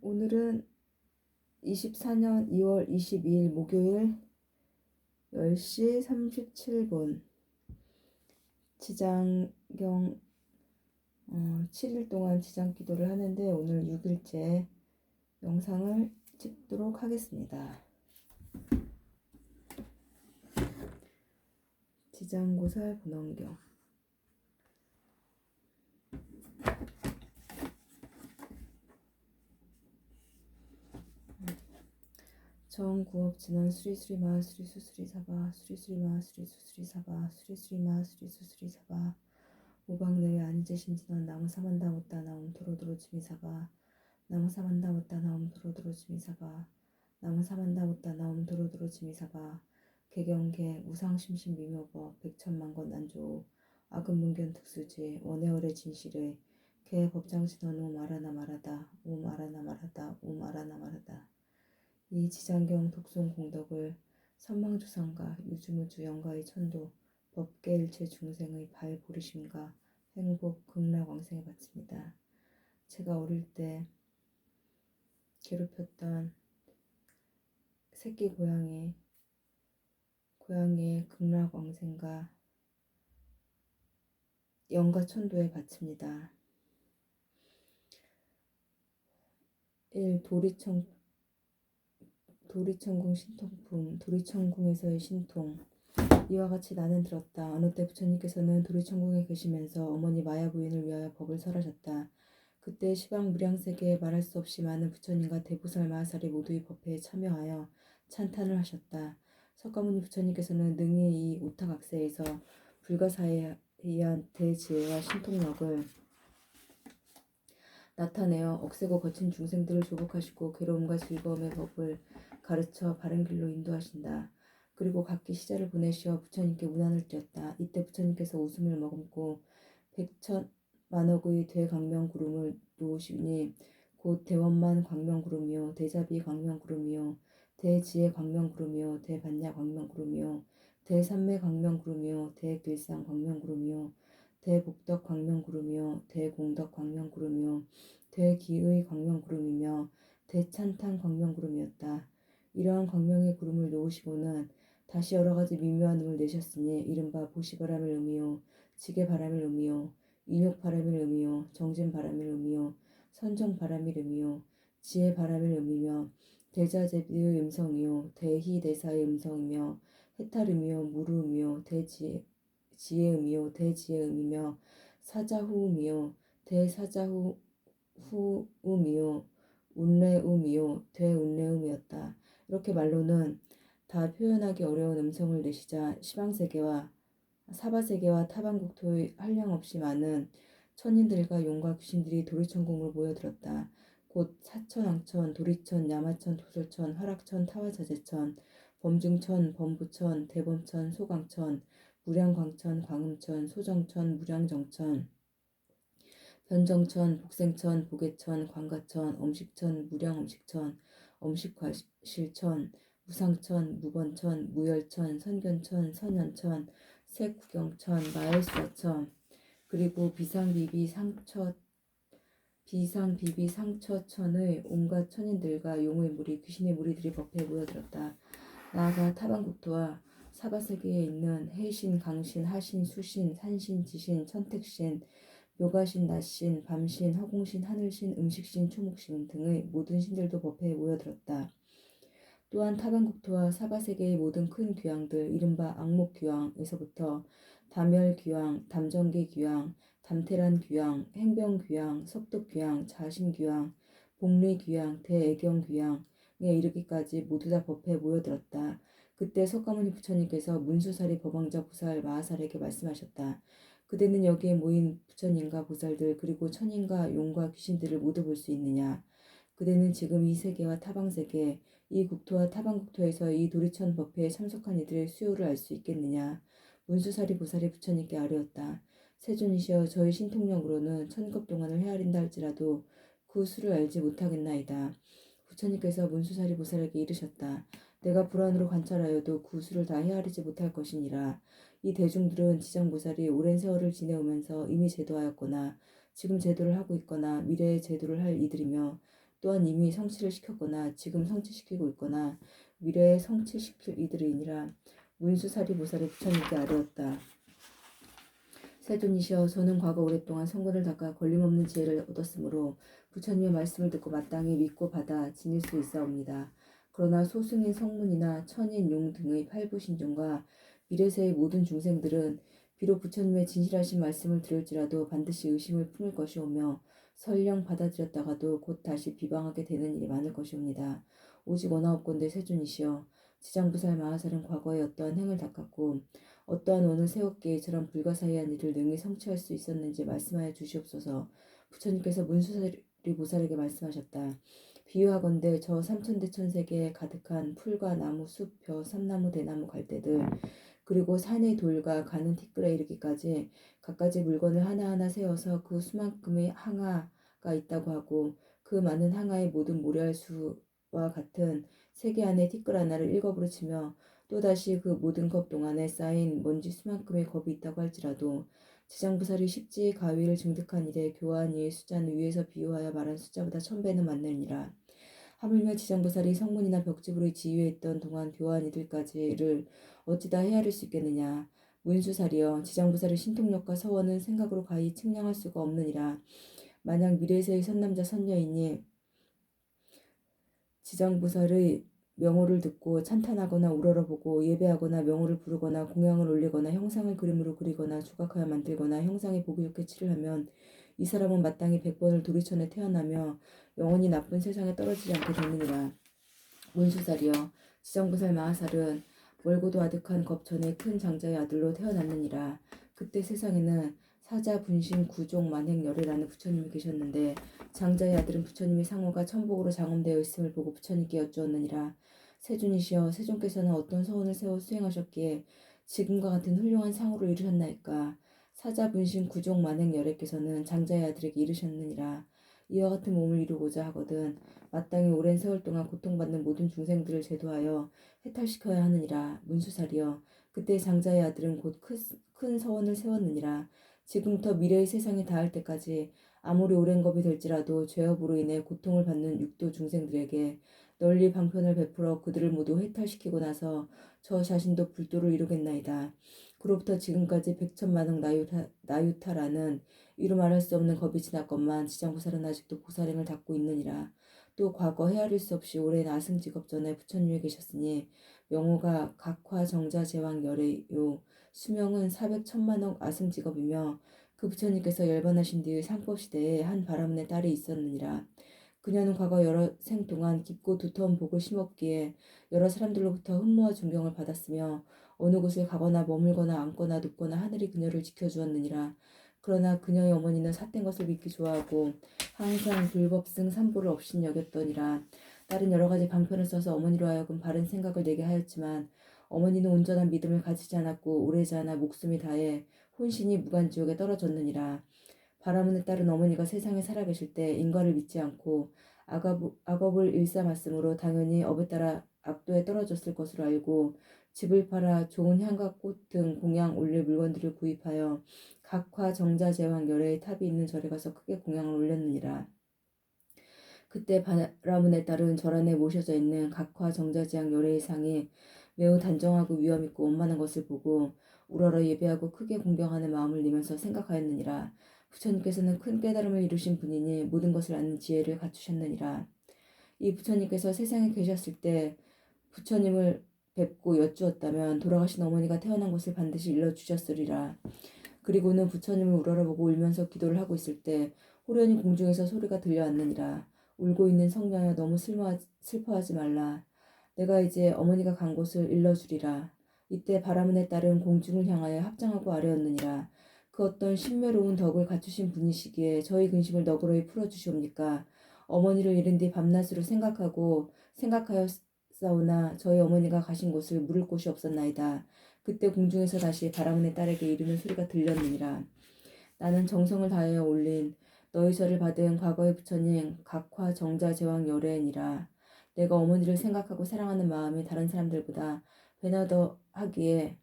오늘은 24년 2월 22일 목요일 10시 37분 지장경 7일 동안 지장 기도를 하는데 오늘 6일째 영상을 찍도록 하겠습니다. 지장고살 본원경 정구업 진원 수리수리마 수리수수리사바 수리수리마 수리수수리사바 수리수리마 수리수수리사바 오방내외 아니제신진원 나무사만다 못다 나옴 도로도로 지미사바 나무사만다 못다 나옴 도로도로 지미사바 나무사만다 못다 나옴 도로도로 지미사바 개경계 우상심심 미묘법 백천만권 난조 악은문견 특수지 원해월의 진실의 개 법장신원 옴 아라나 말하다 옴 아라나 말하다 옴 아라나 말하다 이 지장경 독송 공덕을 선망조상과 유주무주 영가의 천도 법계일체 중생의 발보리심과 행복 극락왕생에 바칩니다. 제가 어릴 때 괴롭혔던 새끼 고양이의 극락왕생과 영가 천도에 바칩니다. 1. 도리천궁 신통품 도리천궁에서의 신통 이와 같이 나는 들었다. 어느 때 부처님께서는 도리천궁에 계시면서 어머니 마야 부인을 위하여 법을 설하셨다. 그때 시방 무량세계에 말할 수 없이 많은 부처님과 대보살 마하살이 모두의 법회에 참여하여 찬탄을 하셨다. 석가모니 부처님께서는 능히 이 오타각세에서 불가사의한 대지혜와 신통력을 나타내어 억세고 거친 중생들을 조복하시고 괴로움과 즐거움의 법을 가르쳐 바른 길로 인도하신다. 그리고 각기 시자를 보내시어 부처님께 문안을 드렸다. 이때 부처님께서 웃음을 머금고 백천만억의 대광명구름을 놓으시니 곧 대원만 광명구름이요 대자비 광명구름이요 대지혜 광명구름이요 대반야 광명구름이요 대삼매 광명구름이요 대길상 광명구름이요 대복덕 광명구름이요 대공덕 광명구름이요 대기의 광명구름이며 대찬탄 광명구름이었다. 이러한 광명의 구름을 놓으시고는 다시 여러가지 미묘한 음을 내셨으니 이른바 보시바람을 의미요 지게바람을 의미요 인욕바람을 의미요 정진바람을 의미요 선정바람을 의미요 지혜바람을 의미며 대자제비의 음성이요 대희대사의 음성이며 해탈음이요 무르음이요 대지혜음이요 대지혜음이며 사자후음이요 대사자후음이요 운례음이요 대운례음이었다. 이렇게 말로는 다 표현하기 어려운 음성을 내시자 시방세계와 사바세계와 타방국토의 한량없이 많은 천인들과 용과 귀신들이 도리천궁으로 모여들었다. 곧 사천, 앙천, 도리천, 야마천, 도솔천, 화락천, 타화자재천, 범중천, 범부천, 대범천, 소광천, 무량광천, 광음천, 소정천, 무량정천, 변정천, 복생천, 보계천, 광가천, 엄식천, 무량엄식천, 엄식과실천, 무상천, 무번천, 무열천, 선견천, 선현천, 색구경천, 마일수천, 그리고 비상비비 상처천의 온갖 천인들과 용의 무리, 귀신의 무리들이 법회에 모여들었다. 나아가 타방국토와 사바세계에 있는 해신, 강신, 하신, 수신, 산신, 지신, 천택신, 묘가신, 낮신, 밤신, 허공신, 하늘신, 음식신, 초목신 등의 모든 신들도 법회에 모여들었다. 또한 타방국토와 사바세계의 모든 큰 귀왕들, 이른바 악목귀왕에서부터 담열귀왕, 담정계귀왕, 담태란귀왕, 행병귀왕, 석덕귀왕, 자신귀왕, 복리귀왕, 대애경귀왕에 이르기까지 모두 다 법회에 모여들었다. 그때 석가모니 부처님께서 문수사리 법왕자 보살 마하살에게 말씀하셨다. 그대는 여기에 모인 부처님과 보살들 그리고 천인과 용과 귀신들을 모두 볼 수 있느냐? 그대는 지금 이 세계와 타방세계, 이 국토와 타방국토에서 이 도리천 법회에 참석한 이들의 수요를 알 수 있겠느냐? 문수사리 보살이 부처님께 아뢰었다. 세존이시여, 저희 신통력으로는 천급 동안을 헤아린다 할지라도 그 수를 알지 못하겠나이다. 부처님께서 문수사리 보살에게 이르셨다. 내가 불안으로 관찰하여도 그 수를 다 헤아리지 못할 것이니라. 이 대중들은 지장보살이 오랜 세월을 지내오면서 이미 제도하였거나 지금 제도를 하고 있거나 미래에 제도를 할 이들이며 또한 이미 성취를 시켰거나 지금 성취시키고 있거나 미래에 성취시킬 이들이니라. 문수사리 보살이 부처님께 아뢰었다. 세존이시여, 저는 과거 오랫동안 성근을 닦아 걸림없는 지혜를 얻었으므로 부처님의 말씀을 듣고 마땅히 믿고 받아 지닐 수 있사옵니다. 그러나 소승인 성문이나 천인 용 등의 팔부신중과 미래세의 모든 중생들은 비록 부처님의 진실하신 말씀을 들을지라도 반드시 의심을 품을 것이오며 설령 받아들였다가도 곧 다시 비방하게 되는 일이 많을 것이옵니다. 오직 원하옵건대 세존이시여, 지장부살 마하살은 과거에 어떠한 행을 닦았고 어떠한 원을 세웠기에 이처럼 불가사의한 일을 능히 성취할 수 있었는지 말씀하여 주시옵소서. 부처님께서 문수사리 보살에게 말씀하셨다. 비유하건대 저 삼천대천세계에 가득한 풀과 나무, 숲, 벼, 삼나무, 대나무, 갈대들 그리고 산의 돌과 가는 티끌에 이르기까지 갖가지 물건을 하나하나 세워서 그 수만큼의 항아가 있다고 하고 그 많은 항아의 모든 모래알 수와 같은 세계 안의 티끌 하나를 1겁으로 치며 또다시 그 모든 겁 동안에 쌓인 먼지 수만큼의 겁이 있다고 할지라도 지장부살이 십지의 가위를 증득한 이래 교환 이의 숫자는 위에서 비유하여 말한 숫자보다 1000배는 많느니라. 하물며 지장부살이 성문이나 벽집으로 지휘해 있던 동안 교환 이들까지를 어찌다 헤아릴 수 있겠느냐. 문수살이여, 지장부살의 신통력과 서원은 생각으로 가히 측량할 수가 없느니라. 만약 미래세의 선남자 선녀이니 지장부살의 명호를 듣고 찬탄하거나 우러러보고 예배하거나 명호를 부르거나 공양을 올리거나 형상을 그림으로 그리거나 조각하여 만들거나 형상에 보기 좋게 칠을 하면 이 사람은 마땅히 100번을 도리천에 태어나며 영원히 나쁜 세상에 떨어지지 않게 되느니라. 문수살이여, 지장부살 마하살은 멀고도 아득한 겁전의 큰 장자의 아들로 태어났느니라. 그때 세상에는 사자, 분신, 구종, 만행, 열애라는 부처님이 계셨는데 장자의 아들은 부처님의 상호가 천복으로 장엄되어 있음을 보고 부처님께 여쭈었느니라. 세존이시여, 세존께서는 어떤 서원을 세워 수행하셨기에 지금과 같은 훌륭한 상호를 이루셨나이까. 사자, 분신, 구종, 만행, 열애께서는 장자의 아들에게 이르셨느니라. 이와 같은 몸을 이루고자 하거든 마땅히 오랜 세월 동안 고통받는 모든 중생들을 제도하여 해탈시켜야 하느니라. 문수살이여, 그때 장자의 아들은 곧 큰 서원을 세웠느니라. 지금부터 미래의 세상에 닿을 때까지 아무리 오랜 겁이 될지라도 죄업으로 인해 고통을 받는 육도 중생들에게 널리 방편을 베풀어 그들을 모두 해탈시키고 나서 저 자신도 불도를 이루겠나이다. 그로부터 지금까지 백천만억 나유타라는 이루 말할 수 없는 겁이 지났건만 지장보살은 아직도 보살행을 닦고 있느니라. 또 과거 헤아릴 수 없이 오랜 아승직업 전에 부처님이 계셨으니 명호가 각화 정자 제왕 열애요 수명은 400천만억 아승직업이며 그 부처님께서 열반하신 뒤의 상법시대에 한 바라문의 딸이 있었느니라. 그녀는 과거 여러 생 동안 깊고 두터운 복을 심었기에 여러 사람들로부터 흠모와 존경을 받았으며 어느 곳에 가거나 머물거나 앉거나 눕거나 하늘이 그녀를 지켜주었느니라. 그러나 그녀의 어머니는 삿된 것을 믿기 좋아하고 항상 불법승 삼보를 없인 여겼더니라. 딸은 여러 가지 방편을 써서 어머니로 하여금 바른 생각을 내게 하였지만 어머니는 온전한 믿음을 가지지 않았고 오래지 않아 목숨이 다해 혼신이 무간지옥에 떨어졌느니라. 바라문의 딸은 어머니가 세상에 살아계실 때 인과를 믿지 않고 악업을 일삼았으므로 당연히 업에 따라 악도에 떨어졌을 것으로 알고 집을 팔아 좋은 향과 꽃 등 공양 올릴 물건들을 구입하여 각화 정자 제왕 열애의 탑이 있는 절에 가서 크게 공양을 올렸느니라. 그때 바라문의 딸은 절 안에 모셔져 있는 각화 정자 제왕 열애의 상이 매우 단정하고 위엄있고 원만한 것을 보고 우러러 예배하고 크게 공경하는 마음을 내면서 생각하였느니라. 부처님께서는 큰 깨달음을 이루신 분이니 모든 것을 아는 지혜를 갖추셨느니라. 이 부처님께서 세상에 계셨을 때 부처님을 뵙고 여쭈었다면 돌아가신 어머니가 태어난 것을 반드시 일러주셨으리라. 그리고는 부처님을 우러러보고 울면서 기도를 하고 있을 때 호련히 공중에서 소리가 들려왔느니라. 울고 있는 성녀여, 너무 슬퍼하지 말라. 내가 이제 어머니가 간 곳을 일러주리라. 이때 바라문의 딸은 공중을 향하여 합장하고 아뢰었느니라. 그 어떤 신묘로운 덕을 갖추신 분이시기에 저희 근심을 너그러이 풀어주시옵니까. 어머니를 잃은 뒤 밤낮으로 생각하였사오나 저희 어머니가 가신 곳을 물을 곳이 없었나이다. 그때 공중에서 다시 바라문의 딸에게 이르는 소리가 들렸느니라. 나는 정성을 다하여 올린 너희 절을 받은 과거의 부처님 각화 정자 제왕 열애니라. 내가 어머니를 생각하고 사랑하는 마음이 다른 사람들보다 배나 더 하기에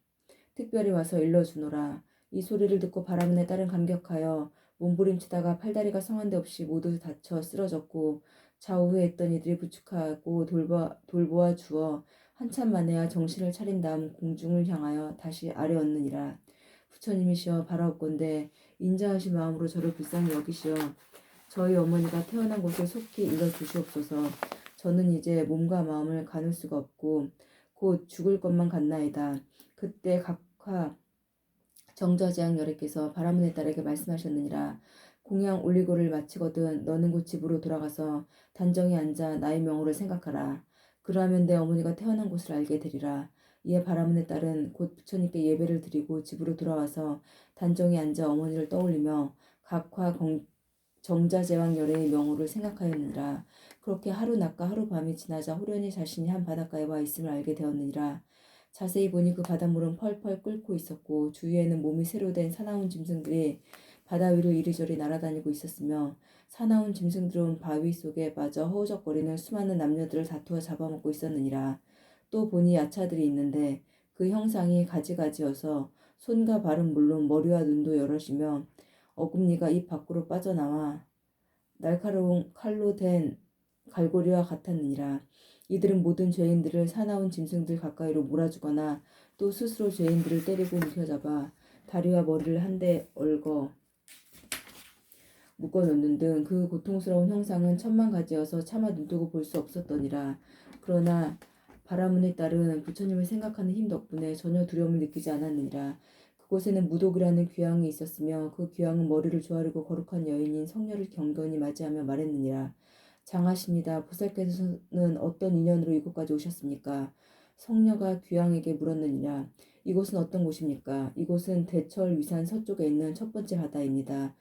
특별히 와서 일러주노라. 이 소리를 듣고 바라문의 딸은 감격하여 몸부림치다가 팔다리가 성한 데 없이 모두 다쳐 쓰러졌고 좌우에 있던 이들이 부축하고 돌보아 주어 한참 만에야 정신을 차린 다음 공중을 향하여 다시 아뢰었느니라. 부처님이시여 바라옵건대 인자하신 마음으로 저를 불쌍히 여기시어 저희 어머니가 태어난 곳을 속히 일러주시옵소서. 저는 이제 몸과 마음을 가눌 수가 없고 곧 죽을 것만 같나이다. 그때 각화 정저재앙 여래께서 바라문의 딸에게 말씀하셨느니라. 공양 올리고를 마치거든 너는 곧 집으로 돌아가서 단정히 앉아 나의 명호를 생각하라. 그러하면 내 어머니가 태어난 곳을 알게 되리라. 이에 바라문의 딸은 곧 부처님께 예배를 드리고 집으로 돌아와서 단정히 앉아 어머니를 떠올리며 각화 정자제왕 열애의 명호를 생각하였느니라. 그렇게 하루 낮과 하루 밤이 지나자 호련히 자신이 한 바닷가에 와 있음을 알게 되었느니라. 자세히 보니 그 바닷물은 펄펄 끓고 있었고 주위에는 몸이 새로 된 사나운 짐승들이 바다 위로 이리저리 날아다니고 있었으며 사나운 짐승들은 바위 속에 빠져 허우적거리는 수많은 남녀들을 다투어 잡아먹고 있었느니라. 또 보니 야차들이 있는데 그 형상이 가지가지여서 손과 발은 물론 머리와 눈도 여럿이며 어금니가 입 밖으로 빠져나와 날카로운 칼로 된 갈고리와 같았느니라. 이들은 모든 죄인들을 사나운 짐승들 가까이로 몰아주거나 또 스스로 죄인들을 때리고 움켜잡아 다리와 머리를 한데 얽어 묶어놓는 등 그 고통스러운 형상은 천만 가지여서 차마 눈뜨고 볼 수 없었더니라. 그러나 바라문의 딸은 부처님을 생각하는 힘 덕분에 전혀 두려움을 느끼지 않았느니라. 그곳에는 무독이라는 귀양이 있었으며 그 귀양은 머리를 조아리고 거룩한 여인인 성녀를 경건히 맞이하며 말했느니라. 장하십니다. 보살께서는 어떤 인연으로 이곳까지 오셨습니까? 성녀가 귀양에게 물었느니라. 이곳은 어떤 곳입니까? 이곳은 대철 위산 서쪽에 있는 첫 번째 바다입니다.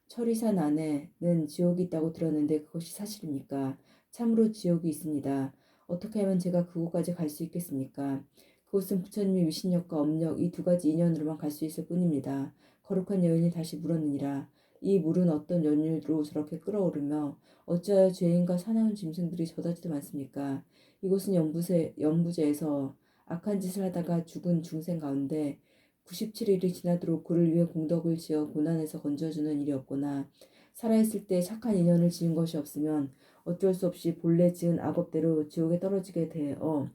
철이산 안에는 지옥이 있다고 들었는데 그것이 사실입니까? 참으로 지옥이 있습니다. 어떻게 하면 제가 그곳까지 갈 수 있겠습니까? 그곳은 부처님의 위신력과 업력 이 두 가지 인연으로만 갈 수 있을 뿐입니다. 거룩한 여인이 다시 물었느니라. 이 물은 어떤 연유로 저렇게 끓어오르며 어찌하여 죄인과 사나운 짐승들이 저다지도 많습니까? 이곳은 연부제에서 악한 짓을 하다가 죽은 중생 가운데 97일이 지나도록 그를 위해 공덕을 지어 고난에서 건져주는 일이 없거나 살아있을 때 착한 인연을 지은 것이 없으면 어쩔 수 없이 본래 지은 악업대로 지옥에 떨어지게 되어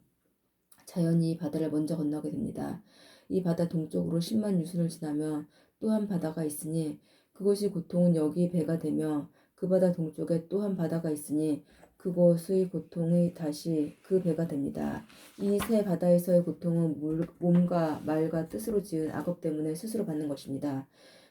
자연히 바다를 먼저 건너게 됩니다. 이 바다 동쪽으로 10만 유순을 지나면 또 한 바다가 있으니 그것이 고통은 여기 배가 되며 그 바다 동쪽에 또 한 바다가 있으니 그곳의 고통이 다시 그 배가 됩니다. 이 세 바다에서의 고통은 몸과 말과 뜻으로 지은 악업 때문에 스스로 받는 것입니다.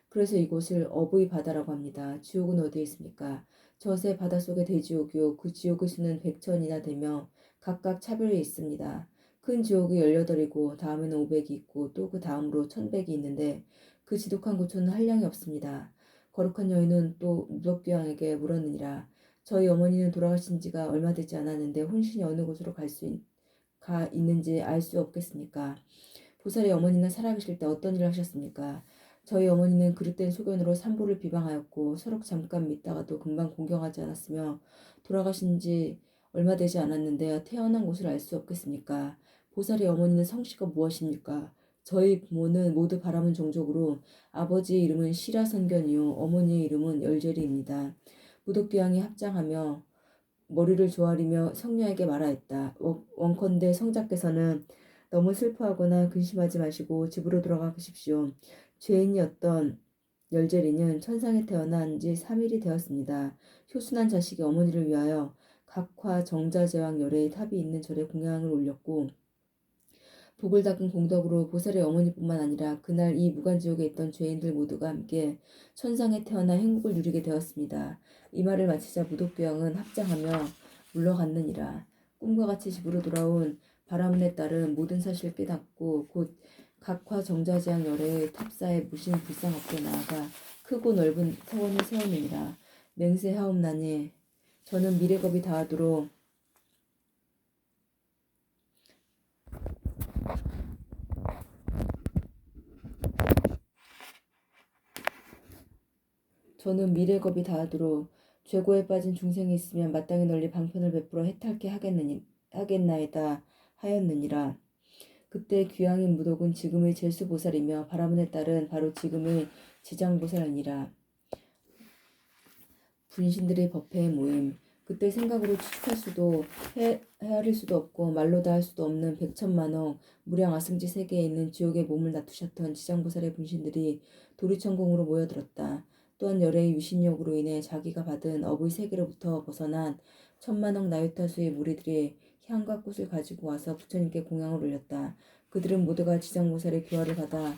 그래서 이곳을 어부의 바다라고 합니다. 지옥은 어디에 있습니까? 저 세 바다 속의 대지옥이요. 그 지옥의 수는 100천이나 되며 각각 차별이 있습니다. 큰 지옥이 18이고 다음에는 500이 있고 또 그 다음으로 1100이 있는데 그 지독한 고초는 한량이 없습니다. 거룩한 여인은 또 무덕귀왕에게 물었느니라. 저희 어머니는 돌아가신 지가 얼마 되지 않았는데 혼신이 어느 곳으로 가 있는지 알 수 없겠습니까? 보살의 어머니는 살아계실 때 어떤 일을 하셨습니까? 저희 어머니는 그릇된 소견으로 산보를 비방하였고 서로 잠깐 믿다가도 금방 공경하지 않았으며 돌아가신 지 얼마 되지 않았는데 태어난 곳을 알 수 없겠습니까? 보살의 어머니는 성씨가 무엇입니까? 저희 부모는 모두 바라문 종족으로 아버지의 이름은 시라선견이요 어머니의 이름은 열제리입니다. 무독귀왕이 합장하며 머리를 조아리며 성녀에게 말하였다. 원컨대 성자께서는 너무 슬퍼하거나 근심하지 마시고 집으로 돌아가십시오. 죄인이었던 열제리는 천상에 태어난 지 3일이 되었습니다. 효순한 자식이 어머니를 위하여 각화 정자제왕 열애의 탑이 있는 절에 공양을 올렸고 복을 닦은 공덕으로 보살의 어머니뿐만 아니라 그날 이 무간지옥에 있던 죄인들 모두가 함께 천상에 태어나 행복을 누리게 되었습니다. 이 말을 마치자 무독귀왕은 합장하며 물러갔느니라. 꿈과 같이 집으로 돌아온 바라문의 딸은 모든 사실을 깨닫고 곧 각화 정자지향 열애의 탑사에 무신 불상 앞에 나아가 크고 넓은 터원을 세우느니라. 맹세하옵나니 저는 미래겁이 다하도록 죄고에 빠진 중생이 있으면 마땅히 널리 방편을 베풀어 해탈케 하겠나이다 하였느니라. 그때 귀양인 무독은 지금의 제수보살이며 바라문의 딸은 바로 지금의 지장보살이니라. 분신들의 법회에 모임. 그때 생각으로 추측할 수도 헤아릴 수도 없고 말로 다 할 수도 없는 백천만억 무량아승지 세계에 있는 지옥에 몸을 놔두셨던 지장보살의 분신들이 도리천궁으로 모여들었다. 또한 열애의 위신력으로 인해 자기가 받은 업의 세계로부터 벗어난 천만억 나유타수의 무리들이 향과 꽃을 가지고 와서 부처님께 공양을 올렸다. 그들은 모두가 지장보살의 교화를 받아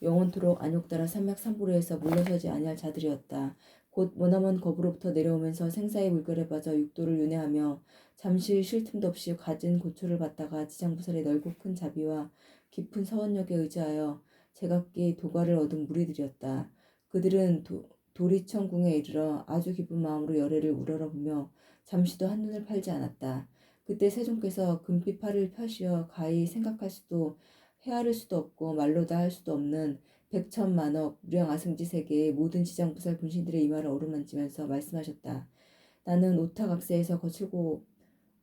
영원토록 안욕따라 삼맥삼보로에서 물러서지 아니할 자들이었다. 곧 머나먼 겁으로부터 내려오면서 생사의 물결에 빠져 육도를 윤회하며 잠시 쉴 틈도 없이 갖은 고초를 받다가 지장보살의 넓고 큰 자비와 깊은 서원력에 의지하여 제각기 도가를 얻은 무리들이었다. 그들은 도리천궁에 이르러 아주 기쁜 마음으로 열애를 우러러보며 잠시도 한눈을 팔지 않았다. 그때 세존께서 금빛 팔을 펴시어 가히 생각할 수도 헤아릴 수도 없고 말로 다 할 수도 없는 백천만억 무량아승지 세계의 모든 지장보살 분신들의 이마를 어루만지면서 말씀하셨다. 나는 오타각세에서 거칠고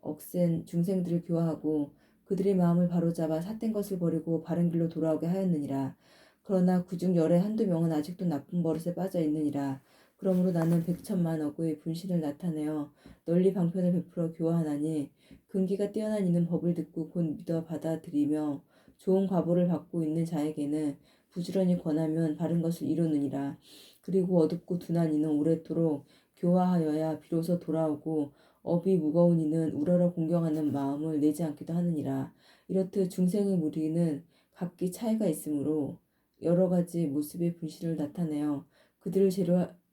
억센 중생들을 교화하고 그들의 마음을 바로잡아 삿된 것을 버리고 바른 길로 돌아오게 하였느니라. 그러나 그중 열의 한두 명은 아직도 나쁜 버릇에 빠져 있느니라. 그러므로 나는 백천만억의 분신을 나타내어 널리 방편을 베풀어 교화하나니 근기가 뛰어난 이는 법을 듣고 곧 믿어 받아들이며 좋은 과보를 받고 있는 자에게는 부지런히 권하면 바른 것을 이루느니라. 그리고 어둡고 둔한 이는 오랫도록 교화하여야 비로소 돌아오고 업이 무거운 이는 우러러 공경하는 마음을 내지 않기도 하느니라. 이렇듯 중생의 무리는 각기 차이가 있으므로 여러 가지 모습의 분신을 나타내어 그들을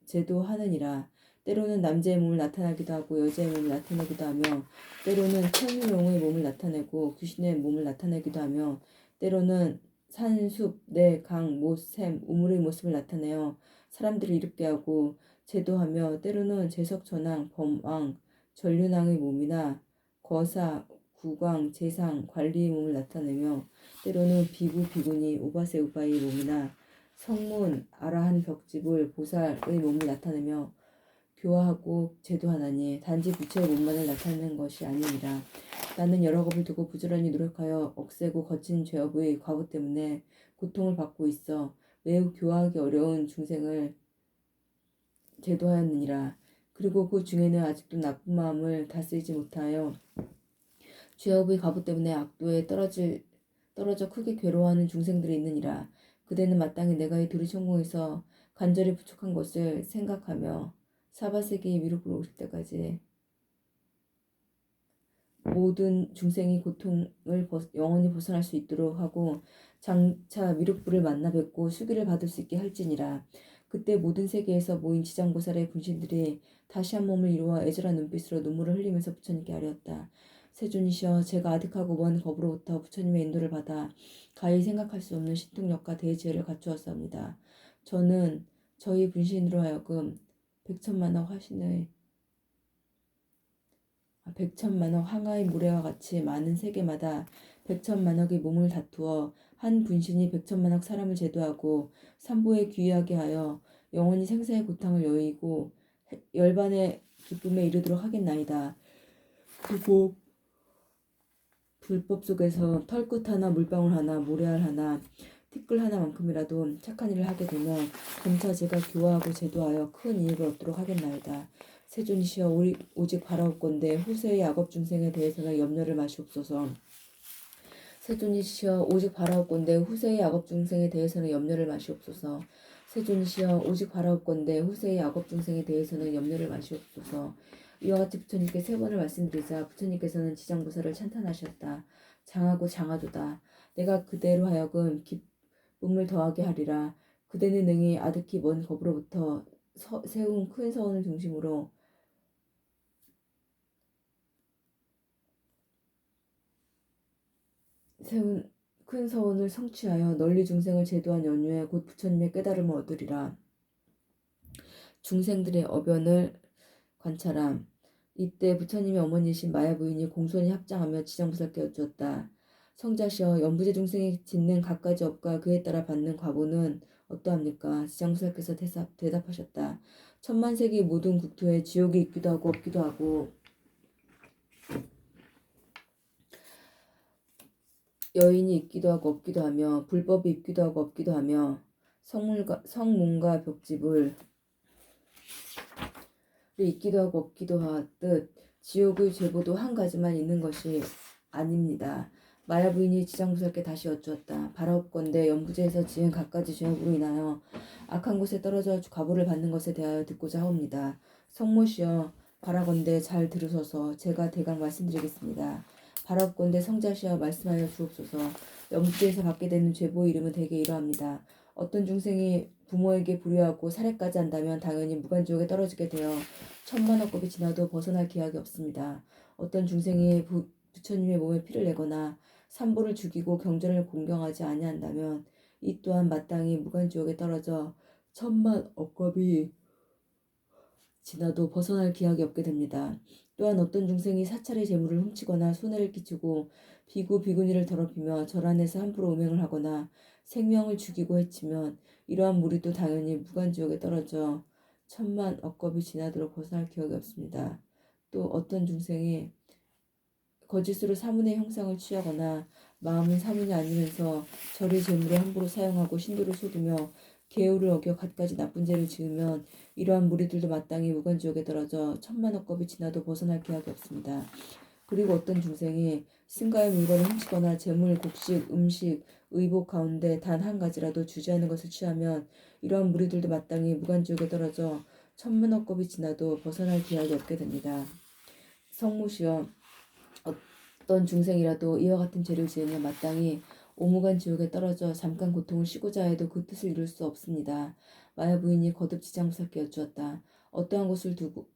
제도하느니라. 때로는 남자의 몸을 나타나기도 하고 여자의 몸을 나타내기도 하며 때로는 천유명의 몸을 나타내고 귀신의 몸을 나타내기도 하며 때로는 산, 숲, 내, 강, 못, 샘, 우물의 모습을 나타내어 사람들을 이롭게 하고 제도하며 때로는 제석천왕, 범왕, 전륜왕의 몸이나 거사, 국왕, 재상, 관리의 몸을 나타내며 때로는 비구, 비구니, 오바세, 우바의 몸이나 성문, 아라한 벽집을 보살의 몸을 나타내며 교화하고 제도하나니 단지 부처의 몸만을 나타내는 것이 아니니라. 나는 여러 겁을 두고 부지런히 노력하여 억세고 거친 죄업의 과부 때문에 고통을 받고 있어 매우 교화하기 어려운 중생을 제도하였느니라. 그리고 그 중에는 아직도 나쁜 마음을 다스리지 못하여 죄업의 과부 때문에 악도에 떨어져 크게 괴로워하는 중생들이 있느니라. 그대는 마땅히 내가 이 도리천궁에서 간절히 부족한 것을 생각하며 사바세계의 미륵으로 오실 때까지 모든 중생이 고통을 영원히 벗어날 수 있도록 하고 장차 미륵부를 만나 뵙고 수기를 받을 수 있게 할지니라. 그때 모든 세계에서 모인 지장보살의 분신들이 다시 한 몸을 이루어 애절한 눈빛으로 눈물을 흘리면서 부처님께 아뢰었다. 세존이시여, 제가 아득하고 먼 겁으로부터 부처님의 인도를 받아 가히 생각할 수 없는 신통력과 대지혜를 갖추었사옵니다. 저는 저희 분신으로 하여금 백천만억 항아의 모래와 같이 많은 세계마다 백천만억의 몸을 다투어 한 분신이 백천만억 사람을 제도하고 삼보에 귀하게 하여 영원히 생사의 고통을 여의고 열반의 기쁨에 이르도록 하겠나이다. 그리고 불법 속에서 털끝 하나, 물방울 하나, 모래알 하나, 티끌 하나만큼이라도 착한 일을 하게 되면 점차 제가 교화하고 제도하여 큰 이익을 얻도록 하겠나이다. 세존이시여, 오직 바라옵건대 후세의 악업 중생에 대해서는 염려를 마시옵소서. 세존이시여, 오직 바라옵건대 후세의 악업 중생에 대해서는 염려를 마시옵소서. 세존이시여, 오직 바라옵건대 후세의 악업 중생에 대해서는 염려를 마시옵소서. 이와 같이 부처님께 3번을 말씀드리자 부처님께서는 지장보살을 찬탄하셨다. 장하고 장하도다. 내가 그대로 하여금 기쁨을 더하게 하리라. 그대는 능히 아득히 먼 겁으로부터 세운 큰 서원을 중심으로 세운 큰 서원을 성취하여 널리 중생을 제도한 연후에 곧 부처님의 깨달음을 얻으리라. 중생들의 어변을 관찰함. 이때 부처님의 어머니이신 마야 부인이 공손히 합장하며 지장보살께 여쭈었다. 성자시여, 연부제 중생이 짓는 갖가지 업과 그에 따라 받는 과보는 어떠합니까? 지장보살께서 대답하셨다. 천만세계 모든 국토에 지옥이 있기도 하고 없기도 하고 여인이 있기도 하고 없기도 하며 불법이 있기도 하고 없기도 하며 성문과 벽집을 있기도 하고 없기도 하듯 지옥의 죄보도 한 가지만 있는 것이 아닙니다. 마야 부인이 지장무설께 다시 여쭈었다. 바라옵건대 연부제에서 지은 갖가지 죄업으로 인하여 악한 곳에 떨어져 과보를 받는 것에 대하여 듣고자 하옵니다. 성모시여 바라건대 잘 들으소서. 제가 대강 말씀드리겠습니다. 바라옵건대 성자시여 말씀하여 주옵소서. 연부제에서 받게 되는 죄보의 이름은 대개 이러합니다. 어떤 중생이 부모에게 불효하고 살해까지 한다면 당연히 무간지옥에 떨어지게 되어 천만억겁이 지나도 벗어날 기약이 없습니다. 어떤 중생이 부처님의 몸에 피를 내거나 산보를 죽이고 경전을 공경하지 아니한다면 이 또한 마땅히 무간지옥에 떨어져 천만억겁이 지나도 벗어날 기약이 없게 됩니다. 또한 어떤 중생이 사찰의 재물을 훔치거나 손해를 끼치고 비구니를 더럽히며 절 안에서 함부로 음행을 하거나 생명을 죽이고 해치면 이러한 무리도 당연히 무간지옥에 떨어져 천만억겁이 지나도록 벗어날 기약이 없습니다. 또 어떤 중생이 거짓으로 사문의 형상을 취하거나 마음은 사문이 아니면서 절의 재물을 함부로 사용하고 신도를 속이며 계율을 어겨 갖가지 나쁜 죄를 지으면 이러한 무리들도 마땅히 무간지옥에 떨어져 천만억겁이 지나도 벗어날 기약이 없습니다. 그리고 어떤 중생이 승가의 물건을 훔치거나 재물, 곡식, 음식, 의복 가운데 단 한 가지라도 주지 않은 것을 취하면 이러한 무리들도 마땅히 무간지옥에 떨어져 천만억겁이 지나도 벗어날 기약이 없게 됩니다. 성모시여 어떤 중생이라도 이와 같은 죄를 지으면 마땅히 오무간 지옥에 떨어져 잠깐 고통을 쉬고자 해도 그 뜻을 이룰 수 없습니다. 마야 부인이 거듭 지장무설께 여쭈었다. 어떠한 곳을 두고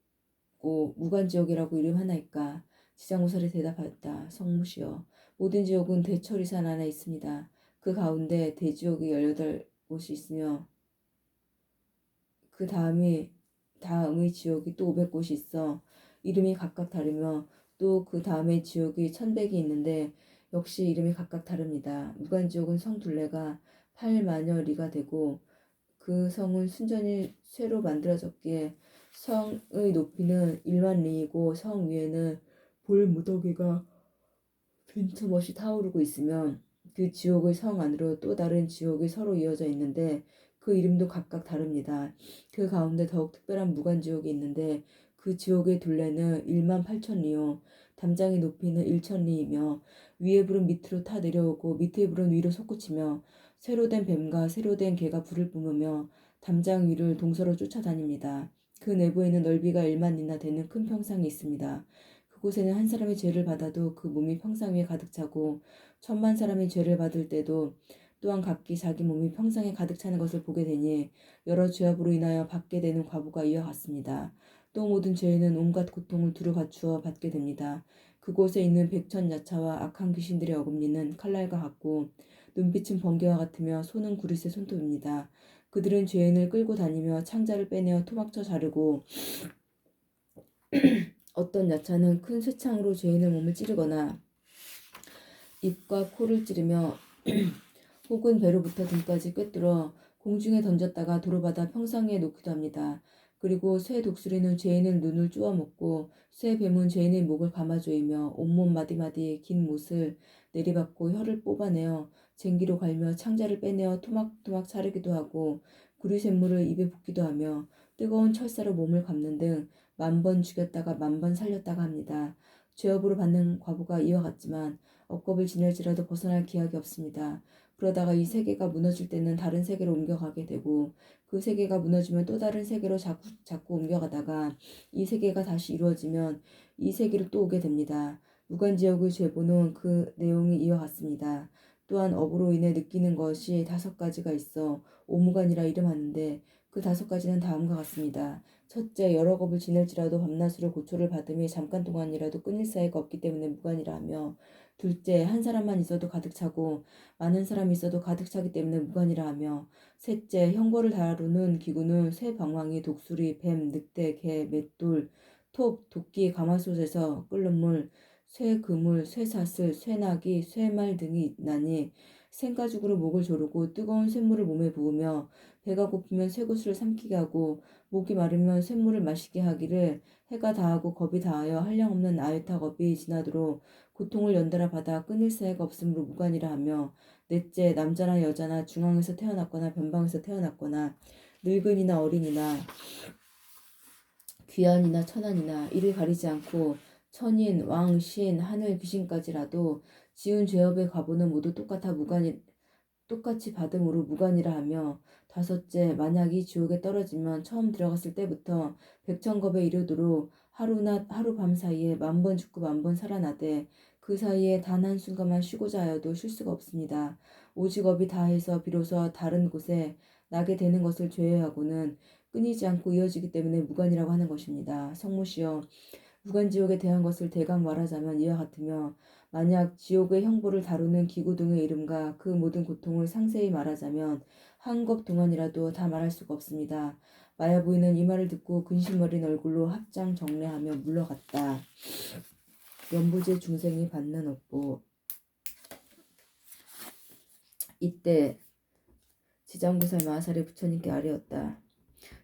무간지옥이라고 이름하나이까? 지장무설이 대답하였다. 성무시여 모든 지옥은 대처리산 안에 있습니다. 그 가운데 대지옥이 18곳이 있으며 그 다음의 지옥이 또 500곳이 있어 이름이 각각 다르며 또 그 다음에 지옥이 1100이 있는데 역시 이름이 각각 다릅니다. 무간지옥은 성 둘레가 8만여 리가 되고 그 성은 순전히 쇠로 만들어졌기에 성의 높이는 1만 리이고 성 위에는 불 무더기가 빈틈없이 타오르고 있으며 그 지옥의 성 안으로 또 다른 지옥이 서로 이어져 있는데 그 이름도 각각 다릅니다. 그 가운데 더욱 특별한 무간지옥이 있는데 그 지옥의 둘레는 1만 8천 리요 담장의 높이는 1천 리이며 위에 불은 밑으로 타 내려오고 밑에 불은 위로 솟구치며 새로 된 뱀과 새로 된 개가 불을 뿜으며 담장 위를 동서로 쫓아다닙니다. 그 내부에는 넓이가 1만 리나 되는 큰 평상이 있습니다. 그곳에는 한 사람이 죄를 받아도 그 몸이 평상 위에 가득 차고 1000만 사람이 죄를 받을 때도 또한 각기 자기 몸이 평상에 가득 차는 것을 보게 되니 여러 죄업으로 인하여 받게 되는 과보가 이와 같습니다. 또 모든 죄인은 온갖 고통을 두루 갖추어 받게 됩니다. 그곳에 있는 백천야차와 악한 귀신들의 어금니는 칼날과 같고 눈빛은 번개와 같으며 손은 구릿의 손톱입니다. 그들은 죄인을 끌고 다니며 창자를 빼내어 토막쳐 자르고 어떤 야차는 큰 쇠창으로 죄인의 몸을 찌르거나 입과 코를 찌르며 혹은 배로부터 등까지 꿰뚫어 공중에 던졌다가 도로바다 평상 위에 놓기도 합니다. 그리고 쇠 독수리는 죄인의 눈을 쪼아먹고 쇠 뱀은 죄인의 목을 감아조이며 온몸 마디마디 긴 못을 내리받고 혀를 뽑아내어 쟁기로 갈며 창자를 빼내어 토막토막 자르기도 하고 구리샘물을 입에 붓기도 하며 뜨거운 철사로 몸을 감는 등 10,000번 죽였다가 10,000번 살렸다가 합니다. 죄업으로 받는 과보가 이와 같지만 억겁을 지낼지라도 벗어날 기약이 없습니다. 그러다가 이 세계가 무너질 때는 다른 세계로 옮겨가게 되고 그 세계가 무너지면 또 다른 세계로 자꾸 옮겨가다가 이 세계가 다시 이루어지면 이 세계로 또 오게 됩니다. 무간지옥의 죄보는 그 내용이 이와 같습니다. 또한 업으로 인해 느끼는 것이 5가지가 있어 오무간이라 이름하는데 그 5가지는 다음과 같습니다. 첫째, 여러 겁을 지낼지라도 밤낮으로 고초를 받음이 잠깐 동안이라도 끊일 사이가 없기 때문에 무간이라 하며 둘째, 한 사람만 있어도 가득 차고 많은 사람이 있어도 가득 차기 때문에 무간이라 하며 셋째, 형벌을 다루는 기구는 새, 방망이, 독수리, 뱀, 늑대, 개, 맷돌, 톱, 도끼, 가마솥에서 끓는 물, 쇠그물, 쇠사슬, 쇠나기, 쇠말 등이 있나니 생가죽으로 목을 조르고 뜨거운 쇳물을 몸에 부으며 배가 고프면 쇠구슬을 삼키게 하고 목이 마르면 쇳물을 마시게 하기를 해가 다하고 겁이 다하여 한량없는 아유타 겁이 지나도록 고통을 연달아 받아 끊을 사이가 없으므로 무간이라 하며 넷째, 남자나 여자나 중앙에서 태어났거나 변방에서 태어났거나 늙은이나 어린이나 귀한이나 천한이나 이를 가리지 않고 천인, 왕, 신, 하늘, 귀신까지라도 지은 죄업의 과보는 모두 똑같이 받음으로 무관이라 하며 다섯째 만약 이 지옥에 떨어지면 처음 들어갔을 때부터 백천겁에 이르도록 하루 밤 사이에 10,000번 죽고 10,000번 살아나되 그 사이에 단 한순간만 쉬고자 하여도 쉴 수가 없습니다. 오직 업이 다해서 비로소 다른 곳에 나게 되는 것을 제외하고는 끊이지 않고 이어지기 때문에 무관이라고 하는 것입니다. 성모시여 무간지옥에 대한 것을 대강 말하자면 이와 같으며 만약 지옥의 형벌을 다루는 기구 등의 이름과 그 모든 고통을 상세히 말하자면 한 것 동안이라도 다 말할 수가 없습니다. 마야 부인은 이 말을 듣고 근심어린 얼굴로 합장 정례하며 물러갔다. 연부제 중생이 받는 업보. 이때 지장구살 마하살이 부처님께 아뢰었다.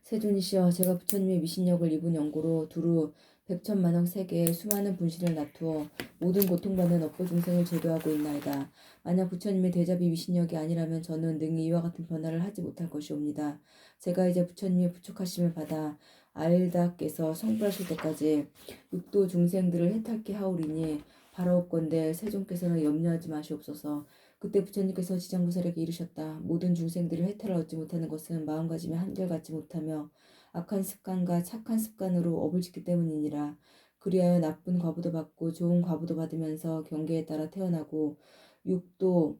세존이시여 제가 부처님의 미신역을 입은 연고로 두루 백천만억 세계에 수많은 분신을 나투어 모든 고통받는 업보 중생을 제도하고 있나이다. 만약 부처님의 대자비 미신역이 아니라면 저는 능히 이와 같은 변화를 하지 못할 것이옵니다. 제가 이제 부처님의 부축하심을 받아 아일다께서 성불하실 때까지 육도 중생들을 해탈케 하오리니 바라옵건대 세존께서는 염려하지 마시옵소서. 그때 부처님께서 지장보살에게 이르셨다. 모든 중생들을 해탈을 얻지 못하는 것은 마음가짐이 한결같지 못하며 악한 습관과 착한 습관으로 업을 짓기 때문이니라. 그리하여 나쁜 과보도 받고 좋은 과보도 받으면서 경계에 따라 태어나고 육도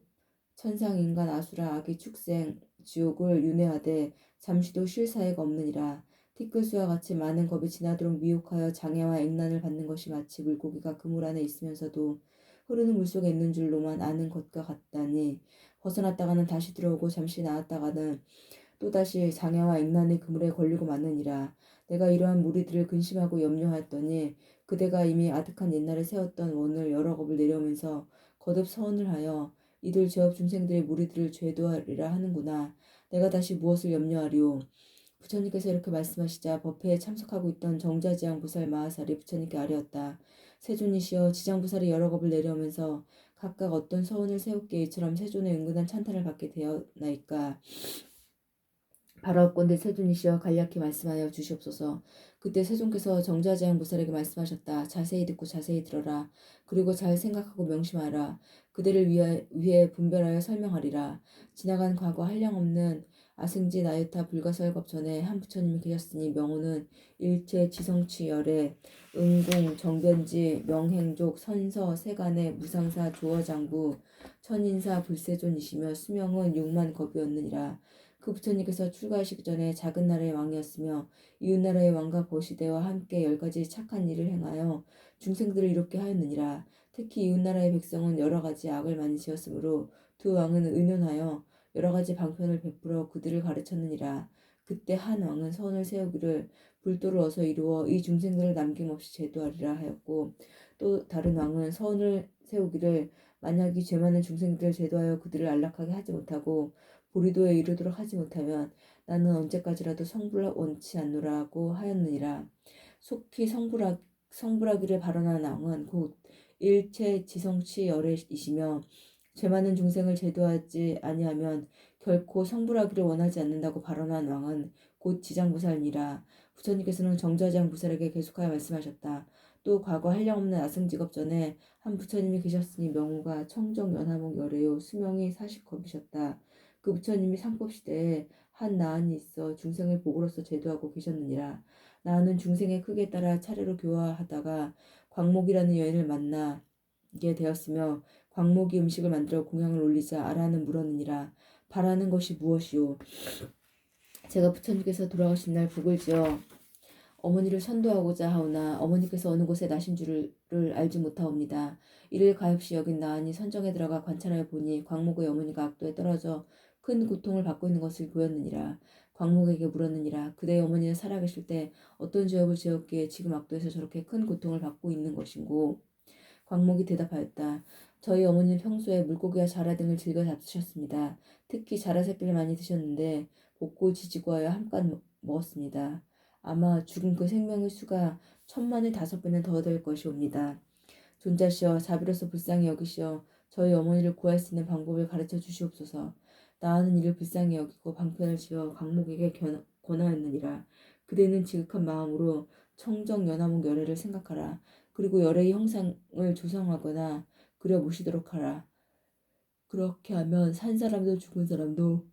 천상 인간 아수라 악의 축생 지옥을 윤회하되 잠시도 쉴 사이가 없느니라. 티끌수와 같이 많은 겁이 지나도록 미혹하여 장애와 액난을 받는 것이 마치 물고기가 그물 안에 있으면서도 흐르는 물속에 있는 줄로만 아는 것과 같다니 벗어났다가는 다시 들어오고 잠시 나왔다가는 또다시 장애와 액난의 그물에 걸리고 마느니라. 내가 이러한 무리들을 근심하고 염려하였더니 그대가 이미 아득한 옛날에 세웠던 원을 여러 겁을 내려오면서 거듭 서원을 하여 이들 죄업 중생들의 무리들을 죄도하리라 하는구나. 내가 다시 무엇을 염려하리오. 부처님께서 이렇게 말씀하시자 법회에 참석하고 있던 정자지향 보살 마하살이 부처님께 아뢰었다. 세존이시여 지장보살이 여러 겁을 내려오면서 각각 어떤 서원을 세웠기에 이처럼 세존의 은근한 찬탄을 받게 되었나이까. 바라옵건대 세존이시여 간략히 말씀하여 주시옵소서. 그때 세존께서 정자지향 보살에게 말씀하셨다. 자세히 듣고 자세히 들어라. 그리고 잘 생각하고 명심하라. 그대를 위해 분별하여 설명하리라. 지나간 과거 한량없는 아승지 나유타 불가설법 전에 한 부처님이 계셨으니 명호는 일체 지성취 열애 은공 정변지 명행족 선서 세간의 무상사 조어장부 천인사 불세존이시며 수명은 6만 겁이었느니라. 그 부처님께서 출가하시기 전에 작은 나라의 왕이었으며 이웃나라의 왕과 보시대와 함께 10가지 착한 일을 행하여 중생들을 이롭게 하였느니라. 특히 이웃나라의 백성은 여러 가지 악을 많이 지었으므로 두 왕은 의논하여 여러 가지 방편을 베풀어 그들을 가르쳤느니라. 그때 한 왕은 선을 세우기를 불도를 어서 이루어 이 중생들을 남김없이 제도하리라 하였고 또 다른 왕은 선을 세우기를 만약 이 죄 많은 중생들을 제도하여 그들을 안락하게 하지 못하고 보리도에 이르도록 하지 못하면 나는 언제까지라도 성불을 원치 않노라고 하였느니라. 속히 성불하기를 발언한 왕은 곧 일체 지성치 열애이시며 죄 많은 중생을 제도하지 아니하면 결코 성불하기를 원하지 않는다고 발언한 왕은 곧 지장보살이니라. 부처님께서는 정자지향보살에게 계속하여 말씀하셨다. 또 과거 한량없는 아승직업 전에 한 부처님이 계셨으니 명호가 청정연하목 열애요 수명이 40겁이셨다. 그 부처님이 상법시대에 한 나한이 있어 중생을 복으로서 제도하고 계셨느니라. 나한은 중생의 크기에 따라 차례로 교화하다가 광목이라는 여인을 만나게 되었으며 광목이 음식을 만들어 공양을 올리자 아라는 물었느니라. 바라는 것이 무엇이오? 제가 부처님께서 돌아가신 날 북을 지어 어머니를 선도하고자 하오나 어머니께서 어느 곳에 나신 줄을 알지 못하옵니다. 이를 가엾이 여긴 나은이 선정에 들어가 관찰하여 보니 광목의 어머니가 악도에 떨어져 큰 고통을 받고 있는 것을 보였느니라. 광목에게 물었느니라. 그대의 어머니는 살아계실 때 어떤 죄업을 지었기에 지금 악도에서 저렇게 큰 고통을 받고 있는 것인고. 광목이 대답하였다. 저희 어머니는 평소에 물고기와 자라 등을 즐겨 잡수셨습니다. 특히 자라 새끼를 많이 드셨는데 곱고 지지고하여 한껏 먹었습니다. 아마 죽은 그 생명의 수가 1000만의 5배는 더 될 것이옵니다. 존자시여 자비로서 불쌍히 여기시어 저희 어머니를 구할 수 있는 방법을 가르쳐 주시옵소서. 나하는 이를 불쌍히 여기고 방편을 지어 광목에게 권하였느니라. 그대는 지극한 마음으로 청정 연화목 열애를 생각하라. 그리고 열애의 형상을 조성하거나 그려 모시도록 하라. 그렇게 하면 산 사람도 죽은 사람도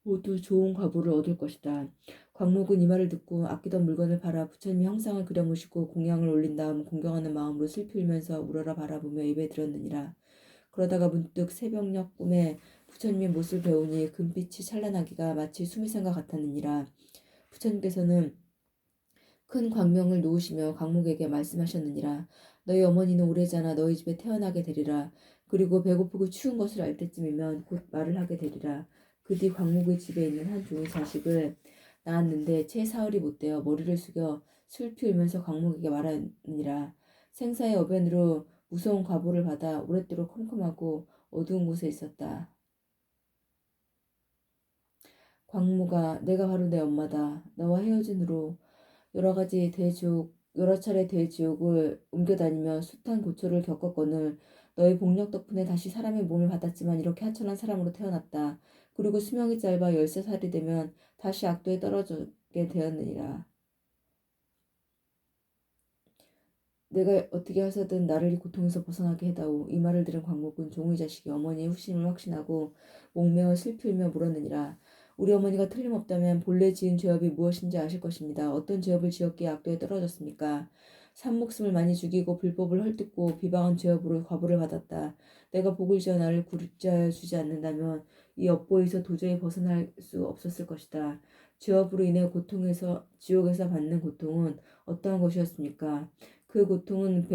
모두 좋은 과보를 얻을 것이다. 광목은 이 말을 듣고 아끼던 물건을 팔아 부처님의 형상을 그려 모시고 공양을 올린 다음 공경하는 마음으로 슬피 울면서 우러러 바라보며 입에 들었느니라. 그러다가 문득 새벽녘 꿈에 부처님의 못을 배우니 금빛이 찬란하기가 마치 수미산과 같았느니라. 부처님께서는 큰 광명을 놓으시며 광목에게 말씀하셨느니라. 너희 어머니는 오래자나 너희 집에 태어나게 되리라. 그리고 배고프고 추운 것을 알 때쯤이면 곧 말을 하게 되리라. 그 뒤 광목의 집에 있는 한 종이 자식을 낳았는데 채 사흘이 못되어 머리를 숙여 슬피 울면서 광목에게 말하니라. 생사의 어변으로 무서운 과보를 받아 오랫도록 컴컴하고 어두운 곳에 있었다. 광모가 내가 바로 내 엄마다. 나와 헤어진 후로 여러 차례 대지옥을 옮겨다니며 숱한 고초를 겪었거늘 너의 복력 덕분에 다시 사람의 몸을 받았지만 이렇게 하찮은 사람으로 태어났다. 그리고 수명이 짧아 13살이 되면 다시 악도에 떨어지게 되었느니라. 내가 어떻게 해서든 나를 이 고통에서 벗어나게 해다오. 이 말을 들은 광목은 종의 자식이 어머니의 후심을 확신하고 목매어 슬피 울며 물었느니라. 우리 어머니가 틀림없다면 본래 지은 죄업이 무엇인지 아실 것입니다. 어떤 죄업을 지었기에 악도에 떨어졌습니까? 산목숨을 많이 죽이고 불법을 헐뜯고 비방한 죄업으로 과보를 받았다. 내가 복을 지어 나를 굴자여 주지 않는다면 이 업보에서 도저히 벗어날 수 없었을 것이다. 죄업으로 인해 고통에서 지옥에서 받는 고통은 어떠한 것이었습니까? 그 고통은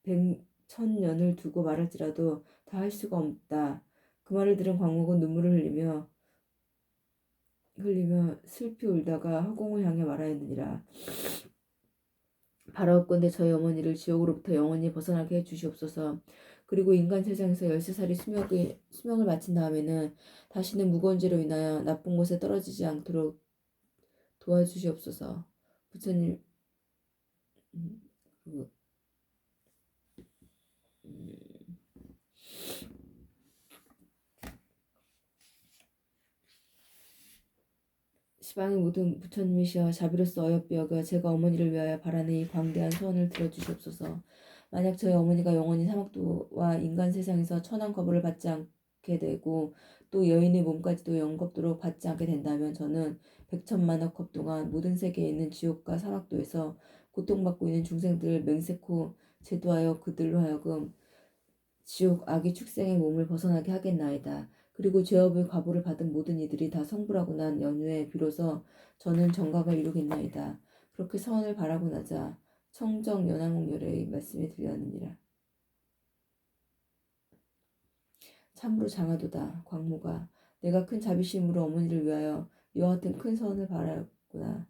백천년을 두고 말할지라도 다 할 수가 없다. 그 말을 들은 광목은 눈물을 흘리며 슬피 울다가 허공을 향해 말하였느니라. 바라옵건대 저희 어머니를 지옥으로부터 영원히 벗어나게 해 주시옵소서. 그리고 인간 세상에서 13살이 수명을 마친 다음에는 다시는 무거운 죄로 인하여 나쁜 곳에 떨어지지 않도록 도와주시옵소서. 부처님 그, 시방의 모든 부처님이시여 자비로서 어여삐 여겨 제가 어머니를 위하여 바라는 이 광대한 소원을 들어주시옵소서. 만약 저희 어머니가 영원히 사막도와 인간 세상에서 천한 거부를 받지 않게 되고 또 여인의 몸까지도 영겁도록 받지 않게 된다면 저는 백천만억 컵 동안 모든 세계에 있는 지옥과 사막도에서 고통받고 있는 중생들을 맹세코 제도하여 그들로 하여금 지옥 악의 축생의 몸을 벗어나게 하겠나이다. 그리고 죄업의 과보를 받은 모든 이들이 다 성불하고 난 연후에 비로소 저는 정각을 이루겠나이다. 그렇게 서원을 바라고 나자 청정 연화목 열애의 말씀이 들렸느니라. 참으로 장하도다. 광모가 내가 큰 자비심으로 어머니를 위하여 이와 같은 큰 서원을 바라였구나.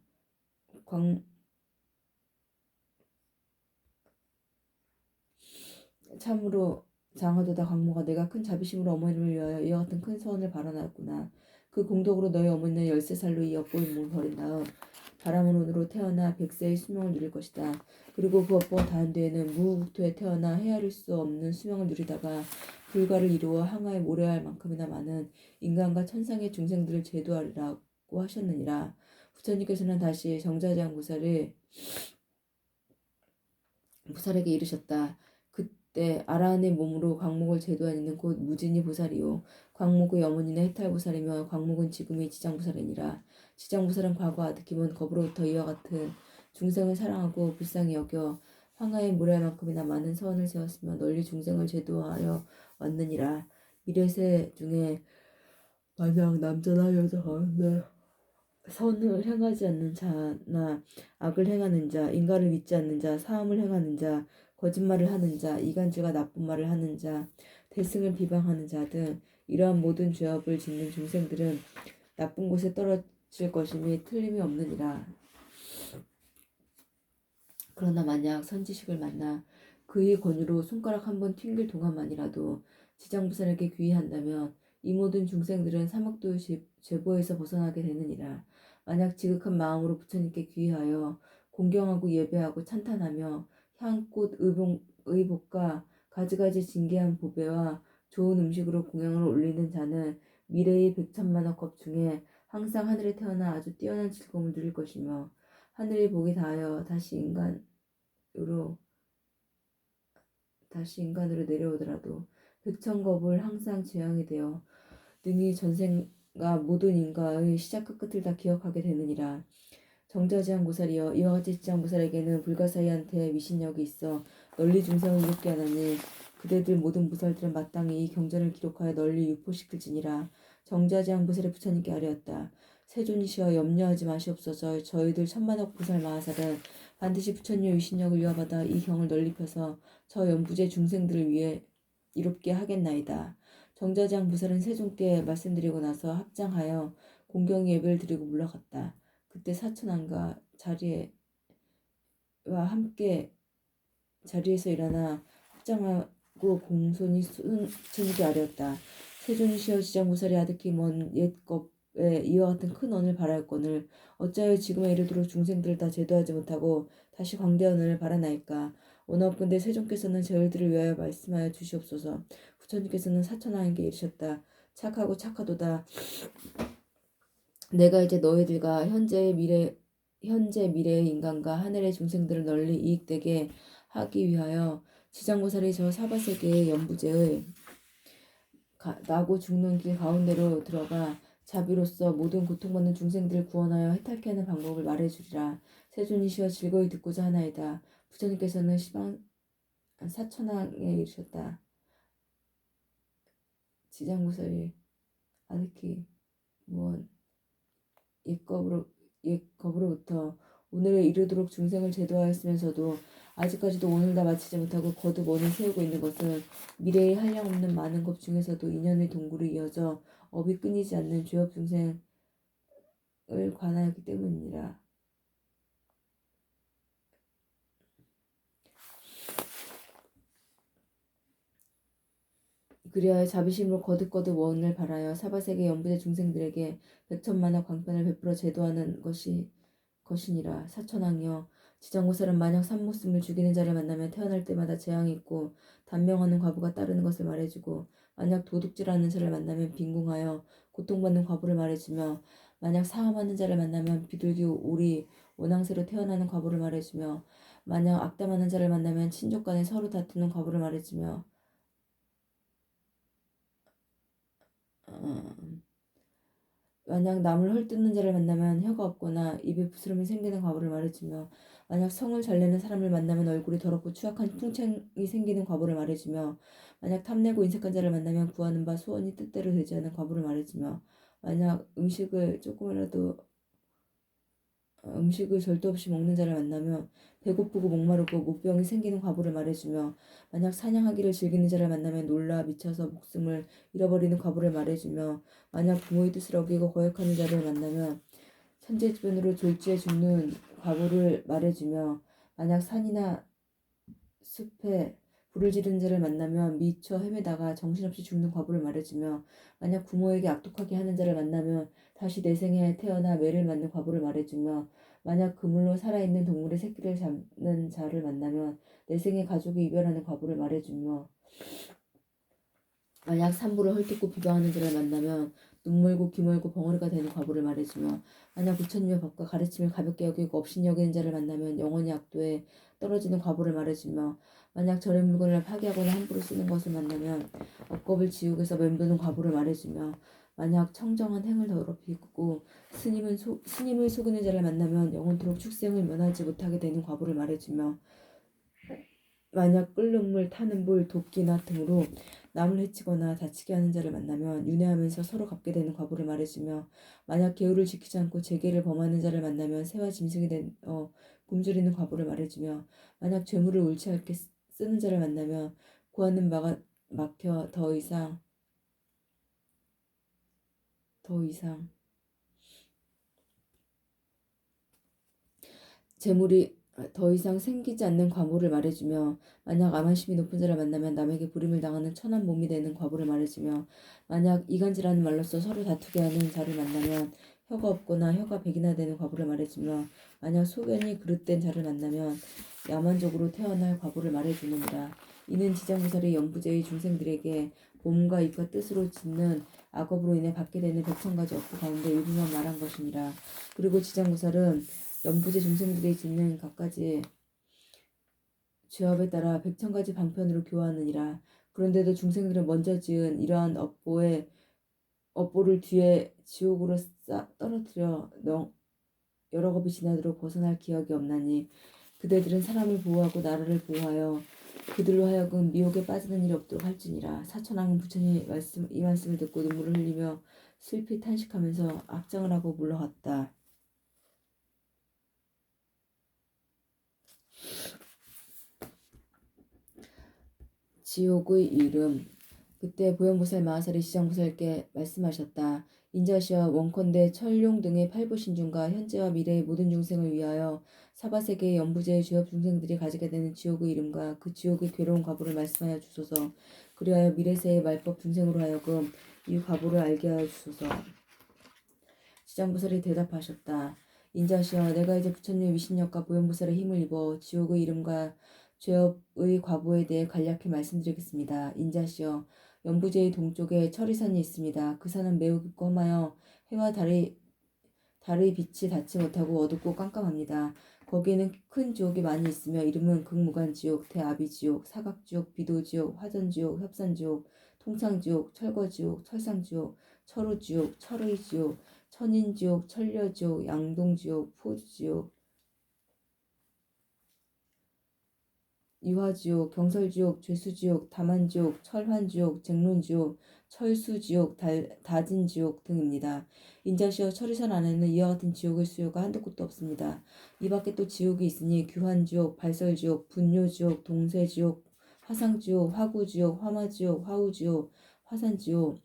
참으로 장하도다. 광모가 내가 큰 자비심으로 어머니를 위하여 이와 같은 큰 소원을 바라나였구나. 그 공덕으로 너희 어머니는 13살로 이 업보의 몸을 버린 다음 바람은 온으로 태어나 100세의 수명을 누릴 것이다. 그리고 그 업보가 다한 뒤에는 무국토에 태어나 헤아릴 수 없는 수명을 누리다가 불가를 이루어 항아에 모래할 만큼이나 많은 인간과 천상의 중생들을 제도하리라고 하셨느니라. 부처님께서는 다시 정자장 보살에게 이르셨다. 때 아라한의 몸으로 광목을 제도하는 곧 무진이 보살이요 광목의 어머니는 해탈보살이며 광목은 지금의 지장보살이니라. 지장보살은 과거 아드킴은 겁으로부터 이와 같은 중생을 사랑하고 불쌍히 여겨 황하의 모래만큼이나 많은 서원을 세웠으며 널리 중생을 제도하여 왔느니라. 미래세 중에 만약 남자나 여자 가운데 선을 행하지 않는 자나 악을 행하는 자, 인간을 믿지 않는 자, 사함을 행하는 자, 거짓말을 하는 자, 이간질과 나쁜 말을 하는 자, 대승을 비방하는 자 등 이러한 모든 죄업을 짓는 중생들은 나쁜 곳에 떨어질 것임이 틀림이 없느니라. 그러나 만약 선지식을 만나 그의 권유로 손가락 한 번 튕길 동안만이라도 지장부살에게 귀의한다면 이 모든 중생들은 사막도의 죄보에서 벗어나게 되느니라. 만약 지극한 마음으로 부처님께 귀의하여 공경하고 예배하고 찬탄하며 향꽃 의복과 가지가지 진귀한 보배와 좋은 음식으로 공양을 올리는 자는 미래의 백천만억 컵 중에 항상 하늘에 태어나 아주 뛰어난 즐거움을 누릴 것이며 하늘의 복이 다하여 다시 인간으로 내려오더라도 백천겁을 항상 재앙이 되어 능히 전생과 모든 인과의 시작과 끝을 다 기억하게 되느니라. 정자지향보살이여, 이와 같이 지향보살에게는 불가사의한테 미신력이 있어 널리 중생을 이롭게 하나니 그대들 모든 보살들은 마땅히 이 경전을 기록하여 널리 유포시킬지니라. 정자지향보살의 부처님께 아뢰었다. 세존이시여, 염려하지 마시옵소서. 저희들 천만억 보살 마하살은 반드시 부처님의 위신력을 이어받아 이 경을 널리 펴서 저 연부제 중생들을 위해 이롭게 하겠나이다. 정자지향보살은 세존께 말씀드리고 나서 합장하여 공경 예배를 드리고 물러갔다. 그때 사천왕과 함께 자리에서 일어나 합장하고 공손히 부처님께 아뢰었다. 세존이시여, 지장보살이 아득히 먼 옛겁에 이와 같은 큰 언을 바라였거늘 어찌하여 지금에 이르도록 중생들을 다 제도하지 못하고 다시 광대언을 바라나이까. 원하옵건대 세존께서는 저희들을 위하여 말씀하여 주시옵소서. 부처님께서는 사천왕에게 이르셨다. 착하고 착하도다. 내가 이제 너희들과 현재 미래의 인간과 하늘의 중생들을 널리 이익되게 하기 위하여 지장보살이 저 사바세계의 연부제의 나고 죽는 길 가운데로 들어가 자비로서 모든 고통받는 중생들을 구원하여 해탈케 하는 방법을 말해주리라. 세존이시여, 즐거이 듣고자 하나이다. 부처님께서는 사천왕에 이르셨다. 지장보살이 아득히 옛겁으로부터 오늘에 이르도록 중생을 제도하였으면서도 아직까지도 오늘 다 마치지 못하고 거듭 원을 세우고 있는 것은 미래의 한량없는 많은 것 중에서도 인연의 동굴이 이어져 업이 끊이지 않는 죄업 중생을 관하였기 때문이니라. 그리하여 자비심으로 거듭 원을 바라여 사바세계 연부제 중생들에게 백천만억 광편을 베풀어 제도하는 것이니라. 사천왕이여, 지장보살은 만약 산모슴을 죽이는 자를 만나면 태어날 때마다 재앙이 있고 단명하는 과부가 따르는 것을 말해주고, 만약 도둑질하는 자를 만나면 빈궁하여 고통받는 과부를 말해주며, 만약 사함하는 자를 만나면 비둘기 오리 원앙새로 태어나는 과부를 말해주며, 만약 악담하는 자를 만나면 친족 간에 서로 다투는 과부를 말해주며, 만약 남을 헐뜯는 자를 만나면 혀가 없거나 입에 부스럼이 생기는 과부를 말해주며, 만약 성을 잘 내는 사람을 만나면 얼굴이 더럽고 추악한 풍채이 생기는 과부를 말해주며, 만약 탐내고 인색한 자를 만나면 구하는 바 소원이 뜻대로 되지 않는 과부를 말해주며, 만약 음식을 절도 없이 먹는 자를 만나면 배고프고 목마르고 목병이 생기는 과부를 말해주며, 만약 사냥하기를 즐기는 자를 만나면 놀라 미쳐서 목숨을 잃어버리는 과부를 말해주며, 만약 부모의 뜻을 어기고 거역하는 자를 만나면 천재지변으로 졸지에 죽는 과부를 말해주며, 만약 산이나 숲에 불을 지르는 자를 만나면 미쳐 헤매다가 정신없이 죽는 과부를 말해주며, 만약 부모에게 악독하게 하는 자를 만나면 다시 내생에 태어나 매를 맞는 과부를 말해주며, 만약 그물로 살아있는 동물의 새끼를 잡는 자를 만나면 내생에 가족이 이별하는 과부를 말해주며, 만약 산부를 헐뜯고 비방하는 자를 만나면 눈멀고 귀멀고 벙어리가 되는 과부를 말해주며, 만약 부처님의 법과 가르침을 가볍게 여기고 업신 여기는 자를 만나면 영원히 악도에 떨어지는 과부를 말해주며, 만약 절의 물건을 파괴하거나 함부로 쓰는 것을 만나면 업겁을 지옥에서 맴도는 과부를 말해주며, 만약 청정한 행을 더럽히고 스님을 속이는 자를 만나면 영원토록 축생을 면하지 못하게 되는 과부를 말해주며, 만약 끓는 물, 타는 물, 도끼나 등으로 남을 해치거나 다치게 하는 자를 만나면 윤회하면서 서로 갚게 되는 과부를 말해주며, 만약 계율을 지키지 않고 재계를 범하는 자를 만나면 새와 짐승이 굶주리는 과부를 말해주며, 만약 죄물을 옳지 않게 쓰는 자를 만나면 구하는 바가 막혀 더 이상 재물이 더 이상 생기지 않는 과부를 말해주며, 만약 암한심이 높은 자를 만나면 남에게 불임을 당하는 천한 몸이 되는 과부를 말해주며, 만약 이간질하는 말로써 서로 다투게 하는 자를 만나면 혀가 없거나 혀가 백이나 되는 과부를 말해주며, 만약 소견이 그릇된 자를 만나면 야만족으로 태어날 과부를 말해주느니라. 이는 지장보살이 연부제의 중생들에게 몸과 입과 뜻으로 짓는 악업으로 인해 받게 되는 백천가지 업보 가운데 일부만 말한 것이니라. 그리고 지장보살은 연부제 중생들이 짓는 갖가지 죄업에 따라 백천가지 방편으로 교화하느니라. 그런데도 중생들은 먼저 지은 이러한 업보를 뒤에 지옥으로 떨어뜨려 여러 겁이 지나도록 벗어날 기억이 없나니 그대들은 사람을 보호하고 나라를 보호하여 그들로 하여금 미혹에 빠지는 일이 없도록 할지니라. 사천왕은 부처님 이 말씀을 듣고 눈물을 흘리며 슬피 탄식하면서 악장을 하고 물러갔다. 지옥의 이름. 그때 보현보살 마하살이 지장보살께 말씀하셨다. 인자시여, 원컨대 천룡 등의 팔부신중과 현재와 미래의 모든 중생을 위하여 사바세계의 연부제의 죄업 중생들이 가지게 되는 지옥의 이름과 그 지옥의 괴로운 과보를 말씀하여 주소서. 그리하여 미래세의 말법 중생으로 하여금 이 과보를 알게 하여 주소서. 지장보살이 대답하셨다. 인자시여, 내가 이제 부처님의 위신력과 보현보살의 힘을 입어 지옥의 이름과 죄업의 과보에 대해 간략히 말씀드리겠습니다. 인자시여, 연부제의 동쪽에 철이산이 있습니다. 그 산은 매우 깊고 험하여 해와 달의 빛이 닿지 못하고 어둡고 깜깜합니다. 거기에는 큰 지옥이 많이 있으며 이름은 극무간지옥, 대아비지옥, 사각지옥, 비도지옥, 화전지옥, 협산지옥, 통창지옥, 철거지옥, 철상지옥, 철우지옥, 철의지옥, 천인지옥, 천려지옥, 양동지옥, 포주지옥, 이화지옥, 경설지옥, 죄수지옥, 다만지옥, 철환지옥, 쟁론지옥, 철수지옥, 다진지옥 등입니다. 인자시여, 철이산 안에는 이와 같은 지옥의 수요가 한도 끝도 없습니다. 이 밖에 또 지옥이 있으니 규환지옥, 발설지옥, 분뇨지옥, 동세지옥, 화상지옥, 화구지옥, 화마지옥, 화우지옥, 화산지옥,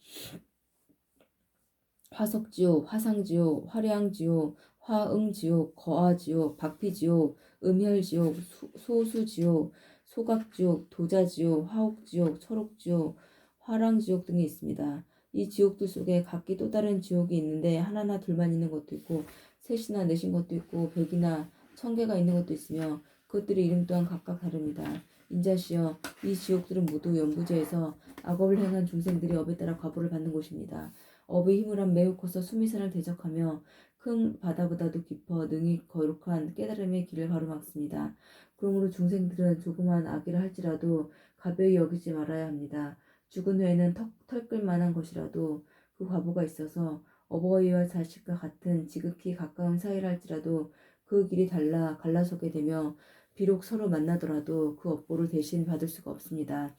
화석지옥, 화상지옥, 화량지옥, 화응지옥, 거하지옥, 박피지옥, 음혈지옥, 소수지옥, 소각지옥, 도자지옥, 화옥지옥, 철옥지옥, 화랑지옥 등이 있습니다. 이 지옥들 속에 각기 또 다른 지옥이 있는데 하나나 둘만 있는 것도 있고 셋이나 넷인 것도 있고 100이나 1000개가 있는 것도 있으며 그것들의 이름 또한 각각 다릅니다. 인자시여, 이 지옥들은 모두 연부제에서 악업을 행한 중생들이 업에 따라 과보를 받는 곳입니다. 업의 힘을 한 매우 커서 수미산을 대적하며 큰 바다보다도 깊어 능히 거룩한 깨달음의 길을 가로막습니다. 그러므로 중생들은 조그만 악이라 할지라도 가벼이 여기지 말아야 합니다. 죽은 후에는 털끌 만한 것이라도 그 과보가 있어서 어버이와 자식과 같은 지극히 가까운 사이라 할지라도 그 길이 갈라서게 되며 비록 서로 만나더라도 그 업보를 대신 받을 수가 없습니다.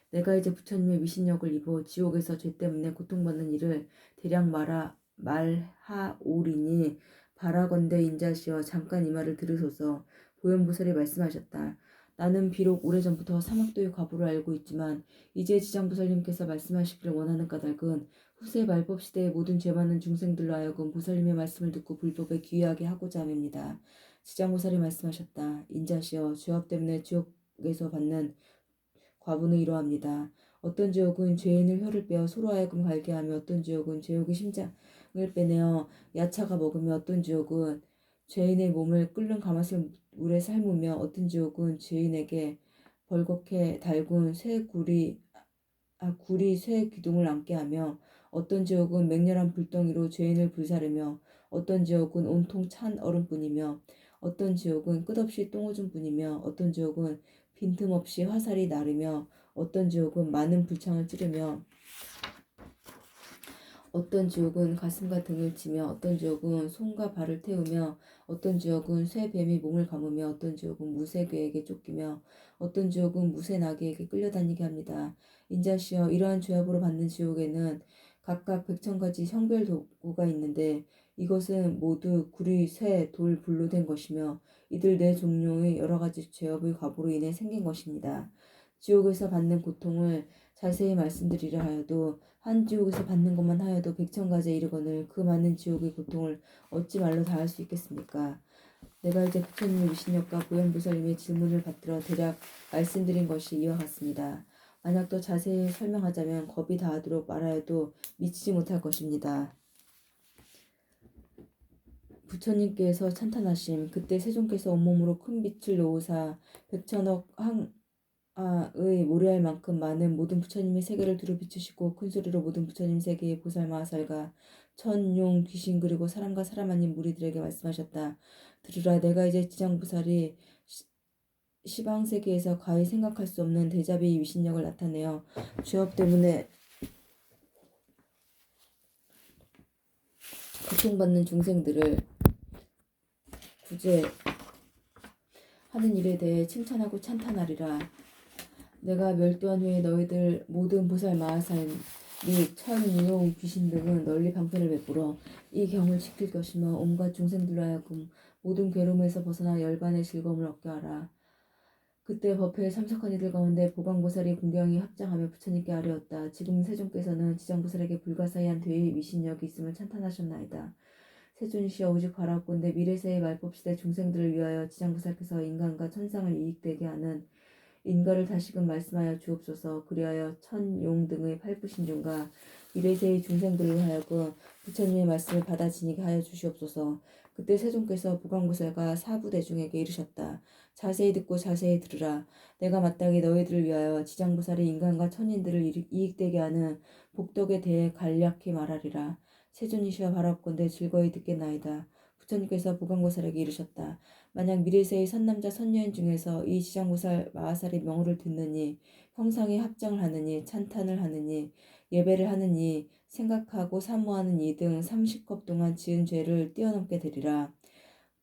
내가 이제 부처님의 위신력을 입어 지옥에서 죄 때문에 고통받는 일을 대략 말하오리니 바라건대 인자시여, 잠깐 이 말을 들으소서. 보현보살이 말씀하셨다. 나는 비록 오래전부터 사막도의 과보를 알고 있지만 이제 지장보살님께서 말씀하시기를 원하는 까닭은 후세 말법 시대의 모든 죄 많은 중생들로 하여금 보살님의 말씀을 듣고 불법에 귀의하게 하고자 함입니다. 지장보살이 말씀하셨다. 인자시여, 죄업 때문에 지옥에서 받는 과부는 이러합니다. 어떤 지옥은 죄인의 혀를 빼어 소로 하여금 갈게 하며 어떤 지옥은 죄옥의 심장을 빼내어 야차가 먹으며 어떤 지옥은 죄인의 몸을 끓는 가마솥 물에 삶으며 어떤 지옥은 죄인에게 벌겋게 달군 구리 쇠 기둥을 안게 하며 어떤 지옥은 맹렬한 불덩이로 죄인을 불사르며 어떤 지옥은 온통 찬 얼음뿐이며 어떤 지옥은 끝없이 똥오줌뿐이며 어떤 지옥은 빈틈없이 화살이 나르며 어떤 지옥은 많은 불창을 찌르며 어떤 지옥은 가슴과 등을 치며 어떤 지옥은 손과 발을 태우며 어떤 지옥은 쇠 뱀이 몸을 감으며 어떤 지옥은 무쇠 괴에게 쫓기며 어떤 지옥은 무쇠 나귀에게 끌려다니게 합니다. 인자시여, 이러한 죄업으로 받는 지옥에는 각각 100,000가지 형별 도구가 있는데 이것은 모두 구리, 쇠, 돌, 불로 된 것이며 이들 네 종류의 여러 가지 죄업의 과보로 인해 생긴 것입니다. 지옥에서 받는 고통을 자세히 말씀드리려 하여도 한 지옥에서 받는 것만 하여도 100,000가지에 이르거늘 그 많은 지옥의 고통을 어찌 말로 다할 수 있겠습니까? 내가 이제 부처님의 위신력과 보현보살님의 질문을 받들어 대략 말씀드린 것이 이와 같습니다. 만약 더 자세히 설명하자면 겁이 다하도록 말하여도 미치지 못할 것입니다. 부처님께서 찬탄하심. 그때 세존께서 온몸으로 큰 빛을 놓으사 100,000억 모래알 만큼 많은 모든 부처님의 세계를 두루 비추시고 큰 소리로 모든 부처님 세계의 보살 마하살과 천용 귀신 그리고 사람과 사람 아닌 무리들에게 말씀하셨다. 들으라, 내가 이제 지장보살이 시방 세계에서 가히 생각할 수 없는 대자비의 위신력을 나타내어 죄업 때문에 고통받는 중생들을 구제하는 일에 대해 칭찬하고 찬탄하리라. 내가 멸도한 후에 너희들 모든 보살 마하살 및 천용 귀신 등은 널리 방편을 베풀어 이 경을 지킬 것이며 온갖 중생들로 하여금 모든 괴로움에서 벗어나 열반의 즐거움을 얻게 하라. 그때 법회에 참석한 이들 가운데 보광보살이 공경히 합장하며 부처님께 아뢰었다. 지금 세존께서는 지장보살에게 불가사의한 대의 위신력이 있음을 찬탄하셨나이다. 세존이시여, 오직 바라옵건대 미래세의 말법시대 중생들을 위하여 지장보살께서 인간과 천상을 이익되게 하는 인가를 다시금 말씀하여 주옵소서. 그리하여 천용 등의 팔부신중과 미래세의 중생들로 하여금 부처님의 말씀을 받아 지니게 하여 주시옵소서. 그때 세존께서 보광보살과 사부대중에게 이르셨다. 자세히 듣고 자세히 들으라. 내가 마땅히 너희들을 위하여 지장보살이 인간과 천인들을 이익되게 하는 복덕에 대해 간략히 말하리라. 세존이시여, 바라옵건대 즐거이 듣겠나이다. 부처님께서 보광보살에게 이르셨다. 만약 미래세의 선남자 선녀인 중에서 이 지장보살 마하살의 명호를 듣느니 형상에 합장을 하느니 찬탄을 하느니 예배를 하느니 생각하고 사모하는 이 등 30컵 동안 지은 죄를 뛰어넘게 되리라.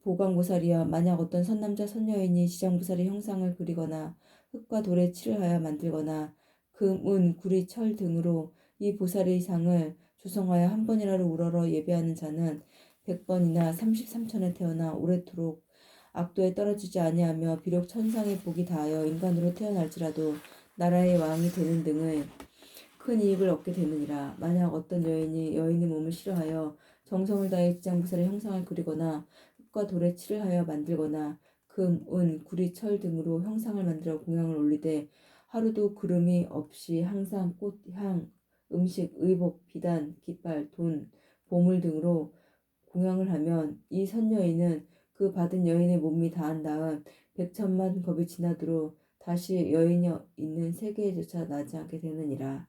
보광보살이여, 만약 어떤 선남자 선녀인이 지장보살의 형상을 그리거나 흙과 돌에 칠을 하여 만들거나 금, 은, 구리, 철 등으로 이 보살의 상을 조성하여 한 번이라도 우러러 예배하는 자는 100번이나 33천에 태어나 오래도록 악도에 떨어지지 아니하며 비록 천상의 복이 다하여 인간으로 태어날지라도 나라의 왕이 되는 등의 큰 이익을 얻게 되느니라. 만약 어떤 여인이 여인의 몸을 싫어하여 정성을 다해 지장보살의 형상을 그리거나 흙과 돌에 칠을 하여 만들거나 금, 은, 구리, 철 등으로 형상을 만들어 공양을 올리되 하루도 그름이 없이 항상 꽃, 향, 음식, 의복, 비단, 깃발, 돈, 보물 등으로 공양을 하면 이 선여인은 그 받은 여인의 몸이 다한 다음 100천만 겁이 지나도록 다시 여인이 있는 세계에조차 나지 않게 되느니라.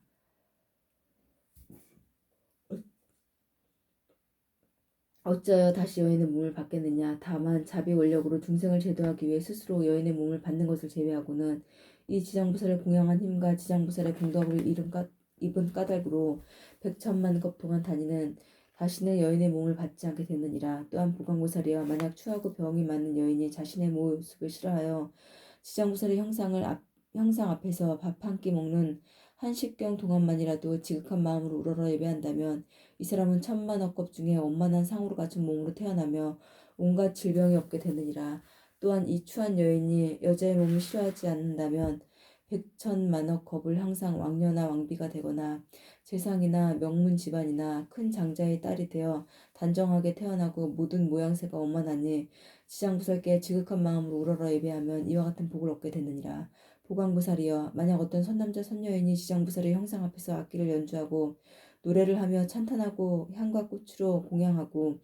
어찌하여 다시 여인의 몸을 받겠느냐. 다만 자비 원력으로 중생을 제도하기 위해 스스로 여인의 몸을 받는 것을 제외하고는 이 지장보살을 공양한 힘과 지장보살의 공덕을 입은 까닭으로 100천만 겁 동안 다시는 여인의 몸을 받지 않게 되느니라. 또한 보광보살이여, 만약 추하고 병이 많은 여인이 자신의 모습을 싫어하여 지장보살의 형상 앞에서 밥 한 끼 먹는 한식경 동안만이라도 지극한 마음으로 우러러 예배한다면 이 사람은 천만억 겁 중에 원만한 상으로 갖춘 몸으로 태어나며 온갖 질병이 없게 되느니라. 또한 이 추한 여인이 여자의 몸을 싫어하지 않는다면 100천만억 겁을 항상 왕녀나 왕비가 되거나 재상이나 명문 집안이나 큰 장자의 딸이 되어 단정하게 태어나고 모든 모양새가 원만하니 지장보살께 지극한 마음으로 우러러 예배하면 이와 같은 복을 얻게 되느니라. 보광보살이여, 만약 어떤 선남자 선녀인이 지장보살의 형상 앞에서 악기를 연주하고 노래를 하며 찬탄하고 향과 꽃으로 공양하고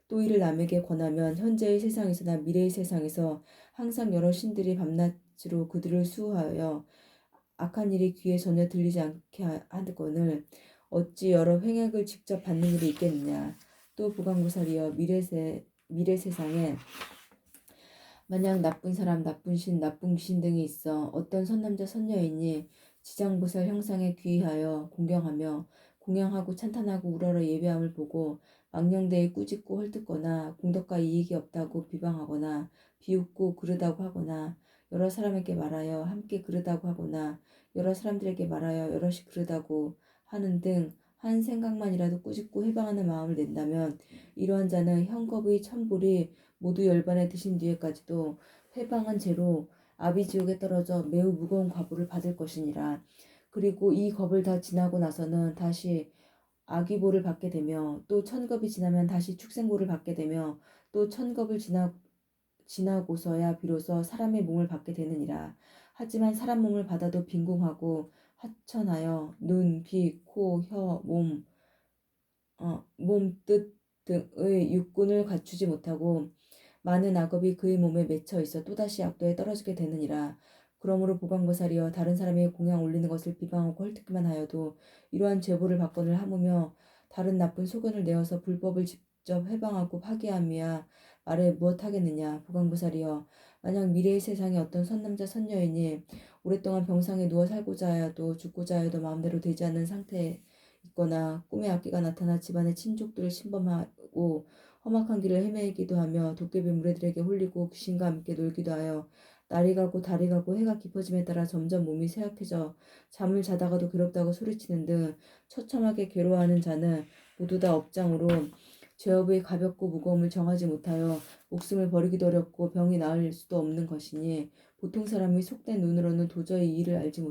또 이를 남에게 권하면 현재의 세상에서나 미래의 세상에서 항상 여러 신들이 밤낮으로 그들을 수호하여 악한 일이 귀에 전혀 들리지 않게 하거늘 어찌 여러 횡액을 직접 받는 일이 있겠느냐. 또 보광보살이여, 미래 세상에 만약 나쁜 사람, 나쁜 신, 나쁜 귀신 등이 있어 어떤 선남자 선녀이니 지장보살 형상에 귀의하여 공경하며 공양하고 찬탄하고 우러러 예배함을 보고 망령되이 꾸짖고 헐뜯거나 공덕과 이익이 없다고 비방하거나 비웃고 그르다고 하거나 여러 사람에게 말하여 함께 그르다고 하거나 여러 사람들에게 말하여 여럿이 그르다고 하는 등 한 생각만이라도 꾸짖고 해방하는 마음을 낸다면 이러한 자는 현겁의 천불이 모두 열반에 드신 뒤에까지도 회방한 죄로 아비지옥에 떨어져 매우 무거운 과보를 받을 것이니라. 그리고 이 겁을 다 지나고 나서는 다시 아기보를 받게 되며 또 천겁이 지나면 다시 축생보를 받게 되며 또 천겁을 지나고서야 비로소 사람의 몸을 받게 되느니라. 하지만 사람 몸을 받아도 빈궁하고 하천하여 눈, 귀, 코, 혀, 몸, 뜻 등의 육군을 갖추지 못하고 많은 악업이 그의 몸에 맺혀 있어 또다시 악도에 떨어지게 되느니라. 그러므로 보강보살이여 다른 사람이 공양 올리는 것을 비방하고 헐뜯기만 하여도 이러한 제보를 받거늘 하무며 다른 나쁜 소견을 내어서 불법을 직접 해방하고 파기함이야 말해 무엇하겠느냐. 보강보살이여 만약 미래의 세상에 어떤 선남자 선여인이 오랫동안 병상에 누워 살고자 하여도 죽고자 하여도 마음대로 되지 않는 상태에 있거나 꿈에 악귀가 나타나 집안의 친족들을 침범하고 험악한 길을 헤매기도 하며 도깨비 무리들에게 홀리고 귀신과 함께 놀기도 하여 날이 가고 달이 가고 해가 깊어짐에 따라 점점 몸이 쇠약해져 잠을 자다가도 괴롭다고 소리치는 등 처참하게 괴로워하는 자는 모두 다 업장으로 죄업의 가볍고 무거움을 정하지 못하여 목숨을 버리기도 어렵고 병이 나을 수도 없는 것이니 보통 사람이 속된 눈으로는 도저히 이 일을 알지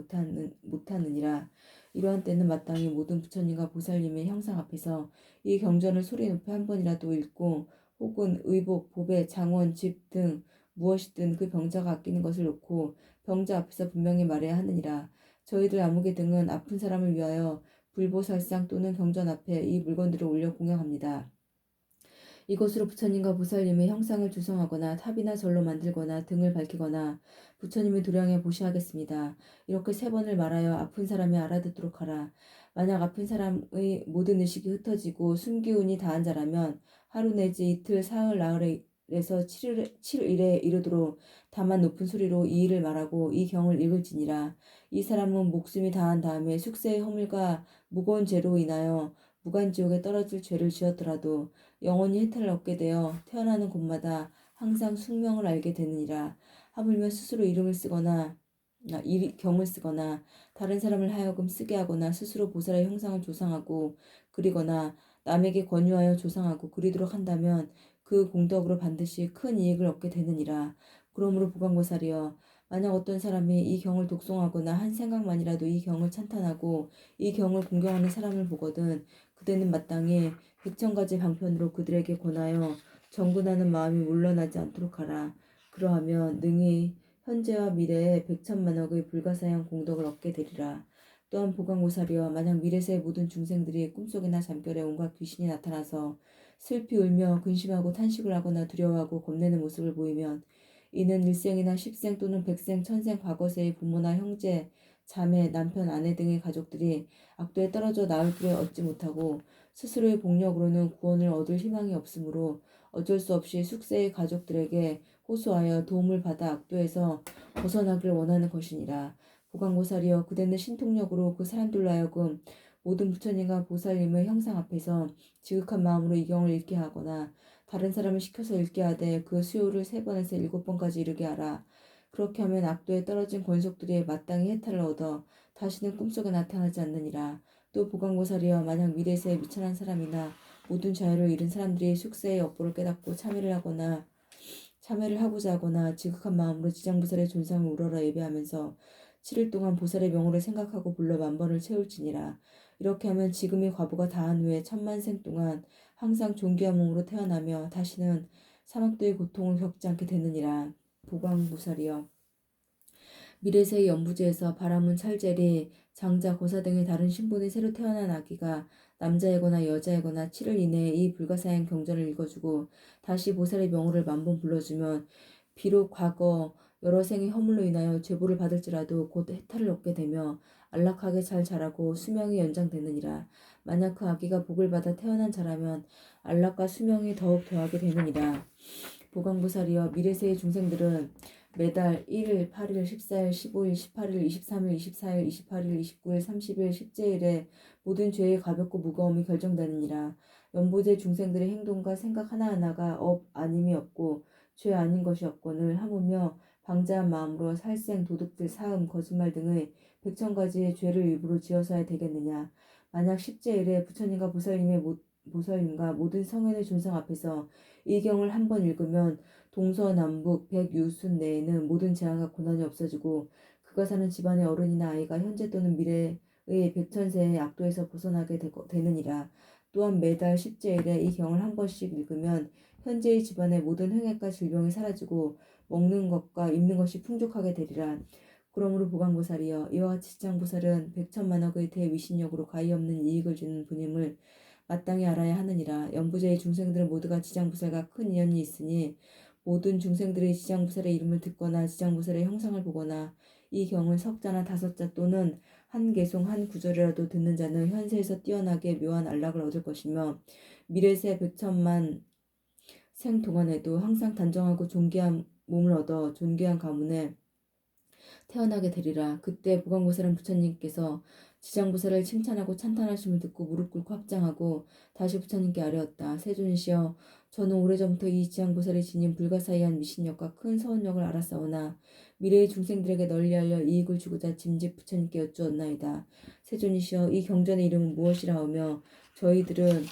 못하느니라. 이러한 때는 마땅히 모든 부처님과 보살님의 형상 앞에서 이 경전을 소리 높여 한 번이라도 읽고 혹은 의복, 보배, 장원, 집 등 무엇이든 그 병자가 아끼는 것을 놓고 병자 앞에서 분명히 말해야 하느니라. 저희들 아무개 등은 아픈 사람을 위하여 불보살상 또는 경전 앞에 이 물건들을 올려 공양합니다. 이것으로 부처님과 보살님의 형상을 조성하거나 탑이나 절로 만들거나 등을 밝히거나 부처님의 도량에 보시하겠습니다. 이렇게 3번을 말하여 아픈 사람이 알아듣도록 하라. 만약 아픈 사람의 모든 의식이 흩어지고 숨기운이 다한 자라면 하루 내지 이틀, 사흘, 나흘에서 7일에 이르도록 다만 높은 소리로 이 일을 말하고 이 경을 읽을지니라. 이 사람은 목숨이 다한 다음에 숙세의 허물과 무거운 죄로 인하여 무간지옥에 떨어질 죄를 지었더라도 영원히 혜택을 얻게 되어 태어나는 곳마다 항상 숙명을 알게 되느니라. 하물며 스스로 이름을 쓰거나 경을 쓰거나 다른 사람을 하여금 쓰게 하거나 스스로 보살의 형상을 조상하고 그리거나 남에게 권유하여 조상하고 그리도록 한다면 그 공덕으로 반드시 큰 이익을 얻게 되느니라. 그러므로 보강보살이여 만약 어떤 사람이 이 경을 독송하거나 한 생각만이라도 이 경을 찬탄하고 이 경을 공경하는 사람을 보거든 그대는 마땅히 백천가지 방편으로 그들에게 권하여 정근하는 마음이 물러나지 않도록 하라. 그러하면 능히 현재와 미래에 100천만억의 불가사양 공덕을 얻게 되리라. 또한 보강보살이여 만약 미래세의 모든 중생들이 꿈속이나 잠결에 온갖 귀신이 나타나서 슬피 울며 근심하고 탄식을 하거나 두려워하고 겁내는 모습을 보이면 이는 일생이나 십생 또는 백생 천생 과거세의 부모나 형제, 자매, 남편, 아내 등의 가족들이 악도에 떨어져 나을 길을 얻지 못하고 스스로의 복력으로는 구원을 얻을 희망이 없으므로 어쩔 수 없이 숙세의 가족들에게 호소하여 도움을 받아 악도에서 벗어나길 원하는 것이니라. 보강보살이여 그대는 신통력으로 그 사람들로 하여금 모든 부처님과 보살님의 형상 앞에서 지극한 마음으로 이 경을 읽게 하거나 다른 사람을 시켜서 읽게 하되 그 수요를 3번에서 7번까지 이르게 하라. 그렇게 하면 악도에 떨어진 권속들이 마땅히 혜택을 얻어 다시는 꿈속에 나타나지 않느니라. 또 보강보살이여 만약 미래세에 미천한 사람이나 모든 자유를 잃은 사람들이 숙세의 업보를 깨닫고 참회를 하고자 하거나 지극한 마음으로 지장보살의 존상을 우러러 예배하면서 7일 동안 보살의 명호를 생각하고 불러 만번을 채울지니라. 이렇게 하면 지금의 과부가 다한 후에 천만생 동안 항상 존귀한 몸으로 태어나며 다시는 사막도의 고통을 겪지 않게 되느니라. 보광보살이여 미래세의 연부지에서 바라문 찰제리 장자 거사 등의 다른 신분의 새로 태어난 아기가 남자이거나 여자이거나 7일 이내에 이 불가사양 경전을 읽어주고 다시 보살의 명호를 만번 불러주면 비록 과거 여러 생의 허물로 인하여 죄보를 받을지라도 곧 해탈을 얻게 되며 안락하게 잘 자라고 수명이 연장되느니라. 만약 그 아기가 복을 받아 태어난 자라면 안락과 수명이 더욱 더하게 되느니라. 보강보살이여 미래세의 중생들은 매달 1일, 8일, 14일, 15일, 18일, 23일, 24일, 28일, 29일, 30일, 10제일에 모든 죄의 가볍고 무거움이 결정되느니라. 연보제 중생들의 행동과 생각 하나하나가 업 아님이 없고 죄 아닌 것이 없거늘 하무며 방자한 마음으로 살생, 도둑질, 사음, 거짓말 등의 100천가지의 죄를 일부러 지어서야 되겠느냐. 만약 10제일에 부처님과 보살님과 모든 성현의 존상 앞에서 이 경을 한 번 읽으면 동서남북 100유순 내에는 모든 재앙과 고난이 없어지고 그가 사는 집안의 어른이나 아이가 현재 또는 미래의 100천세의 악도에서 벗어나게 되느니라. 또한 매달 10제일에 이 경을 한 번씩 읽으면 현재의 집안의 모든 흉액과 질병이 사라지고 먹는 것과 입는 것이 풍족하게 되리라. 그러므로 보강보살이여 이와 같이 지장보살은 100천만억의 대위신력으로 가히 없는 이익을 주는 분임을 마땅히 알아야 하느니라. 연부제의 중생들은 모두가 지장보살과 큰 인연이 있으니 모든 중생들의 지장부살의 이름을 듣거나 지장부살의 형상을 보거나 이 경을 석자나 다섯자 또는 한 개송 한 구절이라도 듣는 자는 현세에서 뛰어나게 묘한 안락을 얻을 것이며 미래세 백천만 생 동안에도 항상 단정하고 존귀한 몸을 얻어 존귀한 가문에 태어나게 되리라. 그때 보광보살은 부처님께서 지장보살을 칭찬하고 찬탄하심을 듣고 무릎 꿇고 합장하고 다시 부처님께 아뢰었다. 세존이시여, 저는 오래전부터 이 지장보살이 지닌 불가사의한 미신력과 큰 서운력을 알았사오나 미래의 중생들에게 널리 알려 이익을 주고자 짐짓 부처님께 여쭈었나이다. 세존이시여, 이 경전의 이름은 무엇이라 하며 저희들은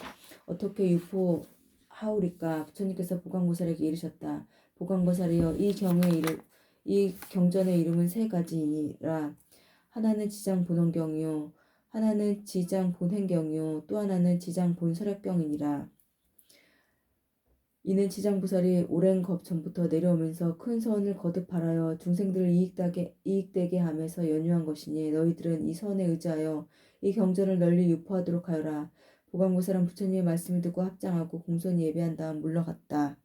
어떻게 유포하오리까? 부처님께서 보광보살에게 이르셨다. 보광보살이여, 이 경전의 이름은 세 가지이니라. 하나는 지장 본원경이요, 하나는 지장 본행경이요, 또 하나는 지장 본설학경이니라. 이는 지장보살이 오랜 겁 전부터 내려오면서 큰 서원을 거듭 바라여 중생들을 이익되게 하면서 연유한 것이니 너희들은 이 서원에 의지하여 이 경전을 널리 유포하도록 하여라. 보광보살은 부처님의 말씀을 듣고 합장하고 공손히 예배한 다음 물러갔다.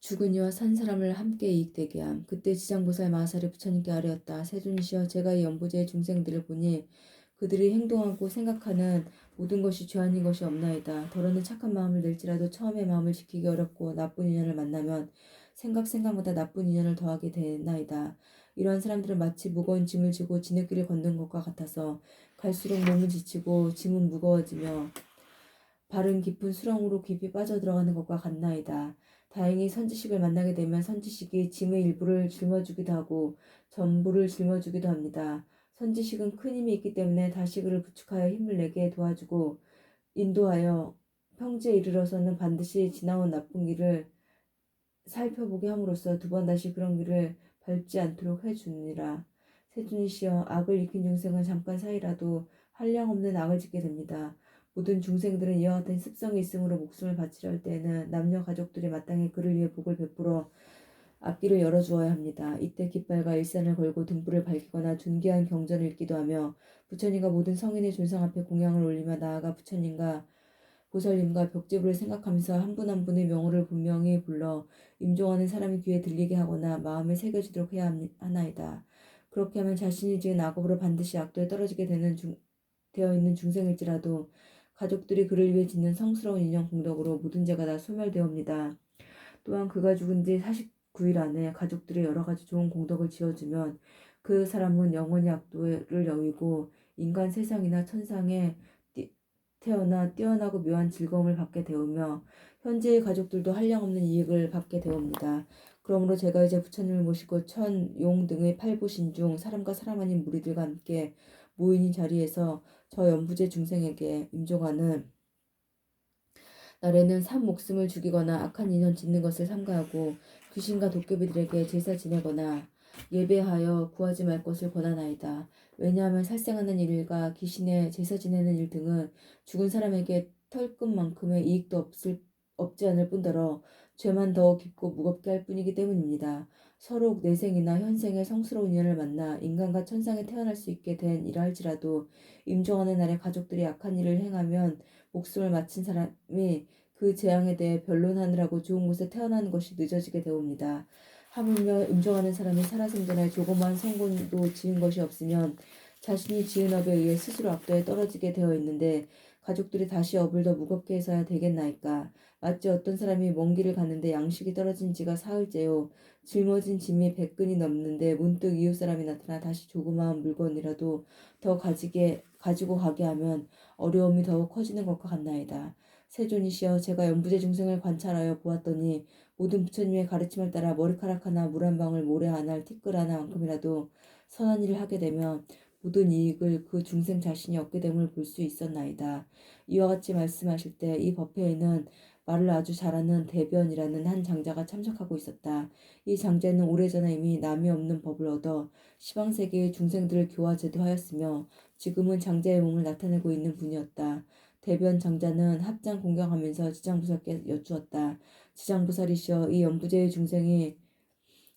죽은 이와 산 사람을 함께 이익되게 함. 그때 지장보살 마하살이 부처님께 아뢰었다. 세존이시여, 제가 이 연부제의 중생들을 보니 그들이 행동하고 생각하는 모든 것이 죄 아닌 것이 없나이다. 더러는 착한 마음을 낼지라도 처음에 마음을 지키기 어렵고 나쁜 인연을 만나면 생각보다 나쁜 인연을 더하게 되나이다. 이러한 사람들은 마치 무거운 짐을 지고 지느길을 걷는 것과 같아서 갈수록 몸은 지치고 짐은 무거워지며 발은 깊은 수렁으로 깊이 빠져들어가는 것과 같나이다. 다행히 선지식을 만나게 되면 선지식이 짐의 일부를 짊어주기도 하고 전부를 짊어주기도 합니다. 선지식은 큰 힘이 있기 때문에 다시그를 부축하여 힘을 내게 도와주고 인도하여 평지에 이르러서는 반드시 지나온 나쁜 길을 살펴보게 함으로써 두 번 다시 그런 길을 밟지 않도록 해주니라. 세존이시여, 악을 익힌 중생은 잠깐 사이라도 한량없는 악을 짓게 됩니다. 모든 중생들은 이와 같은 습성이 있으므로 목숨을 바치려 할 때에는 남녀 가족들이 마땅히 그를 위해 복을 베풀어 앞길을 열어주어야 합니다. 이때 깃발과 일산을 걸고 등불을 밝히거나 존귀한 경전을 읽기도 하며 부처님과 모든 성인의 존상 앞에 공양을 올리며 나아가 부처님과 보살님과 벽지부를 생각하면서 한 분 한 분의 명호를 분명히 불러 임종하는 사람의 귀에 들리게 하거나 마음에 새겨지도록 해야 하나이다. 그렇게 하면 자신이 지은 악업으로 반드시 악도에 떨어지게 되어 있는 중생일지라도 가족들이 그를 위해 짓는 성스러운 인연 공덕으로 모든 죄가 다 소멸되옵니다. 또한 그가 죽은 지 49일 안에 가족들이 여러 가지 좋은 공덕을 지어주면 그 사람은 영원히 악도를 여위고 인간 세상이나 천상에 태어나 뛰어나고 묘한 즐거움을 받게 되오며 현재의 가족들도 한량없는 이익을 받게 되옵니다. 그러므로 제가 이제 부처님을 모시고 천, 용 등의 팔부신 중 사람과 사람 아닌 무리들과 함께 모인 자리에서 저 연부제 중생에게 임종하는 날에는 산 목숨을 죽이거나 악한 인연 짓는 것을 삼가하고 귀신과 도깨비들에게 제사 지내거나 예배하여 구하지 말 것을 권하나이다. 왜냐하면 살생하는 일과 귀신의 제사 지내는 일 등은 죽은 사람에게 털끝만큼의 이익도 없지 않을 뿐더러 죄만 더 깊고 무겁게 할 뿐이기 때문입니다. 서로 내생이나 현생의 성스러운 인연을 만나 인간과 천상에 태어날 수 있게 된 이라 할지라도 임종하는 날에 가족들이 악한 일을 행하면 목숨을 마친 사람이 그 재앙에 대해 변론하느라고 좋은 곳에 태어나는 것이 늦어지게 되옵니다. 하물며 임종하는 사람이 살아생전에 조그마한 성공도 지은 것이 없으면 자신이 지은 업에 의해 스스로 악도에 떨어지게 되어 있는데 가족들이 다시 업을 더 무겁게 해서야 되겠나이까. 마치 어떤 사람이 먼 길을 가는데 양식이 떨어진 지가 사흘째요. 짊어진 짐이 100근이 넘는데 문득 이웃 사람이 나타나 다시 조그마한 물건이라도 더 가지고 가게 하면 어려움이 더욱 커지는 것과 같나이다. 세존이시여, 제가 연부제 중생을 관찰하여 보았더니 모든 부처님의 가르침을 따라 머리카락 하나 물 한 방울 모래 하나 티끌 하나만큼이라도 선한 일을 하게 되면 모든 이익을 그 중생 자신이 얻게 됨을 볼 수 있었나이다. 이와 같이 말씀하실 때 이 법회에는 말을 아주 잘하는 대변이라는 한 장자가 참석하고 있었다. 이 장자는 오래전에 이미 남이 없는 법을 얻어 시방세계의 중생들을 교화 제도하였으며 지금은 장자의 몸을 나타내고 있는 분이었다. 대변 장자는 합장 공경하면서 지장보살께 여쭈었다. 지장보살이시여, 이 연부제의 중생이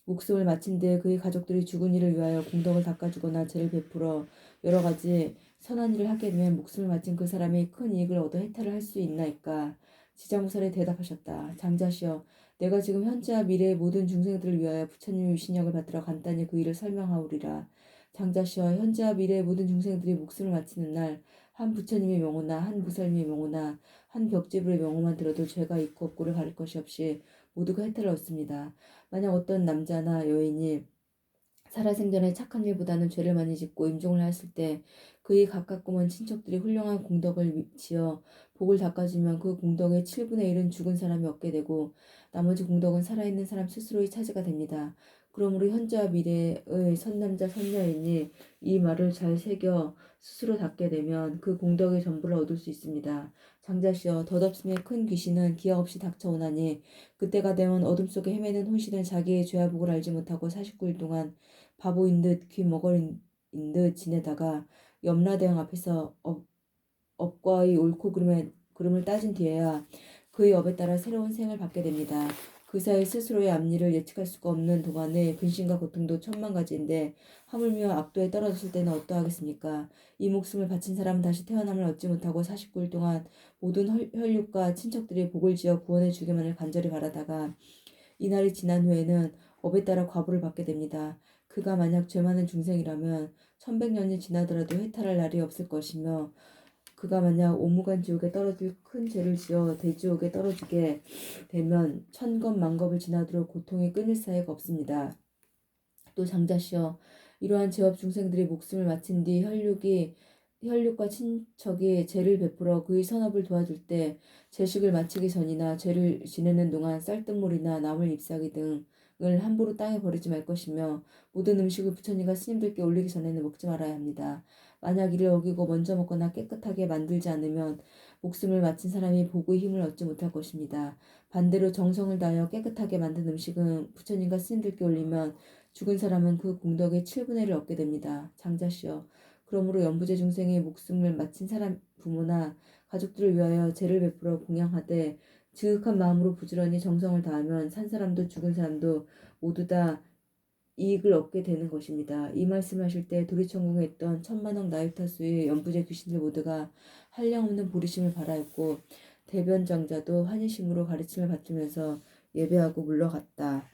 목숨을 마친 뒤에 그의 가족들이 죽은 이를 위하여 공덕을 닦아주거나 죄를 베풀어 여러 가지 선한 일을 하게 되면 목숨을 마친 그 사람이 큰 이익을 얻어 해탈을 할 수 있나이까. 지장보살이 대답하셨다. 장자시여, 내가 지금 현재와 미래의 모든 중생들을 위하여 부처님의 위신력을 받들어 간단히 그 일을 설명하오리라. 장자시여, 현재와 미래의 모든 중생들이 목숨을 마치는 날 한 부처님의 명호나 한 보살님의 명호나 한 벽지불의 명호만 들어도 죄가 있고 없고를 가릴 것이 없이 모두가 혜택을 얻습니다. 만약 어떤 남자나 여인이 살아생전에 착한 일보다는 죄를 많이 짓고 임종을 하였을 때 그의 가깝고 먼 친척들이 훌륭한 공덕을 지어 복을 닦아주면 그 공덕의 7분의 1은 죽은 사람이 얻게 되고 나머지 공덕은 살아있는 사람 스스로의 차지가 됩니다. 그러므로 현재와 미래의 선남자 선녀인이 이 말을 잘 새겨 스스로 닦게 되면 그 공덕의 전부를 얻을 수 있습니다. 장자시여, 덧없음에 큰 귀신은 기약 없이 닥쳐오나니 그때가 되면 어둠 속에 헤매는 혼신은 자기의 죄와 복을 알지 못하고 49일 동안 바보인 듯 귀머거린 듯 지내다가 염라대왕 앞에서 업과의 옳고 그름을 따진 뒤에야 그의 업에 따라 새로운 생을 받게 됩니다. 그 사이 스스로의 앞일을 예측할 수가 없는 동안의 근심과 고통도 천만 가지인데 하물며 악도에 떨어졌을 때는 어떠하겠습니까? 이 목숨을 바친 사람은 다시 태어남을 얻지 못하고 49일 동안 모든 혈육과 친척들이 복을 지어 구원해 주기만을 간절히 바라다가 이날이 지난 후에는 업에 따라 과보를 받게 됩니다. 그가 만약 죄 많은 중생이라면 1100년이 지나더라도 해탈할 날이 없을 것이며 그가 만약 오무간 지옥에 떨어질 큰 죄를 지어 대지옥에 떨어지게 되면 천겁 만겁을 지나도록 고통이 끊일 사이가 없습니다. 또 장자시여, 이러한 죄업 중생들이 목숨을 마친 뒤 혈육과 친척이 죄를 베풀어 그의 선업을 도와줄 때 제식을 마치기 전이나 죄를 지내는 동안 쌀뜨물이나 나물 잎사귀 등을 함부로 땅에 버리지 말 것이며 모든 음식을 부처님과 스님들께 올리기 전에는 먹지 말아야 합니다. 만약 이를 어기고 먼저 먹거나 깨끗하게 만들지 않으면 목숨을 마친 사람이 복의 힘을 얻지 못할 것입니다. 반대로 정성을 다하여 깨끗하게 만든 음식은 부처님과 스님들께 올리면 죽은 사람은 그 공덕의 7분의 1을 얻게 됩니다. 장자시여, 그러므로 연부제 중생의 목숨을 마친 사람 부모나 가족들을 위하여 제를 베풀어 공양하되 지극한 마음으로 부지런히 정성을 다하면 산 사람도 죽은 사람도 모두 다 이익을 얻게 되는 것입니다. 이 말씀하실 때 도리천궁에 있던 천만억 나유타수의 연부제 귀신들 모두가 한량없는 보리심을 발하였고 대변장자도 환희심으로 가르침을 받으면서 예배하고 물러갔다.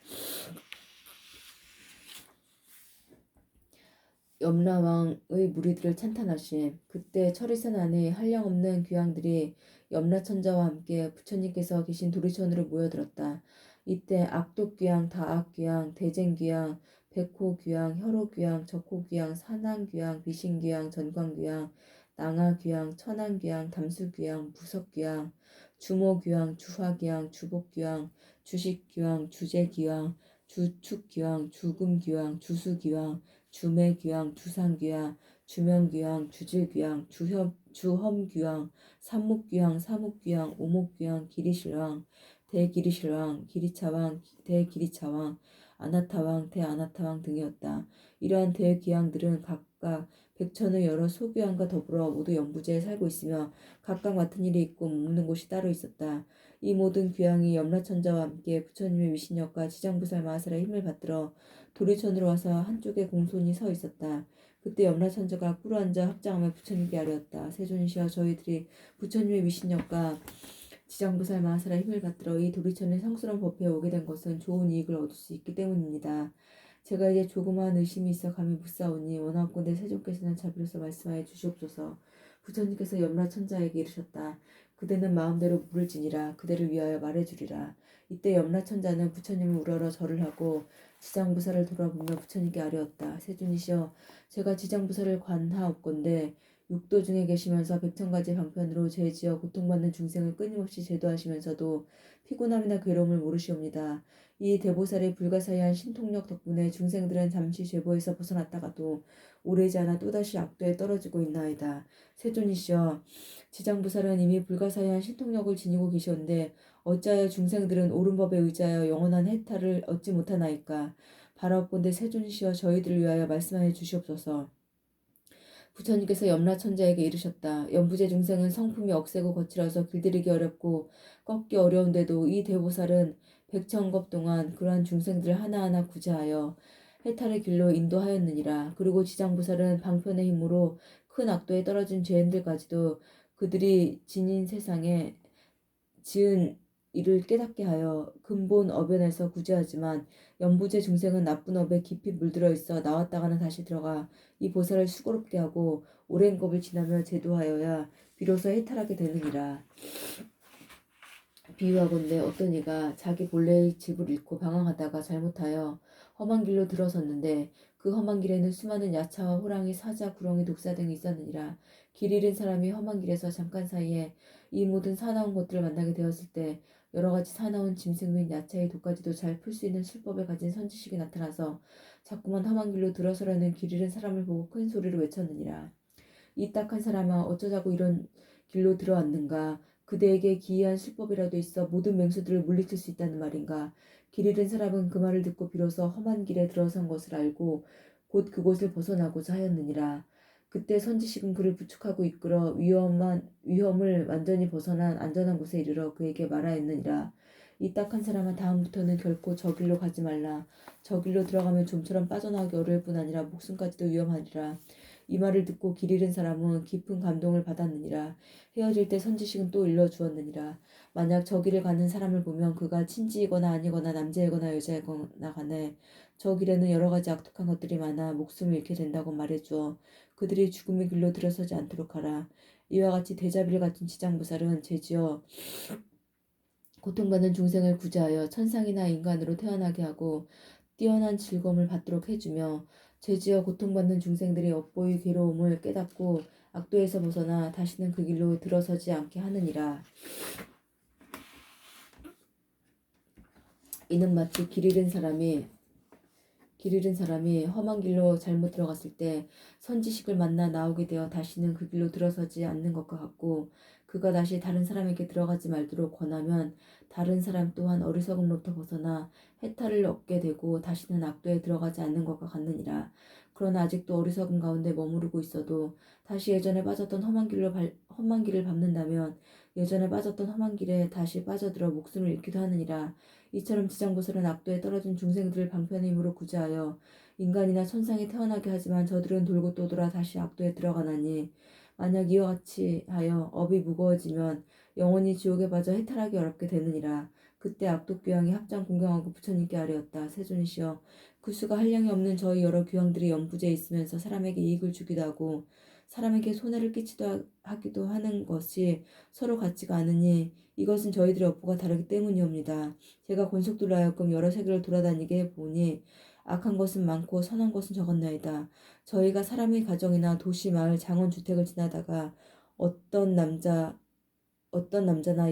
염라왕의 무리들을 찬탄하심. 그때 철이산 안에 한량없는 귀양들이 염라천자와 함께 부처님께서 계신 도리천으로 모여들었다. 이때 악독귀양, 다악귀양, 대쟁귀양, 백호귀양, 혈호귀양, 적호귀양, 산왕귀양, 비신귀양, 전광귀양, 낭하귀양, 천왕귀양, 담수귀양, 무석귀양, 주모귀양, 주화귀양, 주복귀양, 주식귀양, 주제귀양, 주축귀양, 주금귀양, 주수귀양, 주매귀양, 주상귀양, 주명귀양, 주질귀양, 주험귀양, 삼목귀양, 사목귀양, 오목귀양, 기리실왕, 대기리실왕, 기리차왕, 대기리차왕, 아나타왕, 대아나타왕 등이었다. 이러한 대귀양들은 각각 백천의 여러 소귀양과 더불어 모두 연부제에 살고 있으며 각각 맡은 일이 있고 묵는 곳이 따로 있었다. 이 모든 귀양이 염라천자와 함께 부처님의 위신력과 지장부살 마하살의 힘을 받들어 도리천으로 와서 한쪽에 공손히 서 있었다. 그때 염라천자가 꿇어앉아 합장하며 부처님께 아뢰었다. 세존이시여, 저희들이 부처님의 위신력과 지장부살 마하살의 힘을 받들어 이 도리천의 성스러운 법회에 오게 된 것은 좋은 이익을 얻을 수 있기 때문입니다. 제가 이제 조그마한 의심이 있어 감히 묻사오니 원하건대 세존께서는 자비로서 말씀하여 주시옵소서. 부처님께서 염라천자에게 이르셨다. 그대는 마음대로 물을 지니라. 그대를 위하여 말해주리라. 이때 염라천자는 부처님을 우러러 절을 하고 지장부살을 돌아보며 부처님께 아뢰었다. 세존이시여, 제가 지장부살을 관하옵건대 육도 중에 계시면서 백천가지 방편으로 죄지어 고통받는 중생을 끊임없이 제도하시면서도 피곤함이나 괴로움을 모르시옵니다. 이 대보살의 불가사의한 신통력 덕분에 중생들은 잠시 죄보에서 벗어났다가도 오래지 않아 또다시 악도에 떨어지고 있나이다. 세존이시여, 지장부살은 이미 불가사의한 신통력을 지니고 계시온데 어찌하여 중생들은 옳은 법에 의지하여 영원한 해탈을 얻지 못하나이까. 바라옵건대 세존이시여, 저희들을 위하여 말씀하여 주시옵소서. 부처님께서 염라천자에게 이르셨다. 연부제 중생은 성품이 억세고 거칠어서 길들이기 어렵고 꺾기 어려운데도 이 대보살은 백천겁 동안 그러한 중생들을 하나하나 구제하여 해탈의 길로 인도하였느니라. 그리고 지장부살은 방편의 힘으로 큰 악도에 떨어진 죄인들까지도 그들이 지닌 세상에 지은 이를 깨닫게 하여 근본 어변에서 구제하지만 연부제 중생은 나쁜 업에 깊이 물들어 있어 나왔다가는 다시 들어가 이 보살을 수고롭게 하고 오랜 겁을 지나며 제도하여야 비로소 해탈하게 되느니라. 비유하건대 어떤 이가 자기 본래의 집을 잃고 방황하다가 잘못하여 험한 길로 들어섰는데 그 험한 길에는 수많은 야차와 호랑이, 사자, 구렁이, 독사 등이 있었느니라. 길 잃은 사람이 험한 길에서 잠깐 사이에 이 모든 사나운 것들을 만나게 되었을 때 여러 가지 사나운 짐승 및 야차의 독까지도 잘 풀 수 있는 술법을 가진 선지식이 나타나서 자꾸만 험한 길로 들어서려는 길 잃은 사람을 보고 큰 소리로 외쳤느니라. 이 딱한 사람아 어쩌자고 이런 길로 들어왔는가. 그대에게 기이한 술법이라도 있어 모든 맹수들을 물리칠 수 있다는 말인가. 길 잃은 사람은 그 말을 듣고 비로소 험한 길에 들어선 것을 알고 곧 그곳을 벗어나고자 하였느니라. 그때 선지식은 그를 부축하고 이끌어 위험을 완전히 벗어난 안전한 곳에 이르러 그에게 말하였느니라. 이 딱한 사람아 다음부터는 결코 저 길로 가지 말라. 저 길로 들어가면 좀처럼 빠져나오기 어려울 뿐 아니라 목숨까지도 위험하리라. 이 말을 듣고 길 잃은 사람은 깊은 감동을 받았느니라. 헤어질 때 선지식은 또 일러주었느니라. 만약 저 길을 가는 사람을 보면 그가 친지이거나 아니거나 남자이거나 여자이거나 간에 저 길에는 여러 가지 악독한 것들이 많아 목숨을 잃게 된다고 말해주어 그들이 죽음의 길로 들어서지 않도록 하라. 이와 같이 대자비를 갖춘 지장보살은 죄지어 고통받는 중생을 구제하여 천상이나 인간으로 태어나게 하고 뛰어난 즐거움을 받도록 해주며 죄지어 고통받는 중생들이 업보의 괴로움을 깨닫고 악도에서 벗어나 다시는 그 길로 들어서지 않게 하느니라. 이는 마치 길 잃은 사람이 험한 길로 잘못 들어갔을 때 선지식을 만나 나오게 되어 다시는 그 길로 들어서지 않는 것과 같고 그가 다시 다른 사람에게 들어가지 말도록 권하면 다른 사람 또한 어리석음로부터 벗어나 해탈을 얻게 되고 다시는 악도에 들어가지 않는 것과 같느니라. 그러나 아직도 어리석음 가운데 머무르고 있어도 다시 예전에 빠졌던 험한 길을 밟는다면 예전에 빠졌던 험한 길에 다시 빠져들어 목숨을 잃기도 하느니라. 이처럼 지장보살은 악도에 떨어진 중생들을 방편의 힘으로 구제하여 인간이나 천상에 태어나게 하지만 저들은 돌고 또 돌아 다시 악도에 들어가나니 만약 이와 같이 하여 업이 무거워지면 영원히 지옥에 빠져 해탈하기 어렵게 되느니라. 그때 악독귀왕이 합장 공경하고 부처님께 아뢰었다. 세존이시여 그 수가 한량이 없는 저희 여러 귀왕들이 연부제에 있으면서 사람에게 이익을 주기도 하고 사람에게 손해를 끼치도 하기도 하는 것이 서로 같지가 않으니 이것은 저희들의 업보가 다르기 때문이옵니다. 제가 권속들로 하여금 여러 세계를 돌아다니게 보니 악한 것은 많고 선한 것은 적었나이다. 저희가 사람의 가정이나 도시, 마을, 장원, 주택을 지나다가 어떤 남자나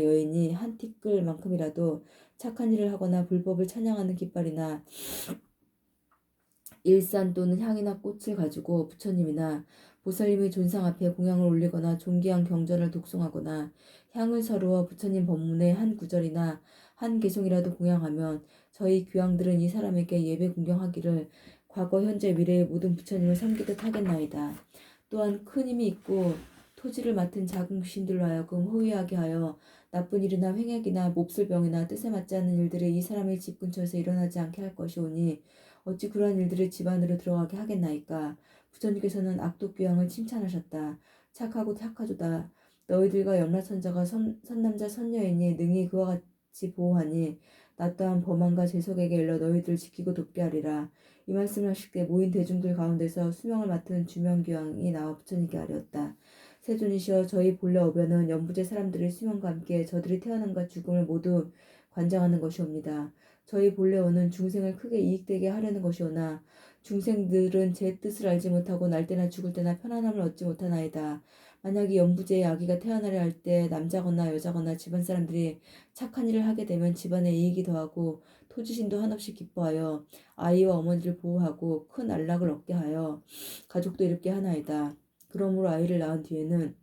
여인이 한 티끌만큼이라도 착한 일을 하거나 불법을 찬양하는 깃발이나 일산 또는 향이나 꽃을 가지고 부처님이나 보살님의 존상 앞에 공양을 올리거나 존귀한 경전을 독송하거나 향을 서루어 부처님 법문의 한 구절이나 한 개송이라도 공양하면 저희 귀왕들은 이 사람에게 예배 공경하기를 과거 현재 미래의 모든 부처님을 섬기듯 하겠나이다. 또한 큰 힘이 있고 토지를 맡은 작은 귀신들로 하여금 호위하게 하여 나쁜 일이나 횡액이나 몹쓸병이나 뜻에 맞지 않는 일들이 이 사람의 집 근처에서 일어나지 않게 할 것이오니 어찌 그러한 일들을 집 안으로 들어가게 하겠나이까. 부처님께서는 악독귀왕을 칭찬하셨다. 착하고 착하도다. 너희들과 염라천자가 선남자 선여인이 능히 그와 같이 보호하니 나 또한 범한과 재석에게 일러 너희들을 지키고 돕게 하리라. 이 말씀을 하실 때 모인 대중들 가운데서 수명을 맡은 주명귀왕이 나와 부처님께 아뢰었다. 세존이시여 저희 본래 어변은 연부제 사람들의 수명과 함께 저들이 태어남과 죽음을 모두 관장하는 것이옵니다. 저희 본래 원은 중생을 크게 이익되게 하려는 것이오나 중생들은 제 뜻을 알지 못하고 날 때나 죽을 때나 편안함을 얻지 못하나이다. 만약 이 연부제의 아기가 태어나려 할 때 남자거나 여자거나 집안 사람들이 착한 일을 하게 되면 집안에 이익이 더하고 토지신도 한없이 기뻐하여 아이와 어머니를 보호하고 큰 안락을 얻게 하여 가족도 이롭게 하나이다. 그러므로 아이를 낳은 뒤에는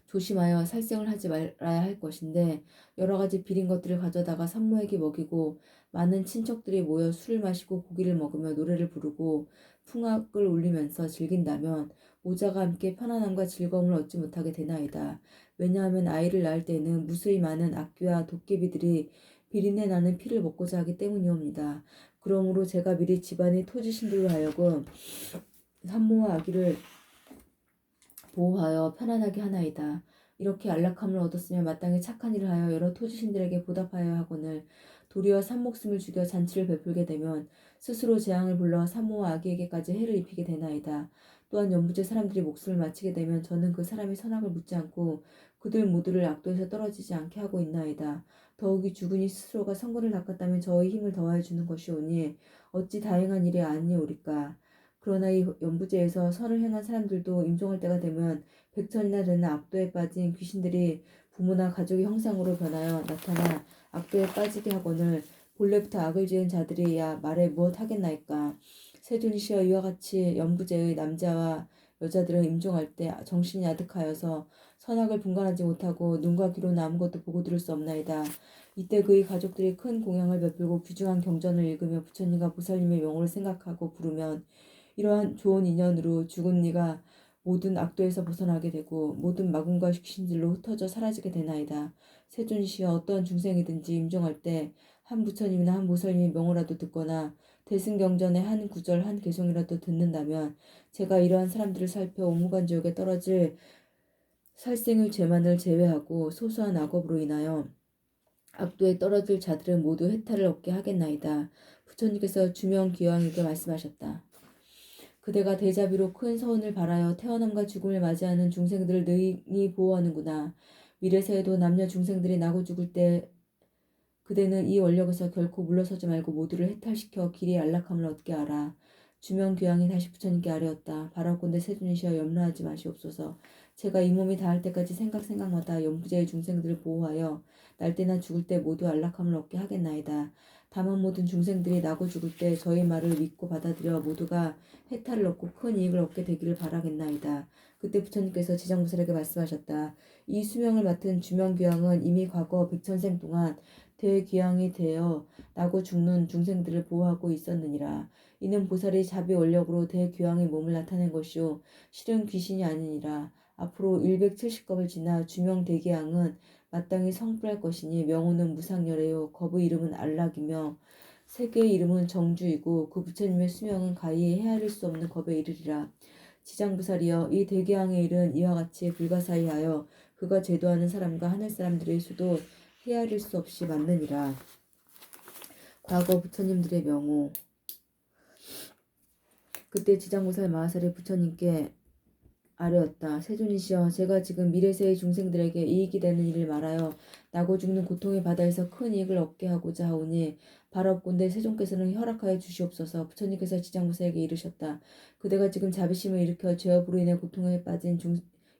조심하여 살생을 하지 말아야 할 것인데 여러 가지 비린 것들을 가져다가 산모에게 먹이고 많은 친척들이 모여 술을 마시고 고기를 먹으며 노래를 부르고 풍악을 울리면서 즐긴다면 모자가 함께 편안함과 즐거움을 얻지 못하게 되나이다. 왜냐하면 아이를 낳을 때에는 무수히 많은 악귀와 도깨비들이 비린내 나는 피를 먹고자 하기 때문이옵니다. 그러므로 제가 미리 집안의 토지신들로 하여금 산모와 아기를 보호하여 편안하게 하나이다. 이렇게 안락함을 얻었으며 마땅히 착한 일을 하여 여러 토지신들에게 보답하여야 하거늘 도리어 산목숨을 죽여 잔치를 베풀게 되면 스스로 재앙을 불러 산모와 아기에게까지 해를 입히게 되나이다. 또한 연부제 사람들이 목숨을 마치게 되면 저는 그 사람이 선악을 묻지 않고 그들 모두를 악도에서 떨어지지 않게 하고 있나이다. 더욱이 죽으니 스스로가 성군을 닦았다면 저의 힘을 더하여 주는 것이오니 어찌 다행한 일이 아니오리까. 그러나 이 연부제에서 선을 행한 사람들도 임종할 때가 되면 백천이나 되는 악도에 빠진 귀신들이 부모나 가족의 형상으로 변하여 나타나 악도에 빠지게 하거늘 본래부터 악을 지은 자들이 야 말해 무엇 하겠나이까. 세존이시여 이와 같이 연부제의 남자와 여자들은 임종할 때 정신이 아득하여서 선악을 분간하지 못하고 눈과 귀로는 아무것도 보고 들을 수 없나이다. 이때 그의 가족들이 큰 공양을 베풀고 귀중한 경전을 읽으며 부처님과 보살님의 명호를 생각하고 부르면 이러한 좋은 인연으로 죽은 이가 모든 악도에서 벗어나게 되고 모든 마군과 귀신들로 흩어져 사라지게 되나이다. 세존이시여 어떠한 중생이든지 임종할 때 한 부처님이나 한 보살님의 명호라도 듣거나 대승경전의 한 구절 한 개송이라도 듣는다면 제가 이러한 사람들을 살펴 오무간지옥에 떨어질 살생의 죄만을 제외하고 소소한 악업으로 인하여 악도에 떨어질 자들은 모두 해탈을 얻게 하겠나이다. 부처님께서 주명귀왕에게 말씀하셨다. 그대가 대자비로 큰 서운을 바라여 태어남과 죽음을 맞이하는 중생들을 능히 보호하는구나. 미래세에도 남녀 중생들이 나고 죽을 때 그대는 이 원력에서 결코 물러서지 말고 모두를 해탈시켜 길이 안락함을 얻게 하라. 주명귀왕이 다시 부처님께 아뢰었다. 바라건대 세존이시여 염려하지 마시옵소서. 제가 이 몸이 닿을 때까지 생각마다 연부제의 중생들을 보호하여 날 때나 죽을 때 모두 안락함을 얻게 하겠나이다. 다만 모든 중생들이 나고 죽을 때 저희 말을 믿고 받아들여 모두가 해탈을 얻고 큰 이익을 얻게 되기를 바라겠나이다. 그때 부처님께서 지장부살에게 말씀하셨다. 이 수명을 맡은 주명귀왕은 이미 과거 백천생 동안 대귀왕이 되어 나고 죽는 중생들을 보호하고 있었느니라. 이는 보살이 자비 원력으로 대귀왕의 몸을 나타낸 것이요 실은 귀신이 아니니라. 앞으로 170겁을 지나 주명 대귀왕은 마땅히 성불할 것이니 명호는 무상열애요 겁의 이름은 안락이며 세계의 이름은 정주이고 그 부처님의 수명은 가히 헤아릴 수 없는 겁에 이르리라. 지장부살이여 이 대귀왕의 일은 이와 같이 불가사의하여 그가 제도하는 사람과 하늘 사람들의 수도 헤아릴 수 없이 맞느니라. 과거 부처님들의 명호. 그때 지장보살 마하살이 부처님께 아뢰었다. 세존이시여 제가 지금 미래세의 중생들에게 이익이 되는 일을 말하여 나고 죽는 고통의 바다에서 큰 이익을 얻게 하고자 하오니 바라옵건대 세존께서는 허락하여 주시옵소서. 부처님께서 지장보살에게 이르셨다. 그대가 지금 자비심을 일으켜 죄업으로 인해 고통에 빠진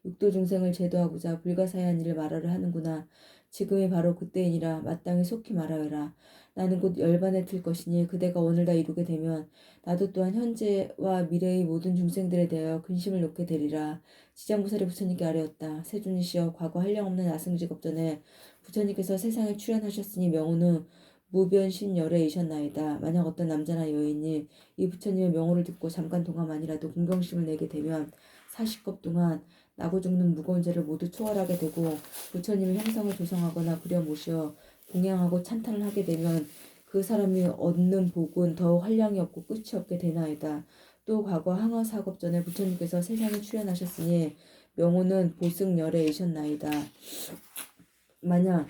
육도 중생을 제도하고자 불가사의한 일을 말하려 하는구나. 지금이 바로 그때이니라. 마땅히 속히 말하여라. 나는 곧 열반에 틀 것이니 그대가 오늘 다 이루게 되면 나도 또한 현재와 미래의 모든 중생들에 대하여 근심을 놓게 되리라. 지장보살이 부처님께 아뢰었다. 세존이시여 과거 한량없는 아승직업 전에 부처님께서 세상에 출현하셨으니 명호는 무변신열애이셨나이다. 만약 어떤 남자나 여인이 이 부처님의 명호를 듣고 잠깐 동안만이라도 공경심을 내게 되면 40겁 동안 나고 죽는 무거운 죄를 모두 초월하게 되고 부처님의 형상을 조성하거나 그려 모셔 공양하고 찬탄을 하게 되면 그 사람이 얻는 복은 더욱 한량이 없고 끝이 없게 되나이다. 또 과거 항아사겁 전에 부처님께서 세상에 출현하셨으니 명호는 보승열애이셨나이다. 만약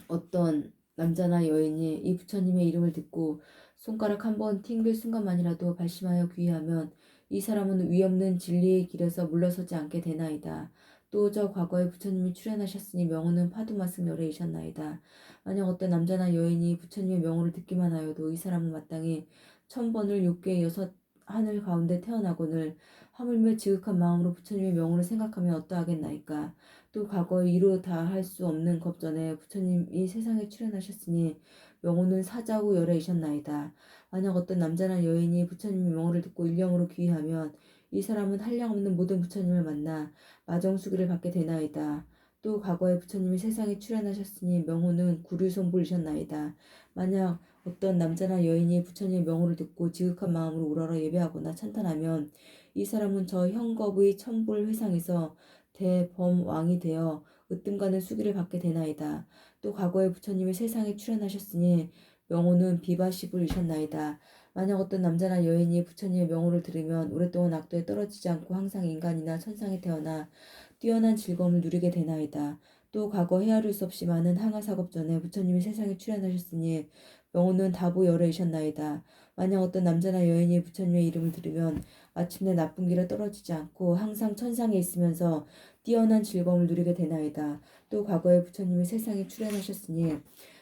어떤 남자나 여인이 이 부처님의 이름을 듣고 손가락 한번 튕길 순간만이라도 발심하여 귀의하면 이 사람은 위없는 진리의 길에서 물러서지 않게 되나이다. 또 저 과거에 부처님이 출현하셨으니 명호는 파두마승열애이셨나이다. 만약 어떤 남자나 여인이 부처님의 명호를 듣기만 하여도 이 사람은 마땅히 1000번을 6개의 6 하늘 가운데 태어나거늘 하물며 지극한 마음으로 부처님의 명호를 생각하면 어떠하겠나이까. 또 과거에 이루 다 할 수 없는 겁전에 부처님이 세상에 출현하셨으니 명호는 사자후 열애이셨나이다. 만약 어떤 남자나 여인이 부처님의 명호를 듣고 일령으로 귀의하면 이 사람은 한량없는 모든 부처님을 만나 마정수기를 받게 되나이다. 또 과거에 부처님이 세상에 출현하셨으니 명호는 구류손불이셨나이다. 만약 어떤 남자나 여인이 부처님의 명호를 듣고 지극한 마음으로 우러러 예배하거나 찬탄하면 이 사람은 저 형겁의 천불 회상에서 대범왕이 되어 으뜸가는 수기를 받게 되나이다. 또 과거에 부처님이 세상에 출현하셨으니 명호는 비바시불이셨나이다. 만약 어떤 남자나 여인이 부처님의 명호를 들으면 오랫동안 악도에 떨어지지 않고 항상 인간이나 천상에 태어나 뛰어난 즐거움을 누리게 되나이다. 또 과거 헤아릴 수 없이 많은 항하 사업 전에 부처님이 세상에 출현하셨으니 명호는 다부열애이셨나이다. 만약 어떤 남자나 여인이 부처님의 이름을 들으면 마침내 나쁜 길에 떨어지지 않고 항상 천상에 있으면서 뛰어난 즐거움을 누리게 되나이다. 또 과거에 부처님이 세상에 출현하셨으니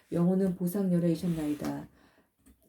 명호는 보상열애이셨나이다.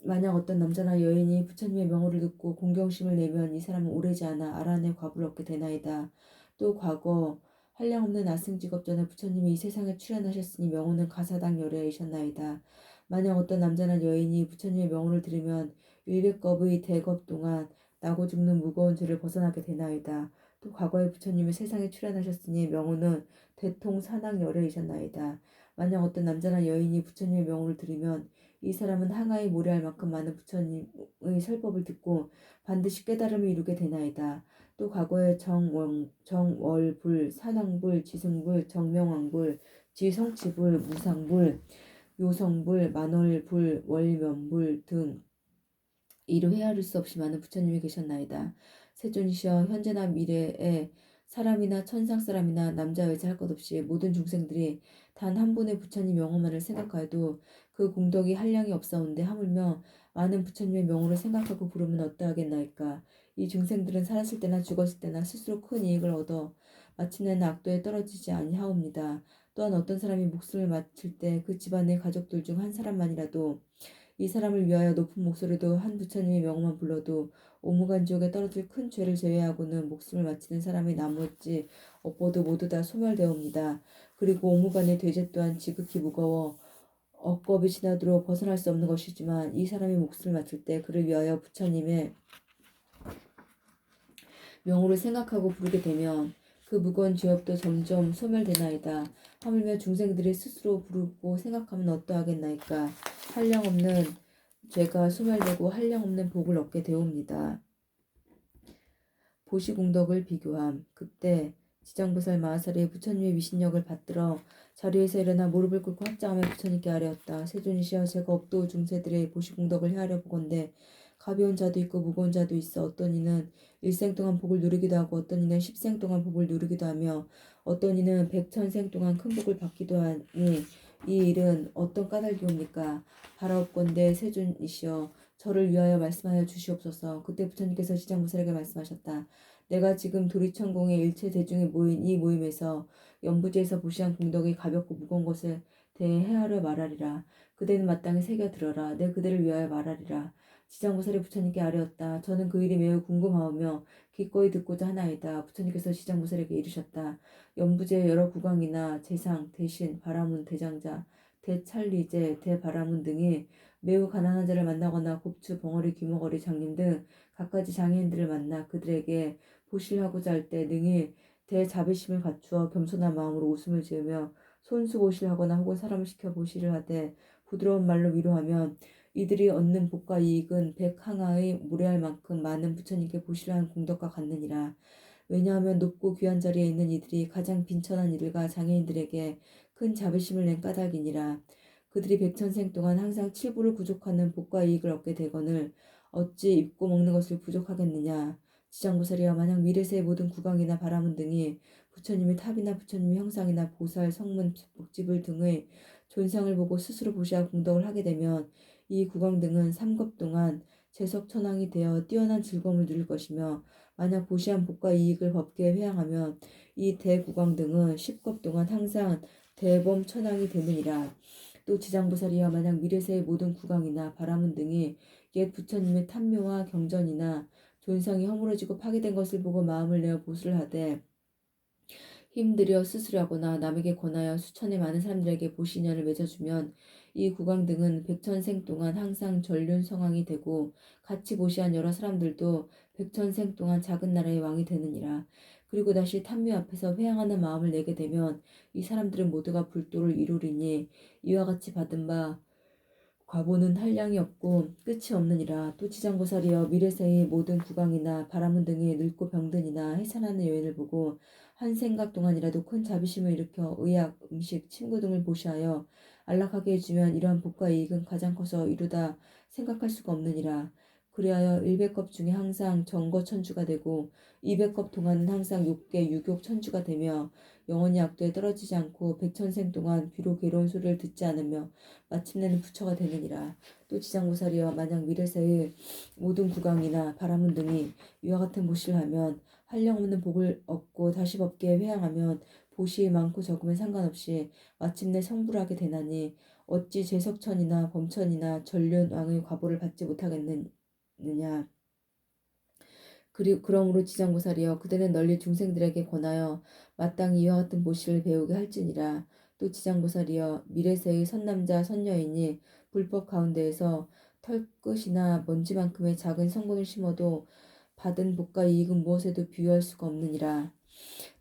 만약 어떤 남자나 여인이 부처님의 명호를 듣고 공경심을 내면 이 사람은 오래지 않아 아란의 과부를 얻게 되나이다. 또 과거 한량없는 나승직업 전에 부처님이 이 세상에 출현하셨으니 명호는 가사당 열애이셨나이다. 만약 어떤 남자나 여인이 부처님의 명호를 들으면 일백겁의 대겁 동안 나고 죽는 무거운 죄를 벗어나게 되나이다. 또 과거에 부처님이 세상에 출현하셨으니 명호는 대통사당 열애이셨나이다. 만약 어떤 남자나 여인이 부처님의 명호를 들으면 이 사람은 항아에 모래할 만큼 많은 부처님의 설법을 듣고 반드시 깨달음을 이루게 되나이다. 또 과거에 정월불, 산왕불, 지승불, 정명왕불, 지성치불, 무상불, 요성불, 만월불, 월면불 등 이루 헤아릴 수 없이 많은 부처님이 계셨나이다. 세존이시여 현재나 미래에 사람이나 천상 사람이나 남자 여자 할 것 없이 모든 중생들이 단 한 분의 부처님 명호만을 생각하여도 그 공덕이 한량이 없사온데 하물며 많은 부처님의 명호를 생각하고 부르면 어떠하겠나이까. 이 중생들은 살았을 때나 죽었을 때나 스스로 큰 이익을 얻어 마침내는 악도에 떨어지지 아니하옵니다. 또한 어떤 사람이 목숨을 마칠 때 그 집안의 가족들 중 한 사람만이라도 이 사람을 위하여 높은 목소리도 한 부처님의 명호만 불러도 오무간 지옥에 떨어질 큰 죄를 제외하고는 목숨을 마치는 사람이 나머지 업보도 모두 다 소멸되옵니다. 그리고 오무간의 죄 또한 지극히 무거워 억겁이 지나도록 벗어날 수 없는 것이지만 이 사람이 목숨을 마칠 때 그를 위하여 부처님의 명호를 생각하고 부르게 되면 그 무거운 죄업도 점점 소멸되나이다. 하물며 중생들이 스스로 부르고 생각하면 어떠하겠나이까. 한량없는 죄가 소멸되고 한량없는 복을 얻게 되옵니다. 보시공덕을 비교함. 그때 지장보살 마하살이 부처님의 위신력을 받들어 자리에서 일어나 무릎을 꿇고 합장하며 부처님께 아뢰었다. 세존이시여 제가 업도 중세들의 보시공덕을 헤아려 보건대 가벼운 자도 있고 무거운 자도 있어 어떤 이는 일생 동안 복을 누리기도 하고 어떤 이는 10생 동안 복을 누리기도 하며 어떤 이는 100,000생 동안 큰 복을 받기도 하니 이 일은 어떤 까닭이옵니까? 바라옵건대 세존이시여 저를 위하여 말씀하여 주시옵소서. 그때 부처님께서 지장보살에게 말씀하셨다. 내가 지금 도리천공의 일체 대중이 모인 이 모임에서 연부지에서 보시한 공덕이 가볍고 무거운 것에 대해 헤아려 말하리라. 그대는 마땅히 새겨 들어라. 내 그대를 위하여 말하리라. 지장보살이 부처님께 아뢰었다. 저는 그 일이 매우 궁금하오며 기꺼이 듣고자 하나이다. 부처님께서 지장보살에게 이르셨다. 연부지의 여러 국왕이나 재상, 대신, 바라문, 대장자, 대찰리제, 대바라문 등이 매우 가난한 자를 만나거나 곱추, 벙어리, 귀머거리, 장님 등 갖가지 장애인들을 만나 그들에게 보시를 하고자 할 때 능히 대자비심을 갖추어 겸손한 마음으로 웃음을 지으며 손수보시를 하거나 혹은 사람을 시켜 보시를 하되 부드러운 말로 위로하면 이들이 얻는 복과 이익은 백항아의 무례할 만큼 많은 부처님께 보시를 한 공덕과 같느니라. 왜냐하면 높고 귀한 자리에 있는 이들이 가장 빈천한 이들과 장애인들에게 큰 자비심을 낸 까닭이니라. 그들이 백천생 동안 항상 칠부를 부족하는 복과 이익을 얻게 되거늘 어찌 입고 먹는 것을 부족하겠느냐. 지장보살이여 만약 미래세의 모든 국왕이나 바라문 등이 부처님의 탑이나 부처님의 형상이나 보살, 성문, 복지불 등의 존상을 보고 스스로 보시아 공덕을 하게 되면 이 국왕 등은 3겁 동안 재석천왕이 되어 뛰어난 즐거움을 누릴 것이며 만약 보시한 복과 이익을 법계에 회항하면 이 대국왕 등은 10겁 동안 항상 대범천왕이 되느니라. 또 지장보살이여 만약 미래세의 모든 국왕이나 바라문 등이 옛 부처님의 탐묘와 경전이나 존상이 허물어지고 파괴된 것을 보고 마음을 내어 보수를 하되 힘들여 스스로 하거나 남에게 권하여 수천의 많은 사람들에게 보시인연을 맺어주면 이 국왕 등은 백천생 동안 항상 전륜성왕이 되고 같이 보시한 여러 사람들도 백천생 동안 작은 나라의 왕이 되느니라. 그리고 다시 탐묘 앞에서 회항하는 마음을 내게 되면 이 사람들은 모두가 불도를 이루리니 이와 같이 받은 바 과보는 한량이 없고 끝이 없느니라. 또 지장보살이여 미래세의 모든 국왕이나 바라문 등의 늙고 병든이나 해산하는 여인을 보고 한 생각 동안이라도 큰 자비심을 일으켜 의약, 음식, 친구 등을 보시하여 안락하게 해주면 이러한 복과 이익은 가장 커서 이루다 생각할 수가 없느니라. 그리하여 100컵 중에 항상 정거천주가 되고 200컵 동안은 항상 욕계 유욕천주가 되며 영원히 악도에 떨어지지 않고 백천생 동안 비록 괴로운 소리를 듣지 않으며 마침내는 부처가 되느니라. 또 지장보살이여 만약 미래세의 모든 구강이나 바라문 등이 이와 같은 보시를 하면 한량없는 복을 얻고 다시 법계에 회항하면 보시의 많고 적음에 상관없이 마침내 성불하게 되나니 어찌 제석천이나 범천이나 전륜왕의 과보를 받지 못하겠느냐. 그러므로 지장보살이여 그대는 널리 중생들에게 권하여 마땅히 이와 같은 보시를 배우게 할지니라. 또 지장보살이여 미래세의 선남자 선여인이 불법 가운데에서 털끝이나 먼지만큼의 작은 성분을 심어도 받은 복과 이익은 무엇에도 비유할 수가 없느니라.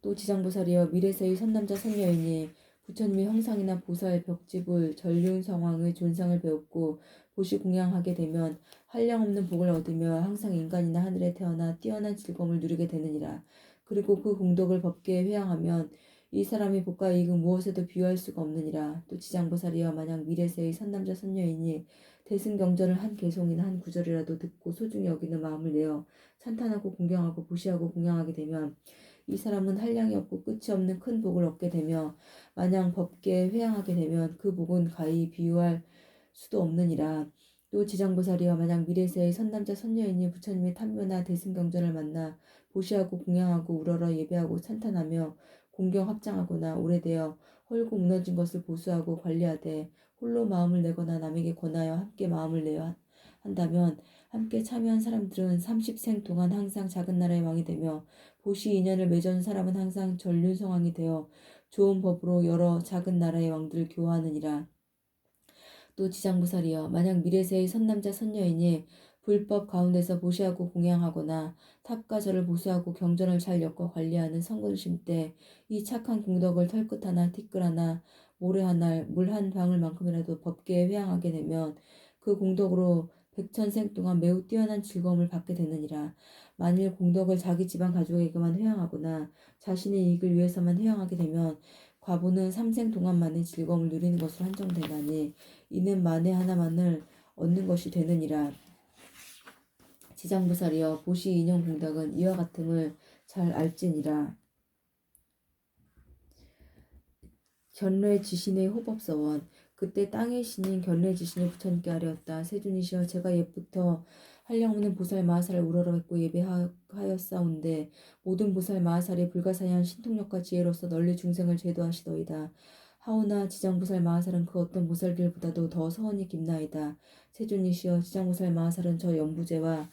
또 지장보살이여 미래세의 선남자 선여인이 부처님의 형상이나 보살, 벽지불, 전륜 성왕의 존상을 배웠고 보시 공양하게 되면 한량없는 복을 얻으며 항상 인간이나 하늘에 태어나 뛰어난 즐거움을 누리게 되느니라. 그리고 그 공덕을 법계에 회항하면 이 사람의 복과 이익은 무엇에도 비유할 수가 없느니라. 또 지장보살이여 만약 미래세의 선남자 선여인이 대승경전을 한 개송이나 한 구절이라도 듣고 소중히 여기는 마음을 내어 찬탄하고 공경하고 보시하고 공양하게 되면 이 사람은 한량이 없고 끝이 없는 큰 복을 얻게 되며 마냥 법계에 회항하게 되면 그 복은 가히 비유할 수도 없느니라. 또 지장보살이여 만약 미래세의 선남자 선여인이 부처님의 탐묘나 대승경전을 만나 보시하고 공양하고 우러러 예배하고 찬탄하며 공경 합장하거나 오래되어 헐고 무너진 것을 보수하고 관리하되 홀로 마음을 내거나 남에게 권하여 함께 마음을 내어 한다면 함께 참여한 사람들은 30생 동안 항상 작은 나라의 왕이 되며 보시 인연을 맺은 사람은 항상 전륜성왕이 되어 좋은 법으로 여러 작은 나라의 왕들을 교화하느니라. 또 지장보살이여 만약 미래세의 선남자 선여인이 불법 가운데서 보시하고 공양하거나 탑가절을 보수하고 경전을 잘 엮어 관리하는 성근을 심때 이 착한 공덕을 털끝 하나 티끌 하나 모래 하나 물 한 방울만큼이라도 법계에 회항하게 되면 그 공덕으로 백천생 동안 매우 뛰어난 즐거움을 받게 되느니라. 만일 공덕을 자기 집안 가족에게만 회항하거나 자신의 이익을 위해서만 회항하게 되면 과보는 3생 동안만의 즐거움을 누리는 것으로 한정되나니 이는 만에 하나만을 얻는 것이 되느니라. 지장보살이여 보시 인연 공덕은 이와 같음을 잘 알지니라. 견뢰 지신의 호법서원. 그때 땅의 신인 견뢰 지신이 부처님께 아뢰었다. 세존이시여 제가 옛부터 한량없는 보살 마하살을 우러러 뵙고 예배하였사온데 모든 보살 마하살이 불가사의한 신통력과 지혜로서 널리 중생을 제도하시더이다. 하오나 지장보살 마하살은 그 어떤 보살들보다도 더 서원이 깊나이다. 세존이시여 지장보살 마하살은 저 연부제와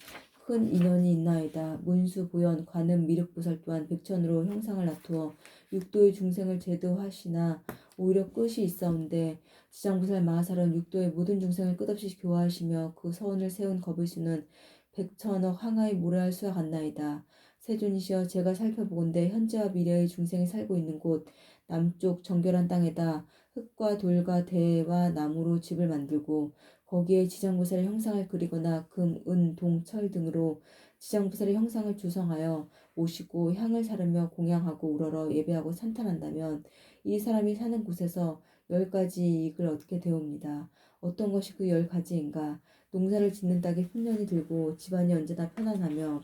큰 인연이 있나이다. 문수, 보현, 관음, 미륵보살 또한 백천으로 형상을 나투어 육도의 중생을 제도하시나 오히려 끝이 있사온데 지장보살 마하살은 육도의 모든 중생을 끝없이 교화하시며 그 서원을 세운 겁의 수는 백천억 항하의 모래알 수와 같나이다. 세존이시여 제가 살펴보건대 현재와 미래의 중생이 살고 있는 곳 남쪽 정결한 땅에다 흙과 돌과 대와 나무로 집을 만들고 거기에 지장보살의 형상을 그리거나 금, 은, 동, 철 등으로 지장보살의 형상을 조성하여 모시고 향을 사르며 공양하고 우러러 예배하고 찬탄한다면 이 사람이 사는 곳에서 10가지 이익을 얻게 되옵니다. 어떤 것이 그 10가지인가? 농사를 짓는 땅에 풍년이 들고 집안이 언제나 편안하며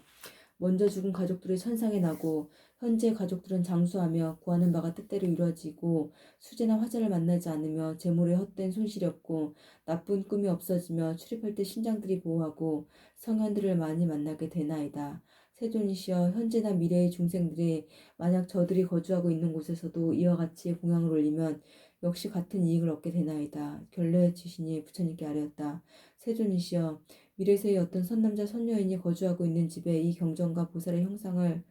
먼저 죽은 가족들이 천상에 나고 현재 가족들은 장수하며 구하는 바가 뜻대로 이루어지고 수재나 화재를 만나지 않으며 재물에 헛된 손실이 없고 나쁜 꿈이 없어지며 출입할 때 신장들이 보호하고 성현들을 많이 만나게 되나이다. 세존이시여 현재나 미래의 중생들이 만약 저들이 거주하고 있는 곳에서도 이와 같이 공양을 올리면 역시 같은 이익을 얻게 되나이다. 결례 지신이 부처님께 아뢰었다. 세존이시여 미래세의 어떤 선남자 선여인이 거주하고 있는 집에 이 경전과 보살의 형상을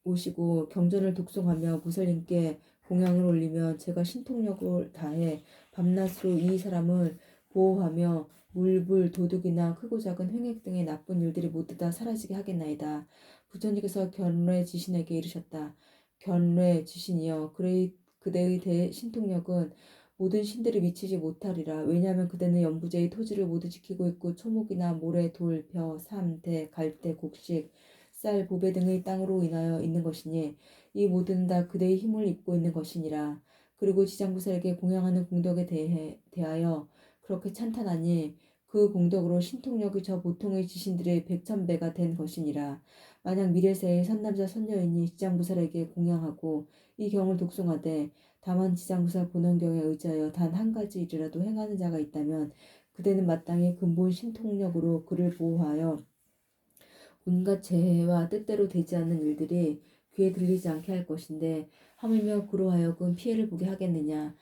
오시고 경전을 독송하며 보살님께 공양을 올리면 제가 신통력을 다해 밤낮으로 이 사람을 보호하며 물불, 도둑이나 크고 작은 횡액 등의 나쁜 일들이 모두 다 사라지게 하겠나이다. 부처님께서 견뢰 지신에게 이르셨다. 견뢰 지신이여 그대의 대신통력은 모든 신들이 미치지 못하리라. 왜냐하면 그대는 연부제의 토지를 모두 지키고 있고 초목이나 모래, 돌, 벼, 삼, 대, 갈대, 곡식, 쌀, 보배 등의 땅으로 인하여 있는 것이니 이 모든 다 그대의 힘을 입고 있는 것이니라. 그리고 지장보살에게 공양하는 공덕에 대하여 그렇게 찬탄하니 그 그 공덕으로 신통력이 저 보통의 지신들의 백천배가 된 것이니라. 만약 미래세의 선남자 선여인이 지장부살에게 공양하고 이 경을 독송하되 다만 지장부살 본원경에 의지하여 단 한 가지 일이라도 행하는 자가 있다면 그대는 마땅히 근본 신통력으로 그를 보호하여 온갖 재해와 뜻대로 되지 않는 일들이 귀에 들리지 않게 할 것인데 하물며 그로 하여금 피해를 보게 하겠느냐.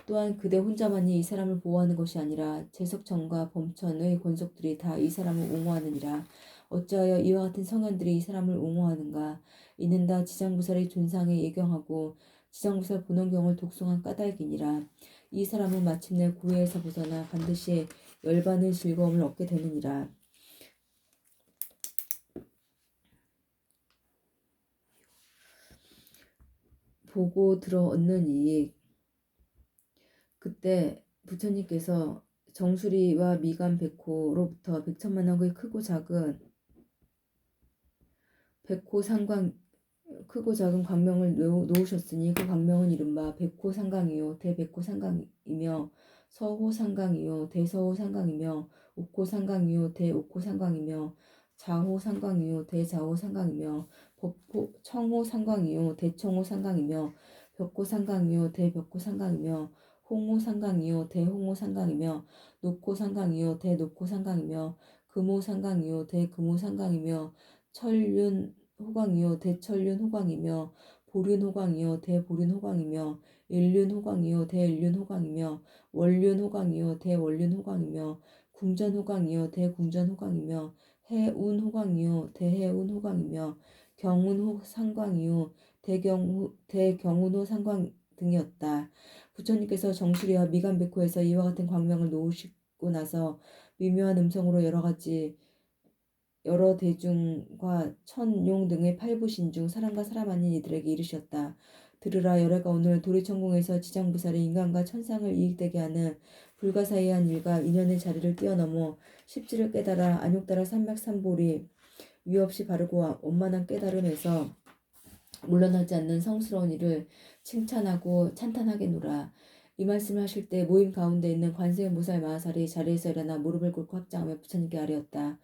또한 그대 혼자만이 이 사람을 보호하는 것이 아니라 재석천과 범천의 권속들이 다 이 사람을 옹호하느니라. 어찌하여 이와 같은 성현들이 이 사람을 옹호하는가. 이는 다 지장부살의 존상에 예경하고 지장부살 본원경을 독송한 까닭이니라. 이 사람은 마침내 구애에서 벗어나 반드시 열반의 즐거움을 얻게 되느니라. 보고 들어 얻는 이익. 그때 부처님께서 정수리와 미간 백호로부터 백천만억의 크고 작은 백호상광 크고 작은 광명을 놓으셨으니 그 광명은 이른바 백호상광이요 대백호상광이며 서호상광이요 대서호상광이며 옥호상광이요 대옥호상광이며 자호상광이요 대자호상광이며 청호상광이요 대청호상광이며 벽호상광이요 대벽호상광이며 홍호상광이요 대홍호상광이며 녹호상광이요 대녹호상광이며 금호상광이요 대금호상광이며 철륜호광이요 대철륜호광이며 보륜호광이요 대보륜호광이며 일륜호광이요 대일륜호광이며 월륜호광이요 대월륜호광이며 궁전호광이요 대궁전호광이며 해운호광이요 대해운호광이며 경운호상광이요 대경운호상광 등이었다. 부처님께서 정수리와 미간백호에서 이와 같은 광명을 놓으시고 나서 미묘한 음성으로 여러 대중과 천용 등의 팔부신 중 사람과 사람 아닌 이들에게 이르셨다. 들으라. 열애가 오늘 도리천궁에서 지장부살이 인간과 천상을 이익되게 하는 불가사의한 일과 인연의 자리를 뛰어넘어 십지를 깨달아 안욕따라 삼맥삼볼이 위없이 바르고 원만한 깨달음에서 물러나지 않는 성스러운 일을 칭찬하고 찬탄하게노라. 이 말씀을 하실 때 모임 가운데 있는 관세음보살 마하살이 자리에서 일어나 무릎을 꿇고 합장하며 부처님께 아뢰었다.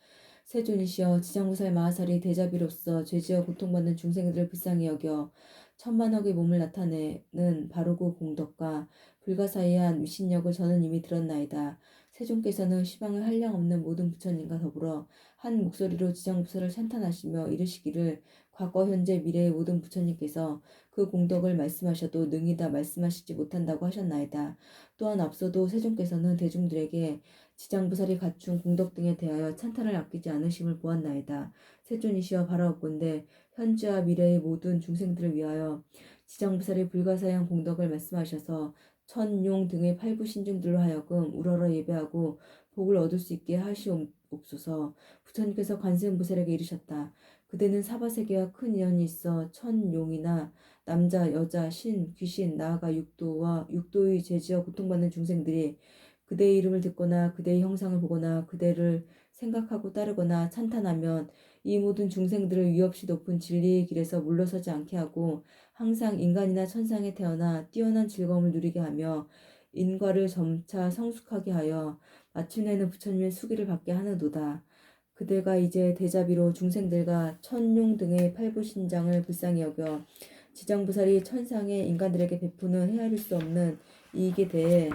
세존이시여, 지장무살 마하살이 대자비로서 죄지어 고통받는 중생들을 불쌍히 여겨 천만억의 몸을 나타내는 바르고 공덕과 불가사의한 위신력을 저는 이미 들었나이다. 세존께서는 시방을 한량없는 모든 부처님과 더불어 한 목소리로 지장무살을 찬탄하시며 이르시기를 과거 현재 미래의 모든 부처님께서 그 공덕을 말씀하셔도 능히 다 말씀하시지 못한다고 하셨나이다. 또한 앞서도 세존께서는 대중들에게 지장부살이 갖춘 공덕 등에 대하여 찬탄을 아끼지 않으심을 보았나이다. 세존이시여, 바라옵건대 현재와 미래의 모든 중생들을 위하여 지장부살의 불가사의한 공덕을 말씀하셔서 천용 등의 팔부신중들로 하여금 우러러 예배하고 복을 얻을 수 있게 하시옵소서. 부처님께서 관세음보살에게 이르셨다. 그대는 사바세계와 큰 인연이 있어 천용이나 남자, 여자, 신, 귀신, 나아가 육도와 육도의 죄지어 고통받는 중생들이 그대의 이름을 듣거나 그대의 형상을 보거나 그대를 생각하고 따르거나 찬탄하면 이 모든 중생들을 위없이 높은 진리의 길에서 물러서지 않게 하고 항상 인간이나 천상에 태어나 뛰어난 즐거움을 누리게 하며 인과를 점차 성숙하게 하여 마침내는 부처님의 수기를 받게 하느도다. 그대가 이제 대자비로 중생들과 천용 등의 팔부신장을 불쌍히 여겨 지장부살이 천상의 인간들에게 베푸는 헤아릴 수 없는 이익에 대해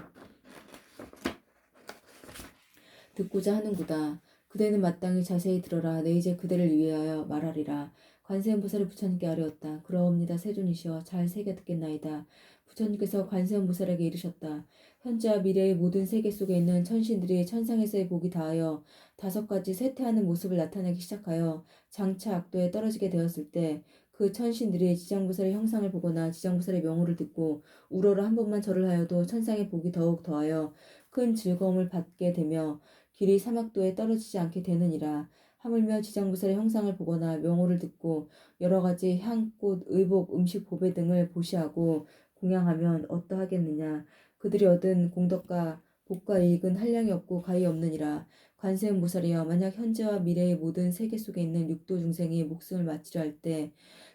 듣고자 하는구다. 그대는 마땅히 자세히 들어라. 내 이제 그대를 위하여 말하리라. 관세음보살이 부처님께 아뢰었다. 그러옵니다. 세존이시여, 잘 새겨 듣겠나이다. 부처님께서 관세음보살에게 이르셨다. 현재와 미래의 모든 세계 속에 있는 천신들이 천상에서의 복이 다하여 5가지 쇠퇴하는 모습을 나타내기 시작하여 장차 악도에 떨어지게 되었을 때 그 천신들이 지장부살의 형상을 보거나 지장부살의 명호를 듣고 우러러 한 번만 절을 하여도 천상의 복이 더욱 더하여 큰 즐거움을 받게 되며 길이 사막도에 떨어지지 않게 되느니라. 하물며 지장부살의 형상을 보거나 명호를 듣고 여러 가지 향꽃, 의복, 음식, 보배 등을 보시하고 공양하면 어떠하겠느냐. 그들이 얻은 공덕과 복과 이익은 한량이 없고 가히 없느니라. 관세음보살이여, 만약 현재와 미래의 모든 세계 속에 있는 육도 중생이 목숨을 마치려 할 때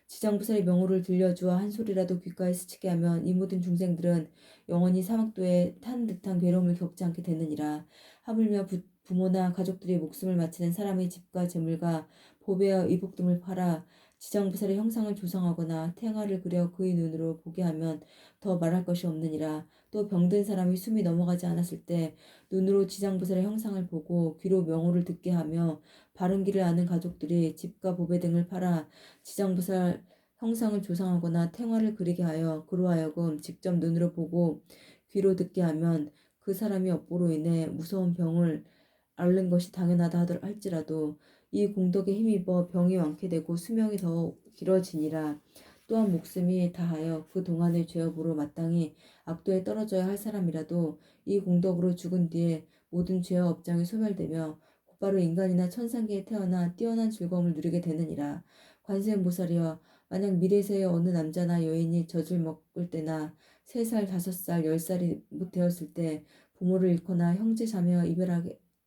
지장부살의 명호를 들려주어 한 소리라도 귓가에 스치게 하면 이 모든 중생들은 영원히 사막도에 탄 듯한 괴로움을 겪지 않게 되느니라. 하물며 부모나 가족들이 목숨을 바치는 사람의 집과 재물과 보배와 의복 등을 팔아 지장부살의 형상을 조성하거나 태양을 그려 그의 눈으로 보게 하면 더 말할 것이 없느니라. 또 병든 사람이 숨이 넘어가지 않았을 때 눈으로 지장부살의 형상을 보고 귀로 명호를 듣게 하며 바른 길을 아는 가족들이 집과 보배 등을 팔아 지장부살 형상을 조성하거나 태양을 그리게 하여 그로 하여금 직접 눈으로 보고 귀로 듣게 하면 그 사람이 업보로 인해 무서운 병을 앓는 것이 당연하다 할지라도 이 공덕에 힘입어 병이 완쾌 되고 수명이 더 길어지니라. 또한 목숨이 다하여 그 동안의 죄업으로 마땅히 악도에 떨어져야 할 사람이라도 이 공덕으로 죽은 뒤에 모든 죄와 업장이 소멸되며 곧바로 인간이나 천상계에 태어나 뛰어난 즐거움을 누리게 되느니라. 관세음보살이여, 만약 미래세의 어느 남자나 여인이 젖을 먹을 때나 3살, 5살, 10살이 못 되었을 때 부모를 잃거나 형제 자매와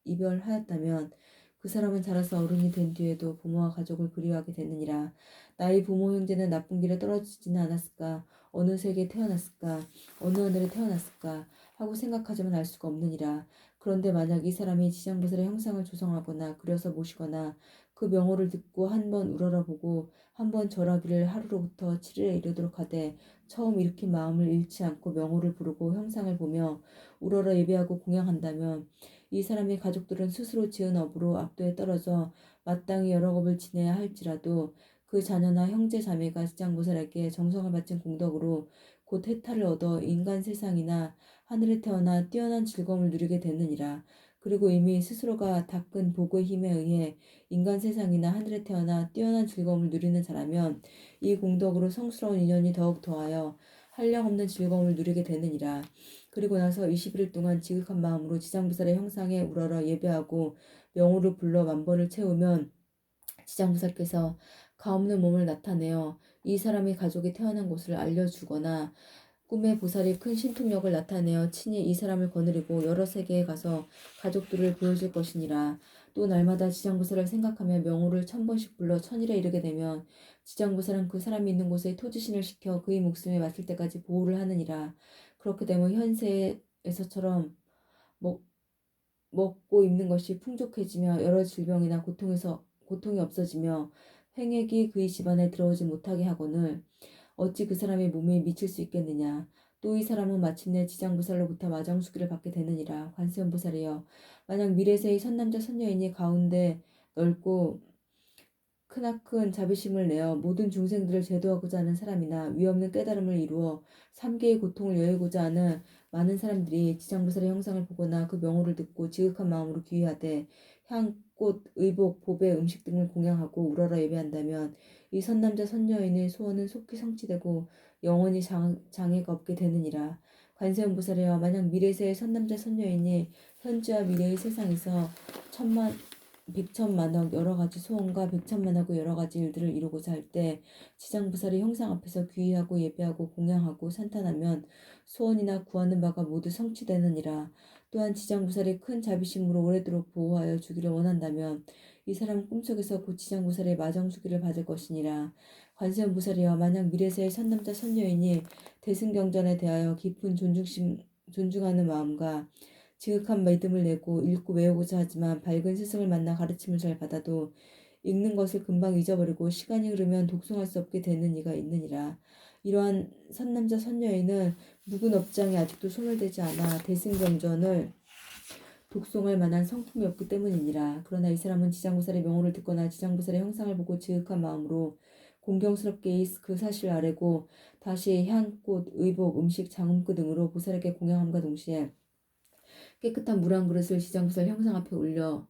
이별하였다면 그 사람은 자라서 어른이 된 뒤에도 부모와 가족을 그리워하게 되느니라. 나의 부모 형제는 나쁜 길에 떨어지지는 않았을까? 어느 세계에 태어났을까? 어느 하늘에 태어났을까? 하고 생각하지만 알 수가 없느니라. 그런데 만약 이 사람이 지장보살의 형상을 조성하거나 그려서 모시거나 그 명호를 듣고 한 번 우러러보고 한 번 절하기를 하루로부터 7일에 이르도록 하되 처음 일으킨 마음을 잃지 않고 명호를 부르고 형상을 보며 우러러 예배하고 공양한다면 이 사람의 가족들은 스스로 지은 업으로 압도에 떨어져 마땅히 여러 겁을 지내야 할지라도 그 자녀나 형제 자매가 지장보살에게 정성을 바친 공덕으로 곧 해탈을 얻어 인간 세상이나 하늘에 태어나 뛰어난 즐거움을 누리게 되느니라. 그리고 이미 스스로가 닦은 복의 힘에 의해 인간 세상이나 하늘에 태어나 뛰어난 즐거움을 누리는 자라면 이 공덕으로 성스러운 인연이 더욱 더하여 한량없는 즐거움을 누리게 되느니라. 그리고 나서 21일 동안 지극한 마음으로 지장부살의 형상에 우러러 예배하고 명호를 불러 만번을 채우면 지장부살께서 가없는 몸을 나타내어 이 사람의 가족이 태어난 곳을 알려주거나 꿈에 보살이 큰 신통력을 나타내어 친히 이 사람을 거느리고 여러 세계에 가서 가족들을 보여줄 것이니라. 또 날마다 지장보살을 생각하며 명호를 1000번씩 불러 천일에 이르게 되면 지장보살은 그 사람이 있는 곳에 토지신을 시켜 그의 목숨에 맞을 때까지 보호를 하느니라. 그렇게 되면 현세에서처럼 먹고 입는 것이 풍족해지며 여러 질병이나 고통이 없어지며 횡액이 그의 집안에 들어오지 못하게 하거늘 어찌 그 사람의 몸에 미칠 수 있겠느냐. 또 이 사람은 마침내 지장보살로부터 마정수기를 받게 되느니라. 관세음보살이여, 만약 미래세의 선남자 선여인이 가운데 넓고 크나큰 자비심을 내어 모든 중생들을 제도하고자 하는 사람이나 위없는 깨달음을 이루어 3계의 고통을 여의고자 하는 많은 사람들이 지장보살의 형상을 보거나 그 명호를 듣고 지극한 마음으로 귀의하되 향, 꽃, 의복, 보배, 음식 등을 공양하고 우러러 예배한다면 이 선남자 선여인의 소원은 속히 성취되고 영원히 장애가 없게 되느니라. 관세음보살이여, 만약 미래세의 선남자 선여인이 현재와 미래의 세상에서 백천만억 여러 가지 소원과 백천만억의 여러 가지 일들을 이루고자 할 때 지장보살이 형상 앞에서 귀의하고 예배하고 공양하고 산탄하면 소원이나 구하는 바가 모두 성취되느니라. 또한 지장보살이 큰 자비심으로 오래도록 보호하여 주기를 원한다면 이 사람은 꿈속에서 곧 지장보살의 마정수기를 받을 것이니라. 관세음보살이여, 만약 미래세의 선남자 선여인이 대승경전에 대하여 깊은 존중하는 마음과 지극한 믿음을 내고 읽고 외우고자 하지만 밝은 스승을 만나 가르침을 잘 받아도 읽는 것을 금방 잊어버리고 시간이 흐르면 독송할 수 없게 되는 이가 있느니라. 이러한 선남자 선여인은 묵은 업장이 아직도 소멸되지 않아 대승경전을 독송할 만한 성품이 없기 때문이니라. 그러나 이 사람은 지장보살의 명호를 듣거나 지장보살의 형상을 보고 지극한 마음으로 공경스럽게 그 사실을 아뢰고 다시 향, 꽃, 의복, 음식, 장음구 등으로 보살에게 공양함과 동시에 깨끗한 물 한 그릇을 지장보살 형상 앞에 올려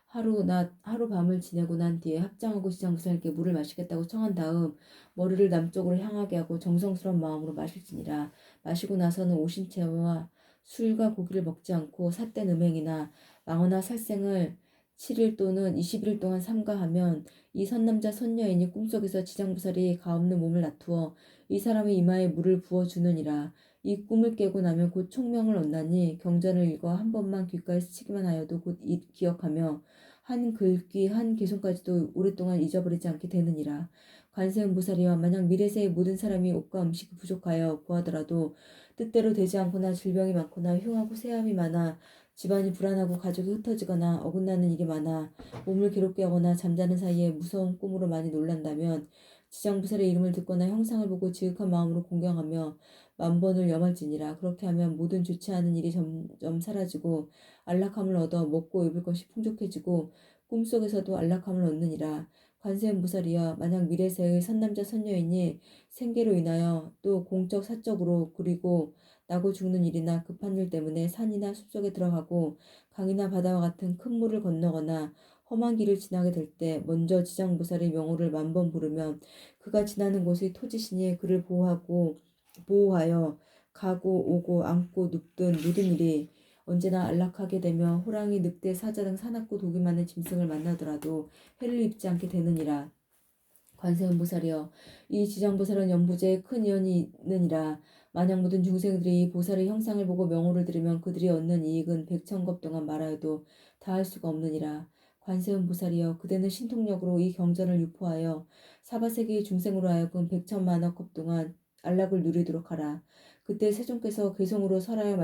하루 밤을 지내고 난 뒤에 합장하고 지장보살께 물을 마시겠다고 청한 다음 머리를 남쪽으로 향하게 하고 정성스러운 마음으로 마실지니라. 마시고 나서는 오신채와 술과 고기를 먹지 않고 삿된 음행이나 망어나 살생을 7일 또는 20일 동안 삼가하면 이 선남자 선여인이 꿈속에서 지장보살이 가없는 몸을 나투어 이 사람의 이마에 물을 부어주느니라. 이 꿈을 깨고 나면 곧 총명을 얻나니 경전을 읽어 한 번만 귓가에 스치기만 하여도 곧 기억하며 한 글귀 한 개송까지도 오랫동안 잊어버리지 않게 되느니라. 관세음보살이와 만약 미래세의 모든 사람이 옷과 음식이 부족하여 구하더라도 뜻대로 되지 않거나 질병이 많거나 흉하고 세함이 많아 집안이 불안하고 가족이 흩어지거나 어긋나는 일이 많아 몸을 괴롭게 하거나 잠자는 사이에 무서운 꿈으로 많이 놀란다면 지장부살의 이름을 듣거나 형상을 보고 지극한 마음으로 공경하며 만번을 염할지니라. 그렇게 하면 모든 좋지 않은 일이 점점 사라지고 안락함을 얻어 먹고 입을 것이 풍족해지고 꿈속에서도 안락함을 얻느니라. 관세음보살이여, 만약 미래세의 선남자 선녀이니 생계로 인하여 또 공적 사적으로 그리고 나고 죽는 일이나 급한 일 때문에 산이나 숲속에 들어가고 강이나 바다와 같은 큰 물을 건너거나 험한 길을 지나게 될 때 먼저 지장보살의 명호를 만번 부르면 그가 지나는 곳의 토지신이 그를 보호하여 가고 오고 앉고 눕든 모든 일이 언제나 안락하게 되며 호랑이, 늑대, 사자 등 사납고 독이 많은 짐승을 만나더라도 해를 입지 않게 되느니라. 관세음보살이여, 이 지장보살은 연부제에 큰 이연이 있느니라. 만약 모든 중생들이 이 보살의 형상을 보고 명호를 들으면 그들이 얻는 이익은 백천겁 동안 말하여도 다할 수가 없느니라. 관세음보살이여, 그대는 신통력으로 이 경전을 유포하여 사바세계의 중생으로 하여금 백천만억 컵 동안 안락을 누리도록 하라. 그때 세존께서 괴성으로 설하여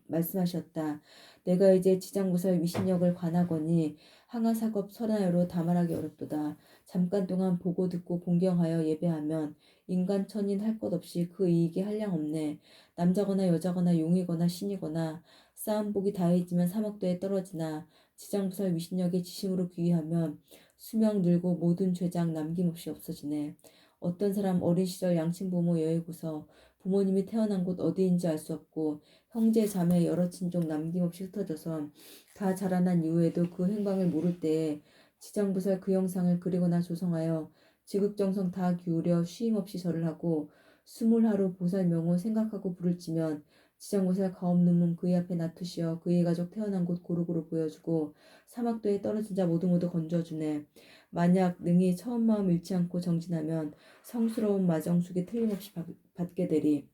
말씀하셨다. 내가 이제 지장보살 위신력을 관하거니 항아사겁 설하여로 다말하기 어렵도다. 잠깐 동안 보고 듣고 공경하여 예배하면 인간 천인 할 것 없이 그 이익이 한량없네. 남자거나 여자거나 용이거나 신이거나 싸움복이 다해지면 사막도에 떨어지나 지장부살 위신력의 지심으로 귀의하면 수명 늘고 모든 죄장 남김없이 없어지네. 어떤 사람 어린 시절 양친 부모 여의고서 부모님이 태어난 곳 어디인지 알 수 없고 형제 자매 여러 친족 남김없이 흩어져서 다 자라난 이후에도 그 행방을 모를 때에 지장부살 그 형상을 그리거나 조성하여 지극정성 다 기울여 쉼없이 절을 하고 20하루 보살 명호 생각하고 부를지면 지장보살 가업눈문 그의 앞에 놔두시어 그의 가족 태어난 곳 고루고루 보여주고 사막도에 떨어진 자 모두 건져주네. 만약 능히 처음 마음 잃지 않고 정진하면 성스러운 마정숙이 틀림없이 받게 되리.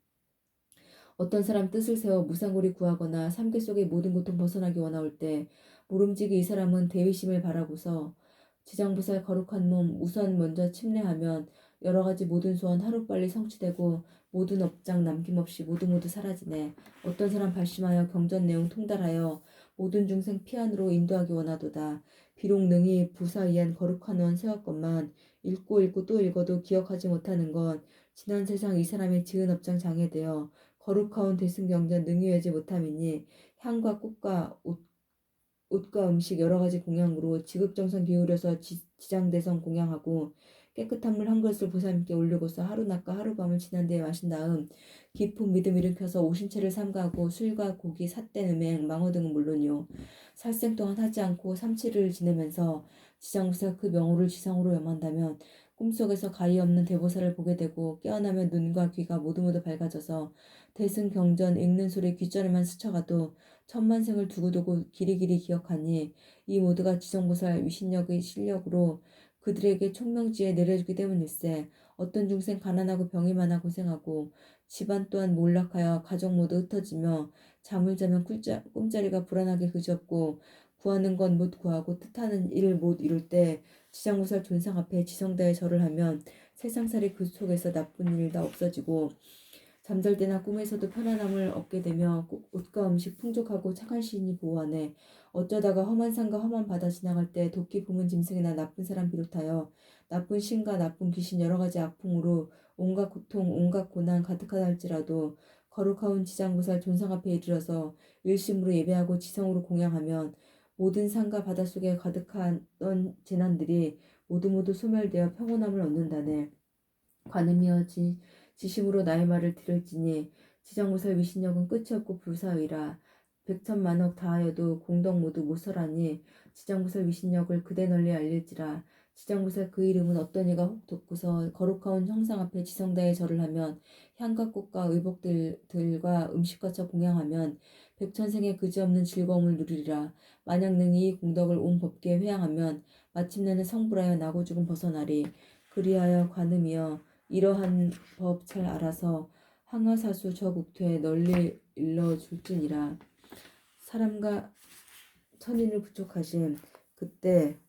어떤 사람 뜻을 세워 무상고리 구하거나 삼계 속의 모든 고통 벗어나기 원하올 때 모름지기 이 사람은 대위심을 바라고서 지장보살 거룩한 몸 우선 먼저 침례하면 여러 가지 모든 소원 하루빨리 성취되고 모든 업장 남김없이 모두 사라지네. 어떤 사람 발심하여 경전 내용 통달하여 모든 중생 피안으로 인도하기 원하도다. 비록 능히 부사이한 거룩한 원 세웠건만 읽고 또 읽어도 기억하지 못하는 건 지난 세상 이 사람의 지은 업장 장애되어 거룩하온 대승경전 능히 외지 못함이니 향과 꽃과 옷과 음식 여러 가지 공양으로 지극정성 기울여서 지장대성 공양하고 깨끗한 물 한 그릇을 보살님께 올리고서 하루낮과 하룻밤을 지난 데에 마신 다음 깊은 믿음 일으켜서 오신채를 삼가하고 술과 고기, 삿된 음행, 망어 등은 물론이요 살생 동안 하지 않고 3~7일을 지내면서 지장보살 그 명호를 지성으로 염한다면 꿈속에서 가히 없는 대보살을 보게 되고 깨어나면 눈과 귀가 모두 밝아져서 대승경전 읽는 소리 귓전에만 스쳐가도 천만생을 두고두고 길이길이 기억하니 이 모두가 지정보살 위신력의 실력으로 그들에게 총명지에 내려주기 때문일세. 어떤 중생 가난하고 병이 많아 고생하고 집안 또한 몰락하여 가족 모두 흩어지며 잠을 자면 꿈자리가 불안하게 그지없고 구하는 건 못 구하고 뜻하는 일을 못 이룰 때 지장보살 존상 앞에 지성다에 절을 하면 세상살이 그 속에서 나쁜 일 다 없어지고 잠잘 때나 꿈에서도 편안함을 얻게 되며 옷과 음식 풍족하고 착한 시인이 보호하네. 어쩌다가 험한 산과 험한 바다 지나갈 때 도끼 부문 짐승이나 나쁜 사람 비롯하여 나쁜 신과 나쁜 귀신 여러 가지 악풍으로 온갖 고통 온갖 고난 가득하다 할지라도 거룩하온 지장보살 존상 앞에 이르러서 일심으로 예배하고 지성으로 공양하면 모든 산과 바다 속에 가득한 재난들이 모두 소멸되어 평온함을 얻는다네. 관음이여 지심으로 나의 말을 들을지니 지정보살 위신력은 끝이 없고 불사의라. 백천만억 다하여도 공덕 모두 못설하니 지정보살 위신력을 그대 널리 알릴지라. 지정보살 그 이름은 어떤 이가 혹 듣고서 거룩하온 형상 앞에 지성다에 절을 하면 향과 꽃과 의복들과 음식과 차 공양하면 백천생의 그지없는 즐거움을 누리리라. 만약 능히 이 공덕을 온 법계에 회양하면 마침내는 성불하여 나고 죽음 벗어나리. 그리하여 관음이여 이러한 법 잘 알아서 항아사수 저 국토에 널리 일러줄지니라. 사람과 천인을 부족하신 그때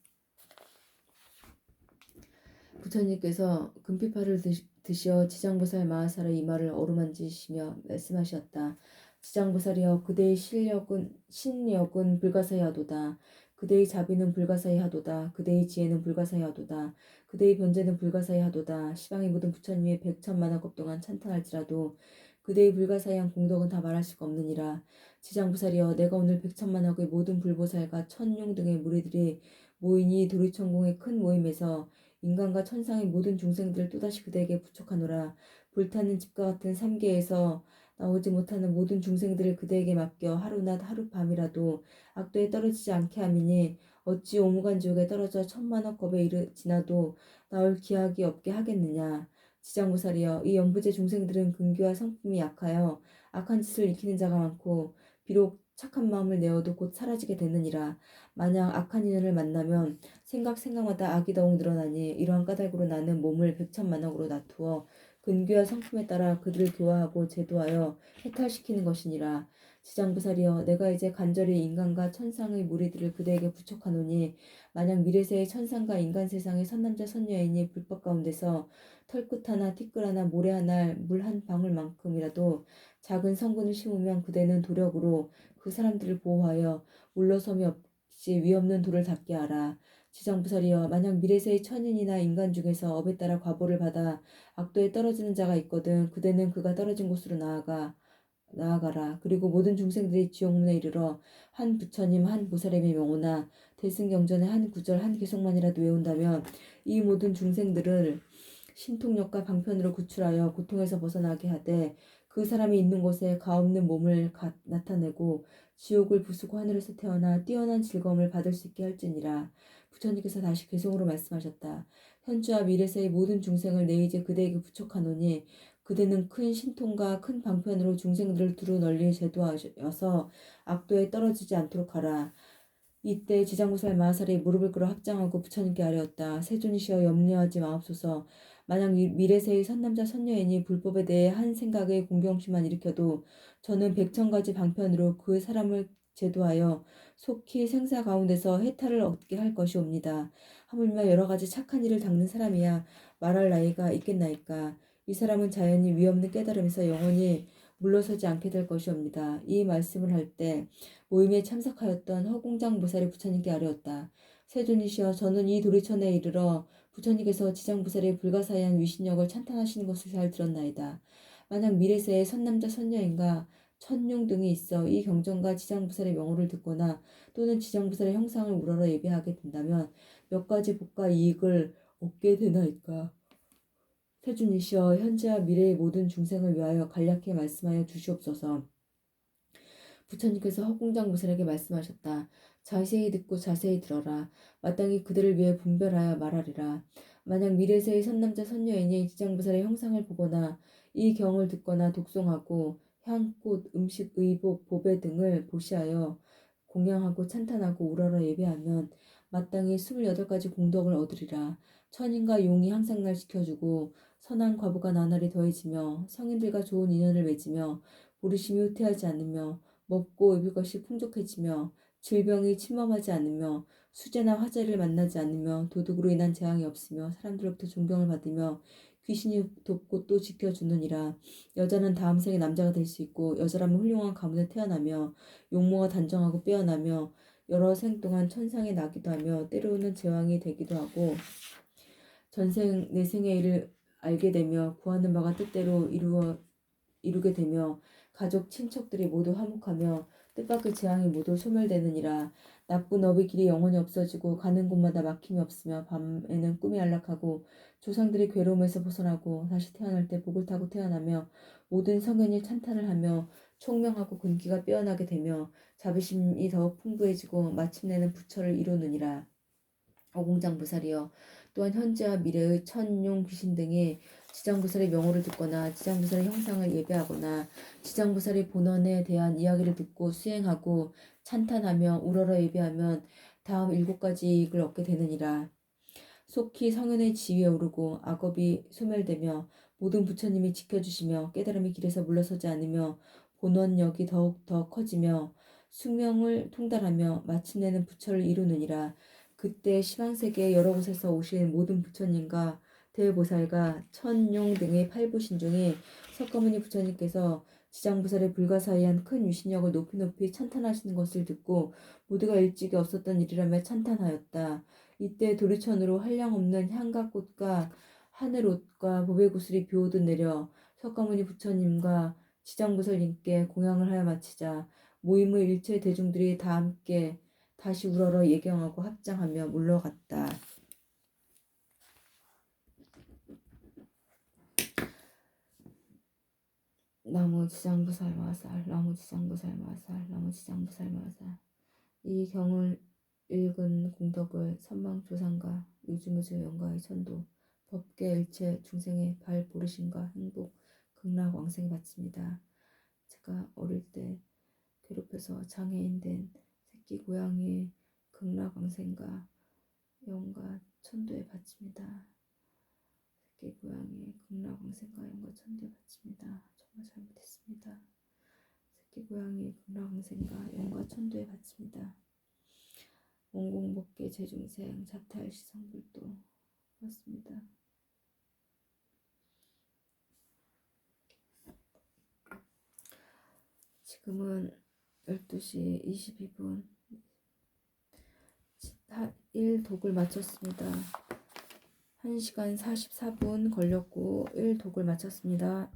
부처님께서 금피파를 드시어 지장보살 마하사의 이마를 어루만지시며 말씀하셨다. 지장보살이여 그대의 신력은 불가사의하도다. 그대의 자비는 불가사의하도다. 그대의 지혜는 불가사의하도다. 그대의 변제는 불가사의하도다. 시방의 모든 부처님의 백천만억급 동안 찬탄할지라도 그대의 불가사의한 공덕은 다 말할 수가 없느니라. 지장보살이여 내가 오늘 백천만억의 모든 불보살과 천룡 등의 무리들이 모이니 도리천공의 큰 모임에서 인간과 천상의 모든 중생들을 또다시 그대에게 부촉하노라. 불타는 집과 같은 삼계에서 나오지 못하는 모든 중생들을 그대에게 맡겨 하루낮 하룻밤이라도 악도에 떨어지지 않게 하미니 어찌 오무간 지옥에 떨어져 천만억 겁에 지나도 나올 기약이 없게 하겠느냐. 지장보살이여 이 연부제 중생들은 근기와 성품이 약하여 악한 짓을 익히는 자가 많고 비록 착한 마음을 내어도 곧 사라지게 되느니라. 만약 악한 인연을 만나면 생각마다 악이 더욱 늘어나니 이러한 까닭으로 나는 몸을 백천만억으로 나투어 근귀와 성품에 따라 그들을 교화하고 제도하여 해탈시키는 것이니라. 지장보살이여 내가 이제 간절히 인간과 천상의 무리들을 그대에게 부촉하노니 만약 미래세의 천상과 인간 세상의 선남자 선여인이 불법 가운데서 털끝 하나 티끌 하나 모래 하나 물 한 방울만큼이라도 작은 성분을 심으면 그대는 도력으로 그 사람들을 보호하여 물러섬이 없이 위없는 돌을 닦게 하라. 지장보살이여 만약 미래세의 천인이나 인간 중에서 업에 따라 과보를 받아 악도에 떨어지는 자가 있거든 그대는 그가 떨어진 곳으로 나아가라. 그리고 모든 중생들이 지옥문에 이르러 한 부처님 한 보살님의 명호나 대승경전의 한 구절 한 개송만이라도 외운다면 이 모든 중생들을 신통력과 방편으로 구출하여 고통에서 벗어나게 하되 그 사람이 있는 곳에 가없는 몸을 나타내고 지옥을 부수고 하늘에서 태어나 뛰어난 즐거움을 받을 수 있게 할지니라. 부처님께서 다시 개송으로 말씀하셨다. 현주와 미래세의 모든 중생을 내 이제 그대에게 부촉하노니 그대는 큰 신통과 큰 방편으로 중생들을 두루 널리 제도하여서 악도에 떨어지지 않도록 하라. 이때 지장보살 마하살이 무릎을 꿇어 합장하고 부처님께 아뢰었다. 세존이시여 염려하지 마옵소서. 만약 미래세의 선남자 선녀인이 불법에 대해 한 생각의 공경심만 일으켜도 저는 백천가지 방편으로 그 사람을 제도하여 속히 생사 가운데서 해탈을 얻게 할 것이옵니다. 하물며 여러 가지 착한 일을 닦는 사람이야 말할 나이가 있겠나이까. 이 사람은 자연히 위없는 깨달음에서 영원히 물러서지 않게 될 것이옵니다. 이 말씀을 할 때 모임에 참석하였던 허공장 보살이 부처님께 아뢰었다. 세존이시여 저는 이 도리천에 이르러 부처님께서 지장보살의 불가사의한 위신력을 찬탄하시는 것을 잘 들었나이다. 만약 미래세의 선남자 선녀인가 천룡 등이 있어 이 경전과 지장보살의 명호를 듣거나 또는 지장보살의 형상을 우러러 예배하게 된다면 몇 가지 복과 이익을 얻게 되나이까. 세존이시여 현재와 미래의 모든 중생을 위하여 간략히 말씀하여 주시옵소서. 부처님께서 허공장보살에게 말씀하셨다. 자세히 듣고 자세히 들어라. 마땅히 그들을 위해 분별하여 말하리라. 만약 미래세의 선남자 선녀인이 지장보살의 형상을 보거나 이 경을 듣거나 독송하고 향꽃, 음식, 의복, 보배 등을 보시하여 공양하고 찬탄하고 우러러 예배하면 마땅히 28가지 공덕을 얻으리라. 천인과 용이 항상 날 지켜주고 선한 과부가 나날이 더해지며 성인들과 좋은 인연을 맺으며 부르심이 후퇴하지 않으며 먹고 입을 것이 풍족해지며 질병이 침범하지 않으며 수재나 화재를 만나지 않으며 도둑으로 인한 재앙이 없으며 사람들로부터 존경을 받으며 귀신이 돕고 또 지켜주느니라. 여자는 다음 생에 남자가 될 수 있고 여자라면 훌륭한 가문에 태어나며 용모가 단정하고 빼어나며 여러 생 동안 천상에 나기도 하며 때로는 제왕이 되기도 하고 전생 내생의 일을 알게 되며 구하는 바가 뜻대로 이루게 되며 가족 친척들이 모두 화목하며 뜻밖의 재앙이 모두 소멸되느니라. 나쁜 업의 길이 영원히 없어지고 가는 곳마다 막힘이 없으며 밤에는 꿈이 안락하고 조상들이 괴로움에서 벗어나고 다시 태어날 때 복을 타고 태어나며 모든 성현이 찬탄을 하며 총명하고 근기가 빼어나게 되며 자비심이 더욱 풍부해지고 마침내는 부처를 이루느니라. 어공장보살이여 또한 현재와 미래의 천룡 귀신 등이 지장보살의 명호를 듣거나 지장보살의 형상을 예배하거나 지장보살의 본원에 대한 이야기를 듣고 수행하고 찬탄하며 우러러 예배하면 다음 7가지 이익을 얻게 되느니라. 속히 성현의 지위에 오르고 악업이 소멸되며 모든 부처님이 지켜주시며 깨달음의 길에서 물러서지 않으며 본원력이 더욱 더 커지며 숙명을 통달하며 마침내는 부처를 이루느니라. 그때 시방세계의 여러 곳에서 오신 모든 부처님과 대보살과 천룡 등의 8부신중에 석가모니 부처님께서 지장부살의 불가사의한 큰 유신력을 높이 높이 찬탄하시는 것을 듣고 모두가 일찍이 없었던 일이라며 찬탄하였다. 이때 도리천으로 한량없는 향각꽃과 하늘옷과 보배구슬이 비오듯 내려 석가모니 부처님과 지장부살님께 공양을 하여 마치자 모임의 일체 대중들이 다 함께 다시 우러러 예경하고 합장하며 물러갔다. 나무 지장부살 마살, 나무 지장부살 마살, 나무 지장부살 마살. 이 경을 읽은 공덕을 선망조상과 유주무주 영가의 천도, 법계 일체 중생의 발 보르심과 행복, 극락 왕생에 바칩니다. 제가 어릴 때 괴롭혀서 장애인 된 새끼 고양이 극락 왕생과 영가 천도에 바칩니다. 새끼 고양이 극락 왕생과 영가 천도에 바칩니다. 정말 잘못했습니다. 새끼 고양이 극락 왕생과 영가 천도에 바칩니다. 원공법계 재중생 자탈 시성불도 맞습니다. 지금은 12시 22분 1독을 마쳤습니다. 1시간 44분 걸렸고 1독을 마쳤습니다.